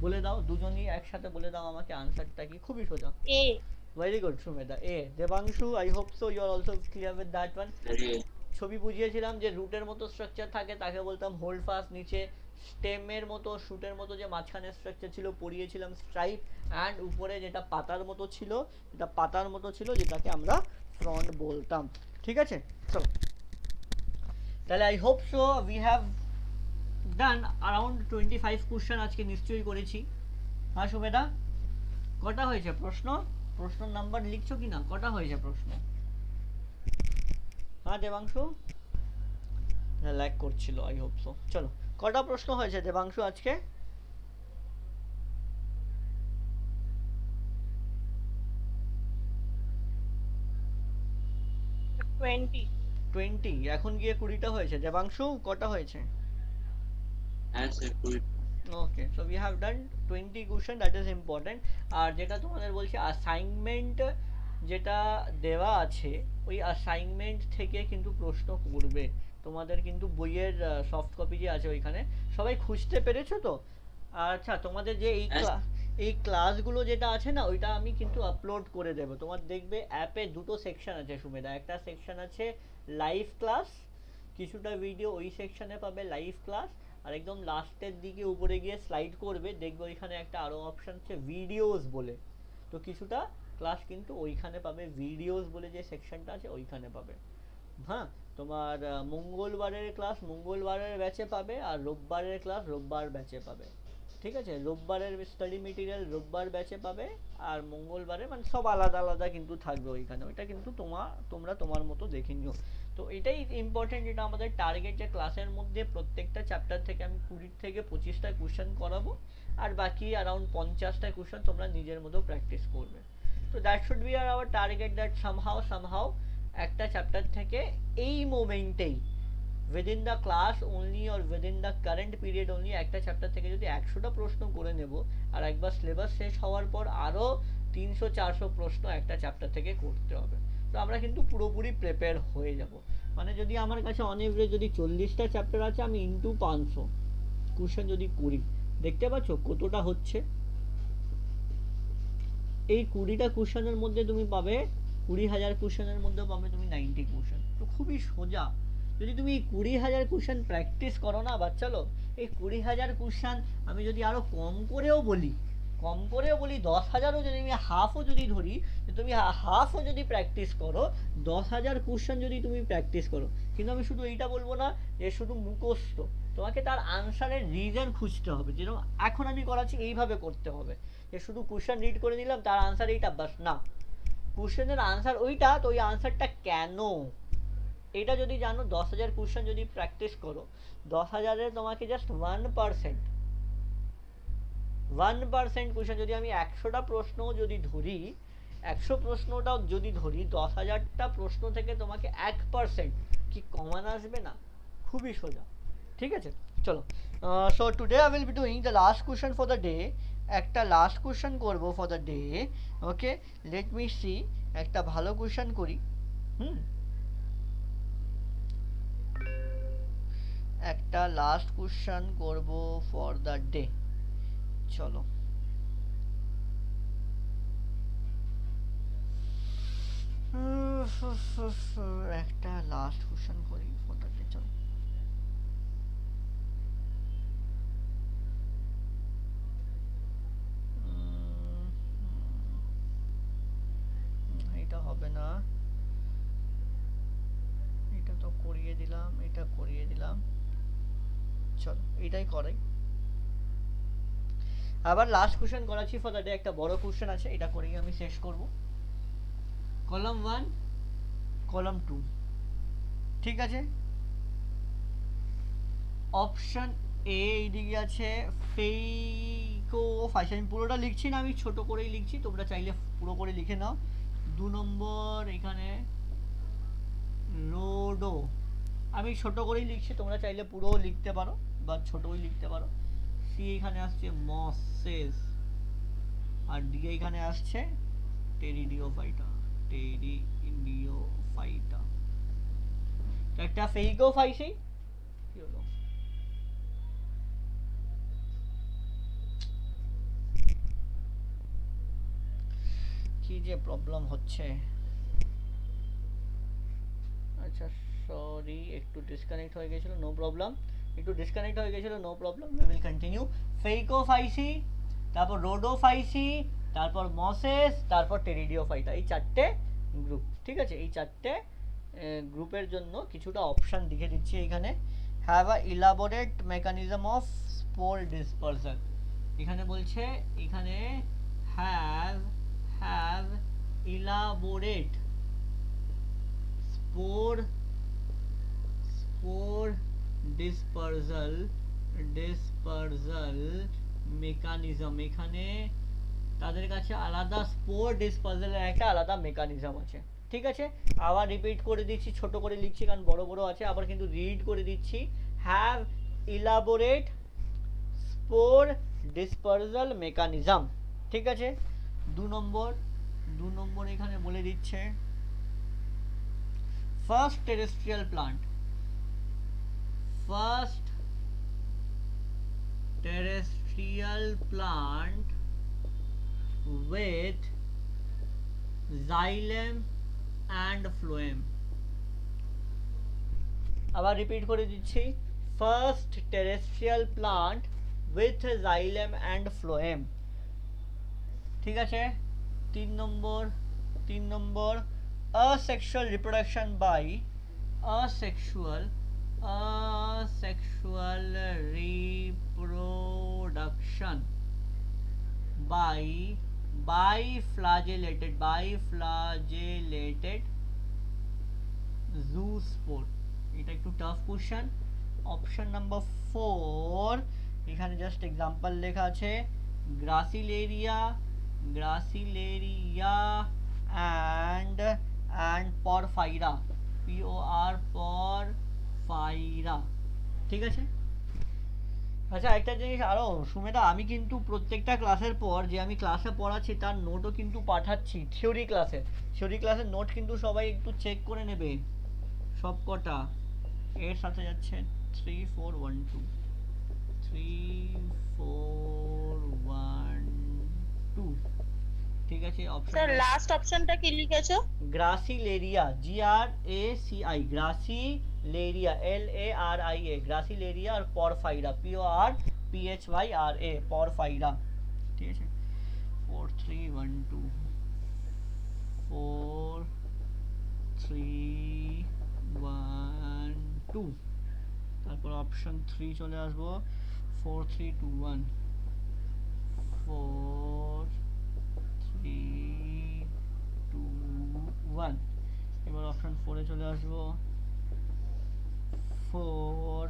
বলে দাও দুজনই একসাথে বলে দাও আমাকে আনসারটা কি। খুবই সোজা। A। Very good Sumedha, A. Debangshu, I hope so you are also clear with that one. ছবি বুঝিয়েছিলাম যে রুটের মতো স্ট্রাকচার থাকে তাকে বলতাম হোল্ড ফাস্ট, নিচে স্টেমের মতো শুটের মতো যে মাঝখানে স্ট্রাকচার ছিল পড়িয়েছিলাম স্ট্রাইপ, অ্যান্ড উপরে যেটা পাতার মতো ছিল যেটাকে আমরা ফ্রন্ট বলতাম। ঠিক আছে, চলো তাহলে I hope so we have done around 25 question আজকে নিশ্চয়ই করেছি। হ্যাঁ সুমেধা, কটা হয়েছে প্রশ্ন নাম্বার লিখছো কি না? কটা হয়েছে প্রশ্ন? হ্যাঁ দেবাংশু, ল্যাগ করছিল, আই হোপ সো। চলো, কটা প্রশ্ন হয়েছে দেবাংশু আজকে? 20। এখন গিয়ে 20টা হয়েছে। দেবাংশু কটা হয়েছে? হ্যাঁ sir 20। Okay, so we have done 20 question, that is important. আর যেটা তোমাদের বলছি অ্যাসাইনমেন্ট যেটা দেওয়া আছে ওই অ্যাসাইনমেন্ট থেকে কিন্তু প্রশ্ন করবে তোমাদের, কিন্তু বইয়ের সফট কপি যে আছে ওইখানে সবাই খুঁজতে পেরেছো তো? আচ্ছা, তোমাদের যে এই ক্লাসগুলো যেটা আছে না ওইটা আমি কিন্তু আপলোড করে দেবো। তোমার দেখবে অ্যাপে দুটো সেকশন আছে সুমেধা, একটা সেকশন আছে লাইভ ক্লাস, কিছুটা ভিডিও ওই সেকশনে পাবে লাইভ ক্লাস, আর একদম লাস্টের দিকে উপরে গিয়ে স্লাইড করবে দেখবে ওইখানে একটা আরো অপশন আছে ভিডিওস বলে, তো কিছুটা ক্লাস কিন্তু ওইখানে পাবে, ভিডিওস বলে যে সেকশনটা আছে ওইখানে পাবে। হ্যাঁ, তোমার মঙ্গলবারের ক্লাস মঙ্গলবারের ব্যাচে পাবে, আর রোববারের ক্লাস রোববার ব্যাচে পাবে। ঠিক আছে, রোববারের স্টাডি মেটেরিয়াল রোববার ব্যাচে পাবে, আর মঙ্গলবারে মানে সব আলাদা আলাদা কিন্তু থাকবে ওইখানে, ওইটা কিন্তু তোমরা তোমার মতো দেখে নিও। তো এটাই ইম্পর্টেন্ট, যেটা আমাদের টার্গেট, যে ক্লাসের মধ্যে প্রত্যেকটা চ্যাপ্টার থেকে আমি 20 থেকে 25টা কোশ্চেন করাবো, আর বাকি অ্যারাউন্ড 50টা কোশ্চেন তোমরা নিজের মতো প্র্যাকটিস করবে। তো that should B our target, that somehow একটা চ্যাপ্টার থেকে এই মোমেন্টেই within the class only or within the current period only একটা চ্যাপ্টার থেকে যদি 100টা প্রশ্ন করে নেব, আর একবার সিলেবাস শেষ হওয়ার পর আরো 300-400 প্রশ্ন একটা চ্যাপ্টার থেকে করতে হবে, তো আমরা কিন্তু পুরোপুরি প্রিপেয়ার হয়ে যাব। মানে যদি আমার কাছে অন এভারেজ যদি 40টা চ্যাপ্টার আছে, আমি ইনটু 500 কোশ্চেন যদি করি, দেখতে পাচ্ছ কতটা হচ্ছে। এই 20টা কোশ্চেনের মধ্যে তুমি পাবে 20,000 কোশ্চেনের মধ্যে পাবে তুমি 90 কোশ্চেন, তো খুবই সোজা। যদি তুমি 20,000 কোশ্চেন প্র্যাকটিস করো না বাচ্চালো, এই 20,000 কোশ্চেন আমি যদি আরো কম করেও বলি 10,000ও যদি আমি হাফও যদি ধরি, তুমি হাফও যদি প্র্যাকটিস করো, 10,000 কোশ্চেন যদি তুমি প্র্যাকটিস করো, কিন্তু আমি শুধু এইটা বলবো না যে শুধু মুখস্থ, তোমাকে তার আনসারের রিজন খুঁজতে হবে। যেরকম এখন আমি করাচ্ছি এইভাবে করতে হবে, যে শুধু কোশ্চেন রিড করে নিলাম তার আনসার এইটা, বাস না, কোশ্চেনের আনসার ওইটা, তো ওই আনসারটা কেন, এটা যদি জানো, 10,000 কোশ্চেন যদি প্র্যাকটিস করো, 10,000-এর তোমাকে জাস্ট 1% কোশ্চেন, যদি আমি 100টা প্রশ্ন যদি ধরি, 100 প্রশ্নটাও যদি ধরি 10,000টা প্রশ্ন থেকে তোমাকে 1% কি কমন আসবে না? খুবই সোজা। ঠিক আছে, চলো। So today I will be doing the last question for the day. একটা লাস্ট কোশ্চেন করব for the day. Okay, let me see, একটা ভালো কোশ্চেন করি। একটা লাস্ট কোশ্চেন করব ফর দ্য ডে। চলো, একটা লাস্ট কোশ্চেন করি ফর দ্য ডে। চলো, এটা হবে না, এটা তো করিয়ে দিলাম, এটা করিয়ে দিলাম। চলো এটাই করাই। আবার লাস্ট কোশ্চেন করাচ্ছি ফর দ্য ডে। একটা বড় কোশ্চেন আছে, এটা করেই আমি শেষ করব। কলাম 1, কলাম 2, ঠিক আছে। অপশন এ এইদিকে আছে ফেইকো ফাইস। আমি পুরোটা লিখছি না, আমি ছোট করেই লিখছি, তোমরা চাইলে পুরো করে লিখে নাও। 2 নম্বর এখানে রোডো, আমি ছোট করেই লিখছি, তোমরা চাইলে পুরোও লিখতে পারো বা ছোটই লিখতে পারো। সি এখানে আসছে মসেস, আর ডি এখানে আসছে টেরিডিওফাইটা, টেরিডিওফাইটা। একটা ফেইকোফাইসেই কি হলো? কি যে প্রবলেম হচ্ছে। আচ্ছা সরি, একটু ডিসকানেক্ট হয়ে গেছিল, নো প্রবলেম। একটু ডিসকানেক্ট হয়ে গেছিল, no problem, we will continue. Phaeophyceae, তারপর রোডোফাইসি, তারপর মসেস, তারপর টেরিডিওফাইটা, এই চারটে গ্রুপ। ঠিক আছে, এই চারটে গ্রুপের জন্য কিছুটা অপশন লিখে দিচ্ছি এখানে। Have a elaborate mechanism of spore dispersion. এখানে বলছে, এখানে have elaborate spore dispersal mechanism। এখানে তাদের কাছে আলাদা স্পোর ডিসপারসালের একটা আলাদা মেকানিজম আছে। ঠিক আছে, আবার রিপিট করে দিচ্ছি, ছোট করে লিখছি কারণ বড় বড় আছে, আবার কিন্তু রিড করে দিচ্ছি। Have elaborate spore dispersal mechanism. ঠিক আছে, 2 নম্বর এখানে বলে দিচ্ছে first terrestrial plant with xylem and phloem। আবার রিপিট করে দিচ্ছি, first terrestrial plant with xylem and phloem। ঠিক আছে, 3 নম্বর asexual reproduction by asexual reproduction by biflagellated zoospore। এটা একটু টাফ কোশ্চেন। অপশন নাম্বার 4, এখানে জাস্ট এক্সাম্পল লেখা আছে, গ্রাসিলেরিয়া and porphyra, porphyra। ঠিক আছে। আচ্ছা একটা জিনিস আরো সুমেধা, আমি কিন্তু প্রত্যেকটা ক্লাসের পর যে আমি ক্লাসে পড়াচ্ছি তার নোটও কিন্তু পাঠাচ্ছি। থিওরি ক্লাসের নোট কিন্তু সবাই একটু চেক করে নেবে সব কটা। এর সাথে যাচ্ছে 3 4 1 2 3 4 1 2। ঠিক আছে, অপশন স্যার লাস্ট অপশনটা কি লিখেছো? গ্রাসিলেরিয়া, GRACI, গ্রাসিলেরিয়া, LARIA, গ্রাসিলেরিয়া, আর পরফাইরা, PORPHYRA, পরফাইরা। ঠিক আছে, 4 3 1 2 4 3 1 2। তারপর অপশন 3 চলে আসবো, 4 3 2 1 4 3 2 1। এবার অপশন 4 এ চলে আসবো, 4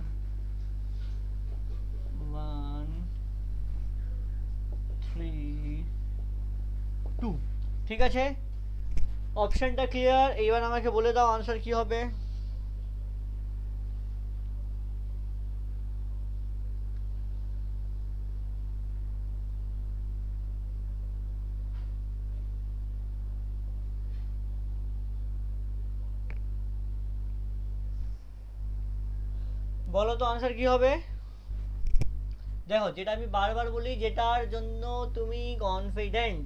1 3 2। ঠিক আছে, অপশনটা ক্লিয়ার। এইবার আমাকে বলে দাও আনসার কি হবে। বলো তো আনসার কি হবে। দেখো, যেটা আমি বারবার বলি, যেটার জন্য তুমি কনফিডেন্ট,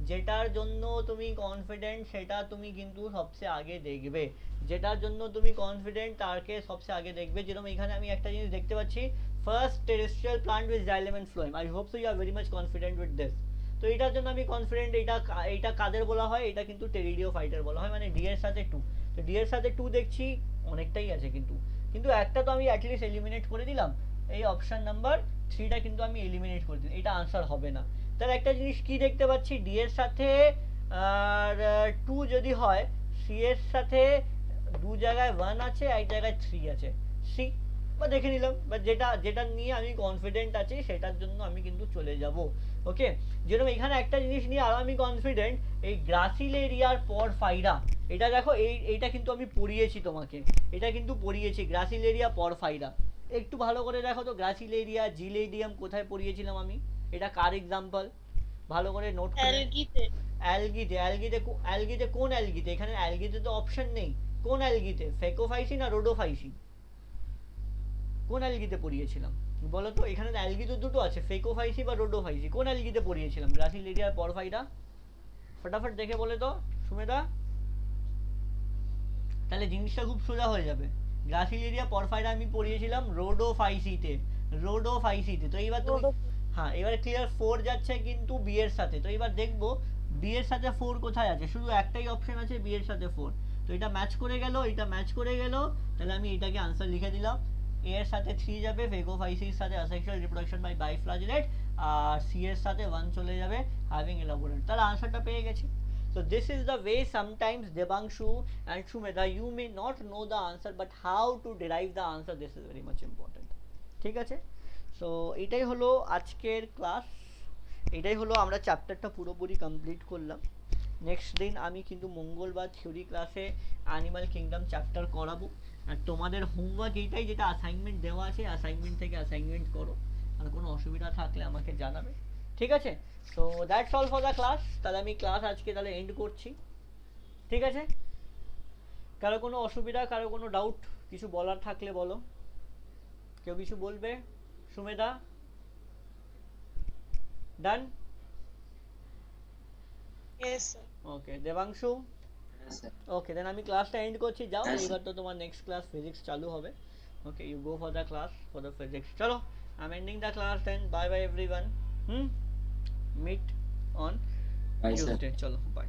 যেটার জন্য তুমি কনফিডেন্ট সেটা তুমি কিন্তু সবচেয়ে আগে দেখবে। যেটার জন্য তুমি কনফিডেন্ট তাকে সবচেয়ে আগে দেখবে। যেরকম এখানে আমি একটা জিনিস দেখতে পাচ্ছি, first terrestrial plant with xylem and phloem. I hope so you are very much confident with this. তো এটার জন্য আমি কনফিডেন্ট। এটা কাদের বলা হয়, এটা কিন্তু টেরিডিও ফাইটার বলা হয়, মানে ডি এর সাথে 2। তো ডি এর সাথে 2 দেখছি, অনেকটাই আছে কিন্তু। কিন্তু একটা তো আমি অ্যাটলিস্ট এলিমিনেট করে দিলাম। এই অপশন নাম্বার 3টা কিন্তু আমি এলিমিনেট করে দিলাম, এটা আনসার হবে না। তাহলে একটা জিনিস কি দেখতে পাচ্ছি, ডি এর সাথে আর 2 যদি হয়, সি এর সাথে 2 জায়গায় 1 আছে, এক জায়গায় 3 আছে। সি বা দেখে নিলাম, বা যেটা যেটা নিয়ে আমি কনফিডেন্ট আছি সেটার জন্য আমি কিন্তু চলে যাব। ওকে, যেরকম এখানে একটা জিনিস নিয়ে আরো আমি কনফিডেন্ট, এই গ্রাসিলেরিয়ার পরফাইরা। এটা দেখো, এইটা কিন্তু আমি পড়িয়েছি তোমাকে, এটা কিন্তু পড়িয়েছি গ্রাসিলেরিয়া পরফাইরা। একটু ভালো করে দেখো তো, গ্রাসিলেরিয়া জিলেডিয়াম কোথায় পড়িয়েছিলাম আমি, এটা কার এক্সাম্পল, ভালো করে নোট করে। অ্যালগিতে। অ্যালগিতে। অ্যালগিতে কোন অ্যালগিতে, এখানে অ্যালগিতে তো অপশন নেই। কোন অ্যালগিতে, ফেকোফাইসি না রোডোফাইসি, কোন অ্যালগিতে পড়িয়েছিলাম বলো তো। এখানে অ্যালগি তো দুটো আছে, ফেকোফাইসি বা রোডোফাইসি, কোন অ্যালগিতে পড়িয়েছিলাম গ্রাসিলেরিয়ার পরফাইরা, ফটাফট দেখে বলে তো সুমেদা। তাহলে জিনিসটা খুব সোজা হয়ে যাবে। গ্রাসিলেরিয়া পরফাইরা আমি পড়িয়েছিলাম রোডোফাইসিতে। রোডোফাইসিতে। তো এইবার তুমি, হ্যাঁ এবারে ক্লিয়ার 4 যাচ্ছে কিন্তু বি এর সাথে। তো এবার দেখবো বি এর সাথে 4 কোথায় আছে, শুধু একটাই অপশন আছে বি এর সাথে 4। তো এটা ম্যাচ করে গেল, এটা ম্যাচ করে গেল। তাহলে আমি এটাকে আনসার লিখে দিলাম। এ এর সাথে 3 যাবে, ফেকোফাইসির সাথে অ্যাসেক্সুয়াল রিপ্রোডাকশন বাই বাইফ্লাজেলেট, আর সি এর সাথে 1 চলে যাবে, হ্যাভিং এলাবোরেট। তাহলে আনসারটা পেয়ে গেছি। So this is the way sometimes Devanshu and Shumeda, you may not know the answer, but how to derive the answer, this is very much important. ঠিক আছে, সো এটাই হলো আজকের ক্লাস। এটাই হলো, আমরা চ্যাপ্টারটা পুরোপুরি কমপ্লিট করলাম। নেক্সট দিন আমি কিন্তু মঙ্গলবার থিওরি ক্লাসে অ্যানিমাল কিংডম চ্যাপ্টার করাবো। আর তোমাদের হোমওয়ার্ক এইটাই, যেটা অ্যাসাইনমেন্ট দেওয়া আছে, অ্যাসাইনমেন্ট থেকে অ্যাসাইনমেন্ট করো। আর কোনো অসুবিধা থাকলে আমাকে জানাবে, ঠিক আছে। So that's all for the class. তাহলে আমি ক্লাস আজকে তাহলে এন্ড করছি, ঠিক আছে। কারো কোনো অসুবিধা, কারো কোনো ডাউট, কিছু বলার থাকলে বলো। কেউ কিছু বলবে? Sumedha, done? Yes sir. Okay, Debanshu, Yes, sir. Okay, then আমি ক্লাসটা এন্ড করছি। যাও, Yes, sir. এবার তো তোমার নেক্সট ক্লাস ফিজিক্স চালু হবে। Okay, you go for the class for the physics. চলো, I am ending the class then. Bye bye everyone. Meet on Bye, sir. Tuesday. চলো, বাই।